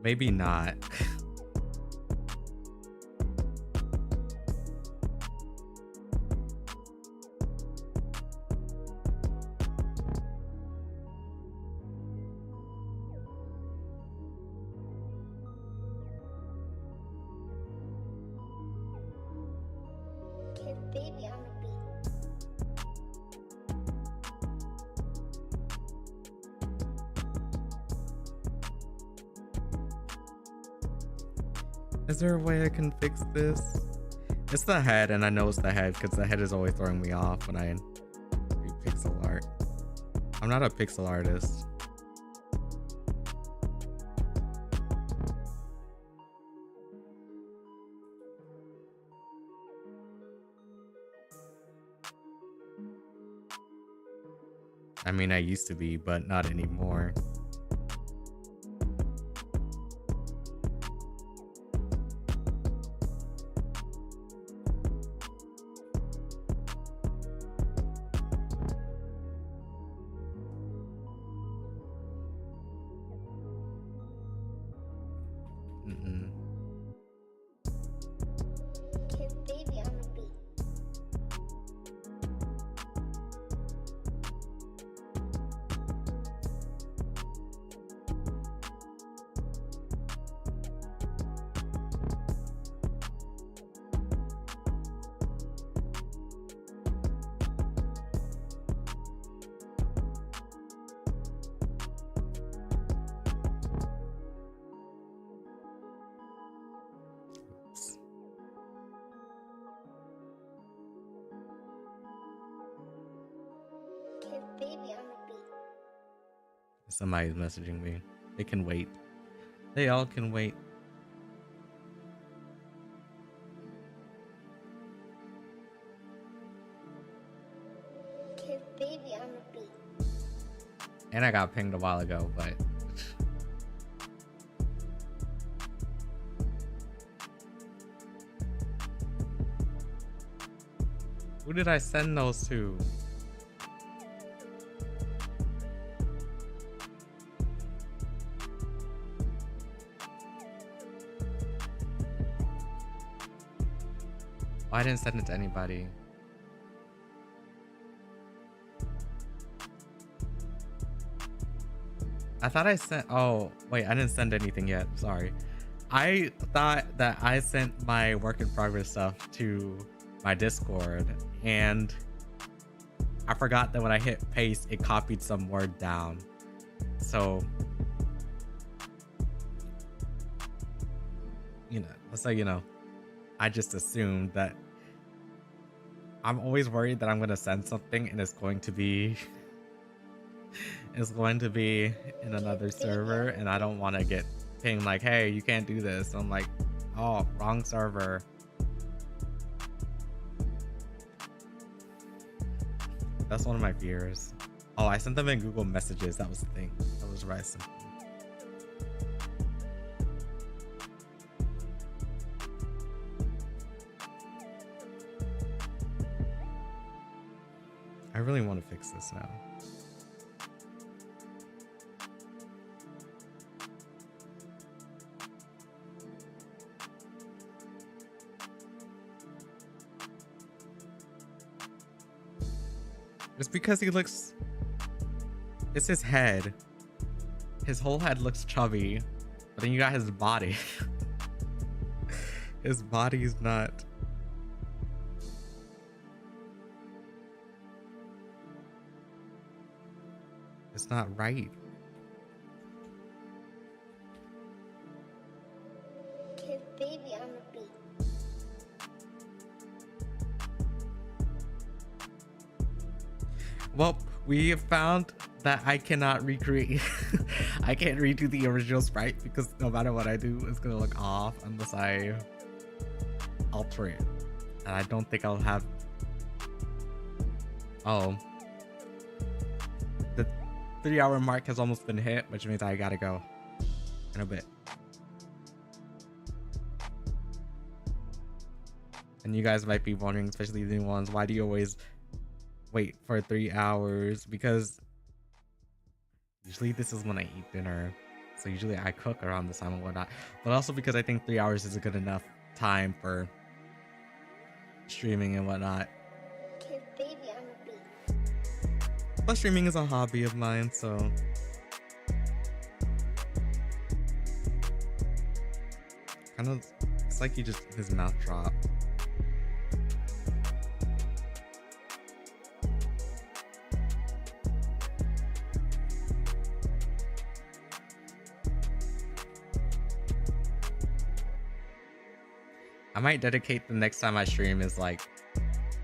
Maybe not. Kid baby on the beat. Is there a way I can fix this? It's the head, and I know it's the head because the head is always throwing me off when I do pixel art. I'm not a pixel artist. I mean, I used to be, but not anymore. Kid baby on the beat. Oops. Kid baby on the beat. Somebody's messaging me. They can wait. They all can wait. Kid baby on the beat. And I got pinged a while ago, but who did I send those to? Oh, I didn't send it to anybody. I thought I sent. Oh, wait, I didn't send anything yet. Sorry. I thought that I sent my work in progress stuff to my Discord, and I forgot that when I hit paste, it copied some word down. So, I just assumed that I'm always worried that I'm going to send something and it's going to be is going to be in another server, and I don't want to get pinged like, hey, you can't do this. I'm like, oh, wrong server. That's one of my fears. Oh, I sent them in Google Messages. That was the thing. That was right. I really want to fix this now. It's because he looks... It's his head. His whole head looks chubby. But then you got his body. His body's not... It's not right. Kid baby on the beat. Well, we have found that I cannot recreate. I can't redo the original sprite because no matter what I do, it's gonna look off unless I alter it. And I don't think I'll have... Oh. The 3-hour mark has almost been hit, which means I gotta go in a bit. And you guys might be wondering, especially the new ones, why do you always wait for 3 hours? Because usually this is when I eat dinner, so usually I cook around this time and whatnot, but also because I think 3 hours is a good enough time for streaming and whatnot. Kid baby on the beat. Plus streaming is a hobby of mine, so kind of, it's like his mouth dropped. I might dedicate the next time I stream is like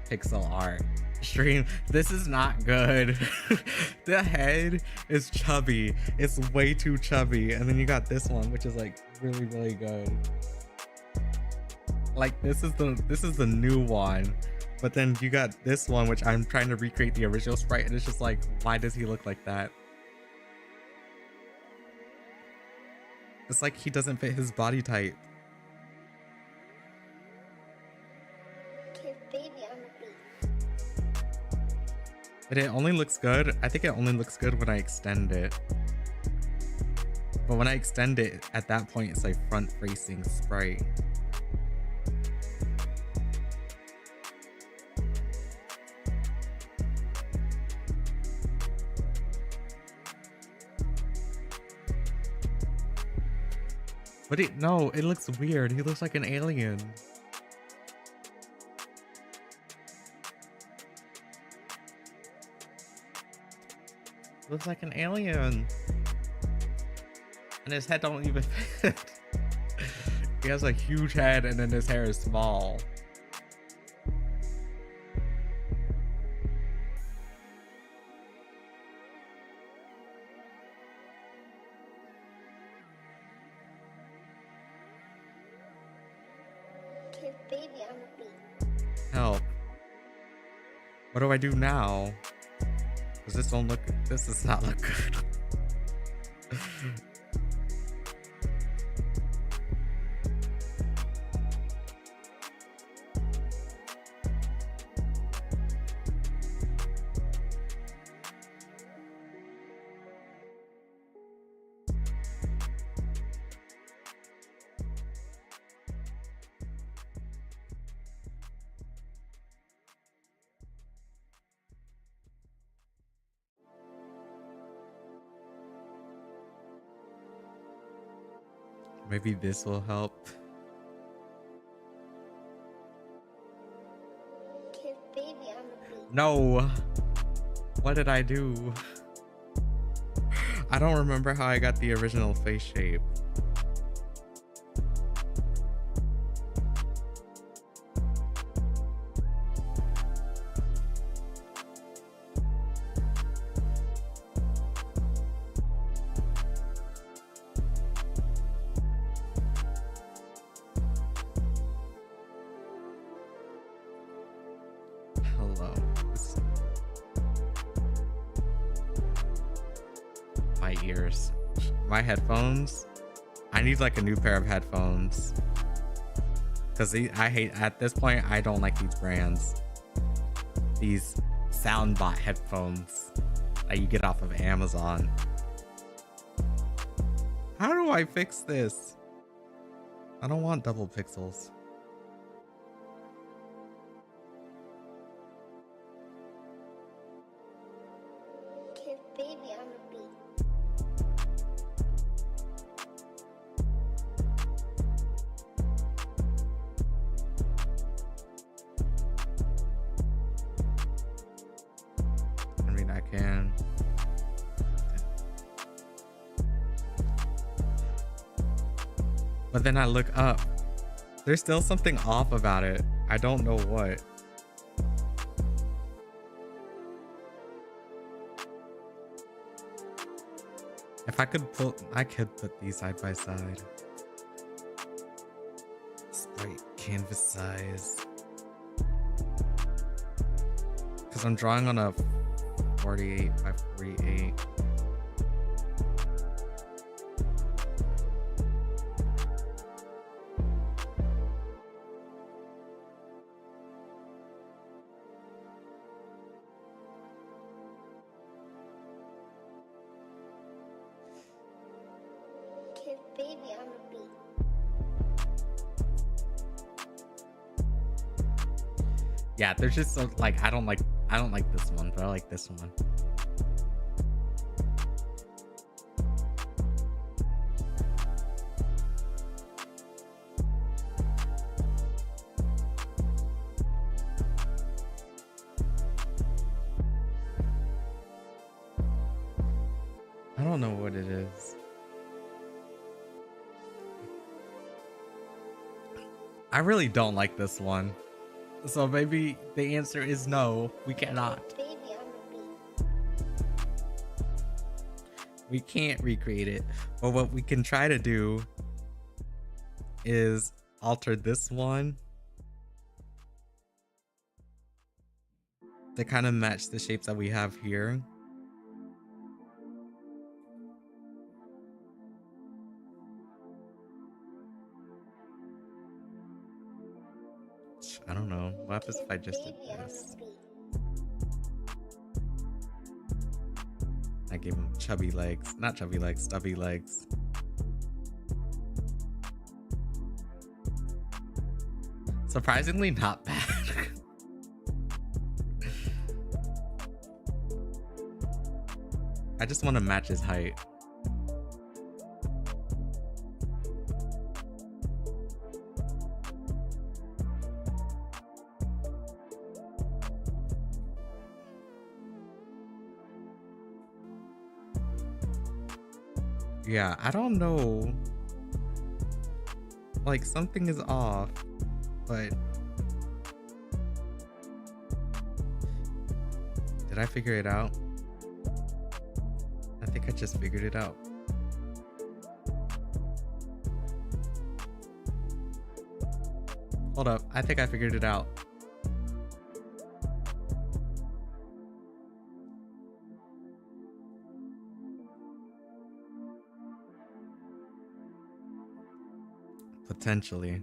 pixel art stream. This is not good. The head is chubby. It's way too chubby. And then you got this one, which is like really, really good. Like this is the new one. But then you got this one, which I'm trying to recreate the original sprite, and it's just like, why does he look like that? It's like he doesn't fit his body type. But it only looks good. I think it only looks good when I extend it. But when I extend it, at that point, it's like front-facing sprite. But no, it looks weird. He looks like an alien. Looks like an alien, and his head don't even fit. He has a huge head, and then his hair is small. Kid baby on the beat. Help! What do I do now? Does this don't look? This does not look good. Maybe this will help. Kid baby on the beat. No! What did I do? I don't remember how I got the original face shape. ears. My headphones, I need like a new pair of headphones. Because I hate, at this point, I don't like these brands. These soundbot headphones that you get off of Amazon. How do I fix this? I don't want double pixels. Kid baby on the beat. I mean, I can. But then I look up. There's still something off about it. I don't know what. If I could put these side by side. Sprite canvas size. Because I'm drawing on a 48 by 48. Kid baby on the beat. Yeah, there's just some, like I don't like this one, but I like this one. I don't know what it is. I really don't like this one. So maybe the answer is no, we cannot. Baby on the beat. We can't recreate it. But what we can try to do is alter this one to kind of match the shapes that we have here. I don't know. What happens if I just did Baby on this? the beat. I gave him chubby legs. Not chubby legs, stubby legs. Surprisingly not bad. I just want to match his height. Yeah, I don't know. Like, something is off, but did I figure it out? I think I just figured it out. Hold up, I think I figured it out. Potentially.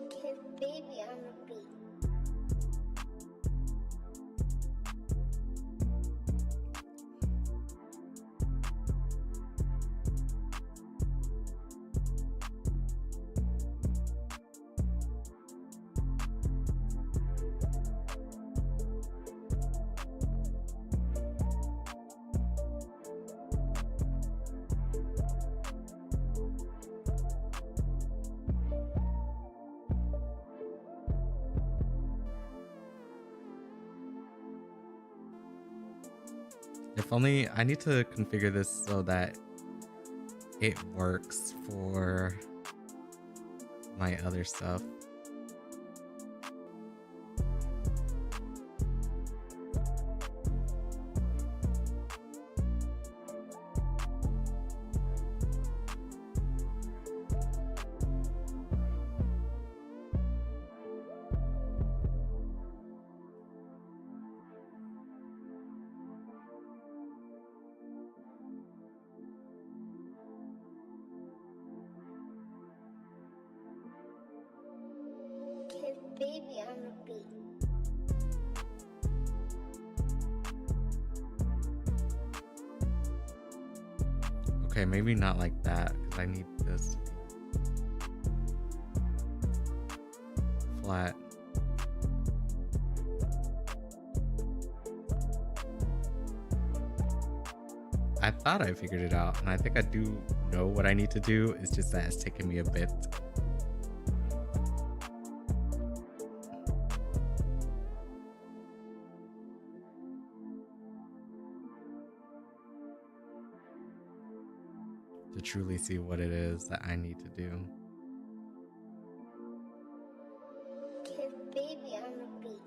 Kid baby on the beat. If only I need to configure this so that it works for my other stuff. Okay, maybe not like that, because I need this to be flat. I thought I figured it out, and I think I do know what I need to do. It's just that it's taking me a bit. To truly see what it is that I need to do. Kid baby on the beat.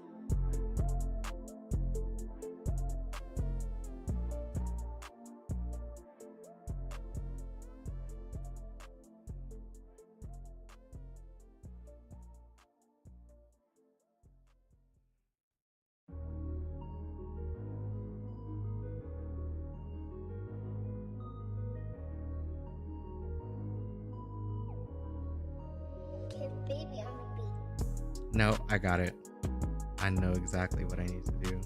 Kid baby on the beat. No, I got it. I know exactly what I need to do.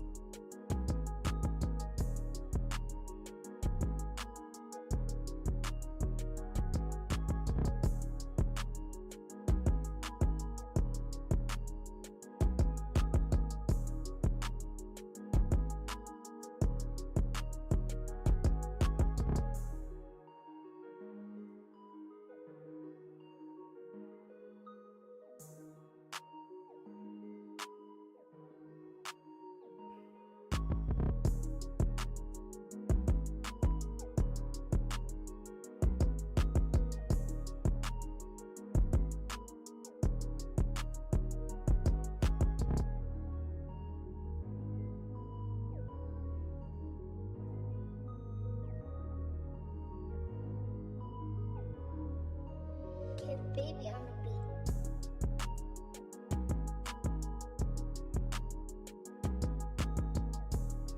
Kid baby on the beat.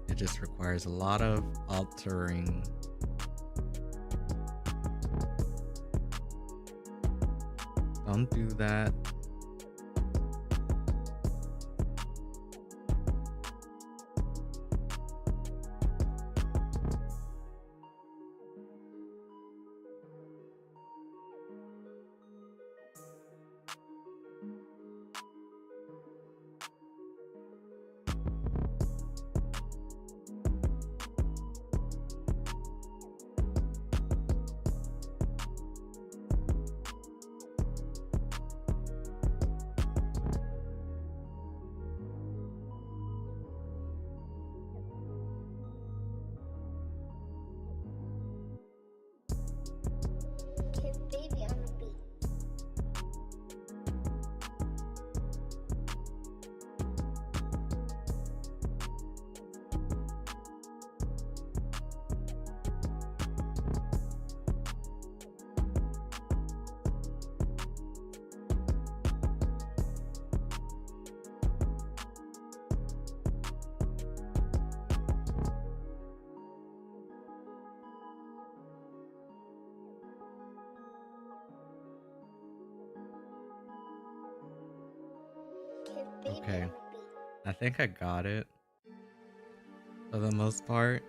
It just requires a lot of altering. Don't do that. Kid baby on the beat. Kid baby Okay. on the beat. I think I got it. For the most part,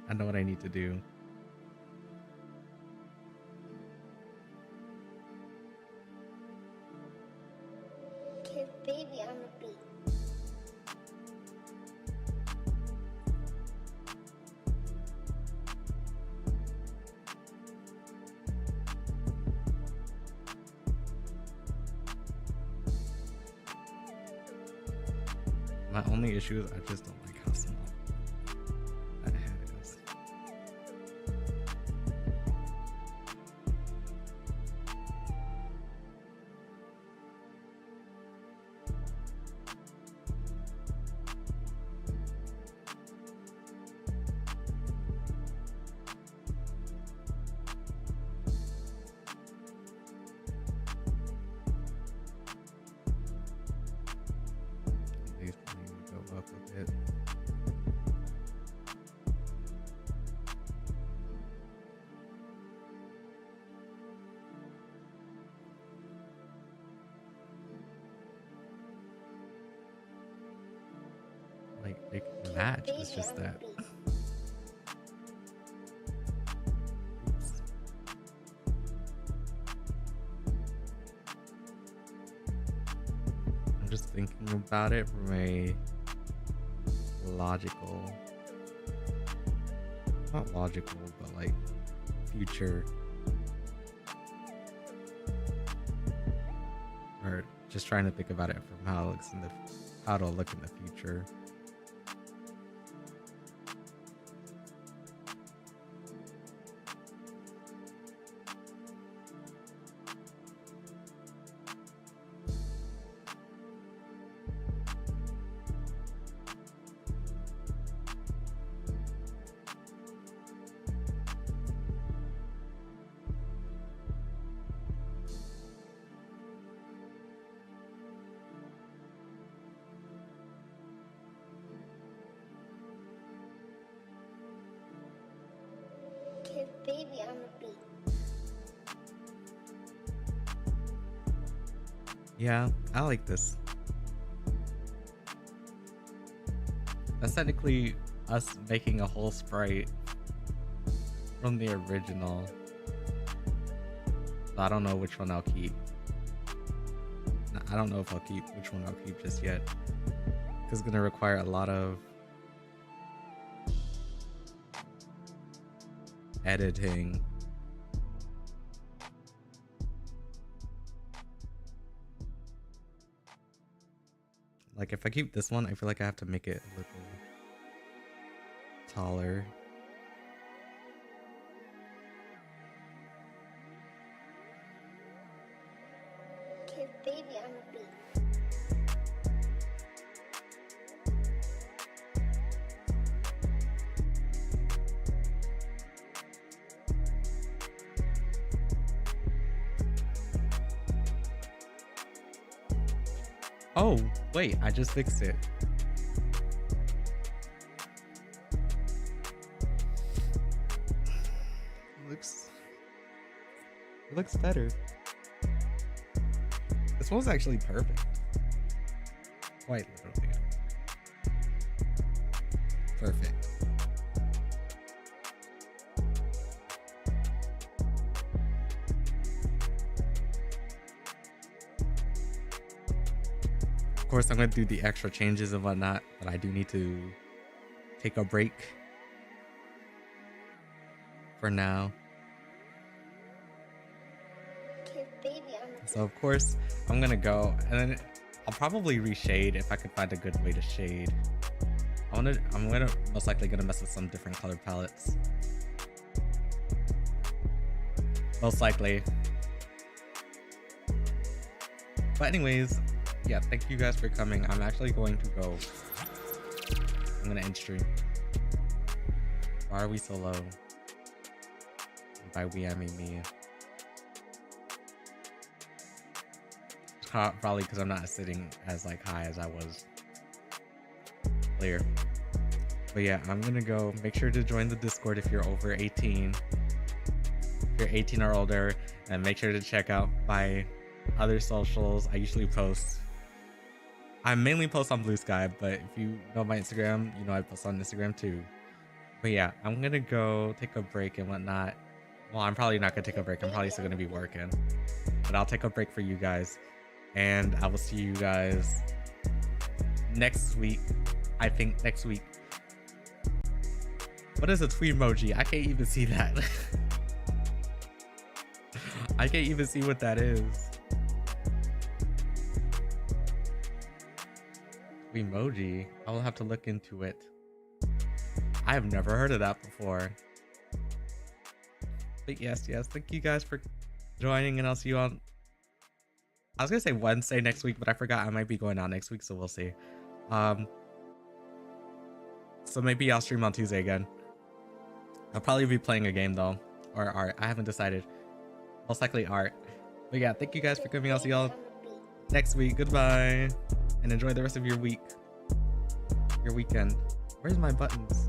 I know what I need to do. Kid baby on the beat. My only issue is I just don't like how small that head is. These need to go up a bit. Like they can match. It's just that. Oops. about it from a logical, not logical, but like future, or just trying to think about it from how it looks in the, how it'll look in the future. Kid baby on the beat. Yeah, I like this. That's technically us making a whole sprite from the original. So I don't know which one I'll keep. I don't know if I'll keep which one I'll keep just yet. Because it's gonna require a lot of editing. Like if I keep this one, I feel like I have to make it a little taller. Kid baby on the beat. Oh, wait, I just fixed it. It looks better. This one's actually perfect. Quite literally. Perfect. Of course, I'm going to do the extra changes and whatnot, but I do need to take a break for now. Kid baby on the So of course, I'm going to go, and then I'll probably reshade if I can find a good way to shade. I'm gonna most likely gonna mess with some different color palettes. Most likely. But anyways, yeah, thank you guys for coming. I'm actually going to go. I'm gonna end stream. Why are we so low? And by we, I mean me. Probably because I'm not sitting as like high as I was earlier. But yeah, I'm gonna go. Make sure to join the Discord if you're over 18. If you're 18 or older, and make sure to check out my other socials. I usually post. I mainly post on Blue Sky, but if you know my Instagram, you know I post on Instagram too. But yeah, I'm gonna go take a break and whatnot. Well, I'm probably not gonna take a break. I'm probably still gonna be working, but I'll take a break for you guys, and I will see you guys next week. I think next week. What is a tweet emoji? I can't even see that. I can't even see what that is. Emoji. I will have to look into it. I have never heard of that before. But yes, thank you guys for joining, and I'll see you on, I was gonna say Wednesday next week, but I forgot I might be going out next week, so we'll see. So maybe I'll stream on Tuesday again. I'll probably be playing a game though, or art. I haven't decided. Most likely art. But yeah, thank you guys for coming. I'll see y'all next week. Goodbye, and enjoy the rest of your week, your weekend. Where's my buttons?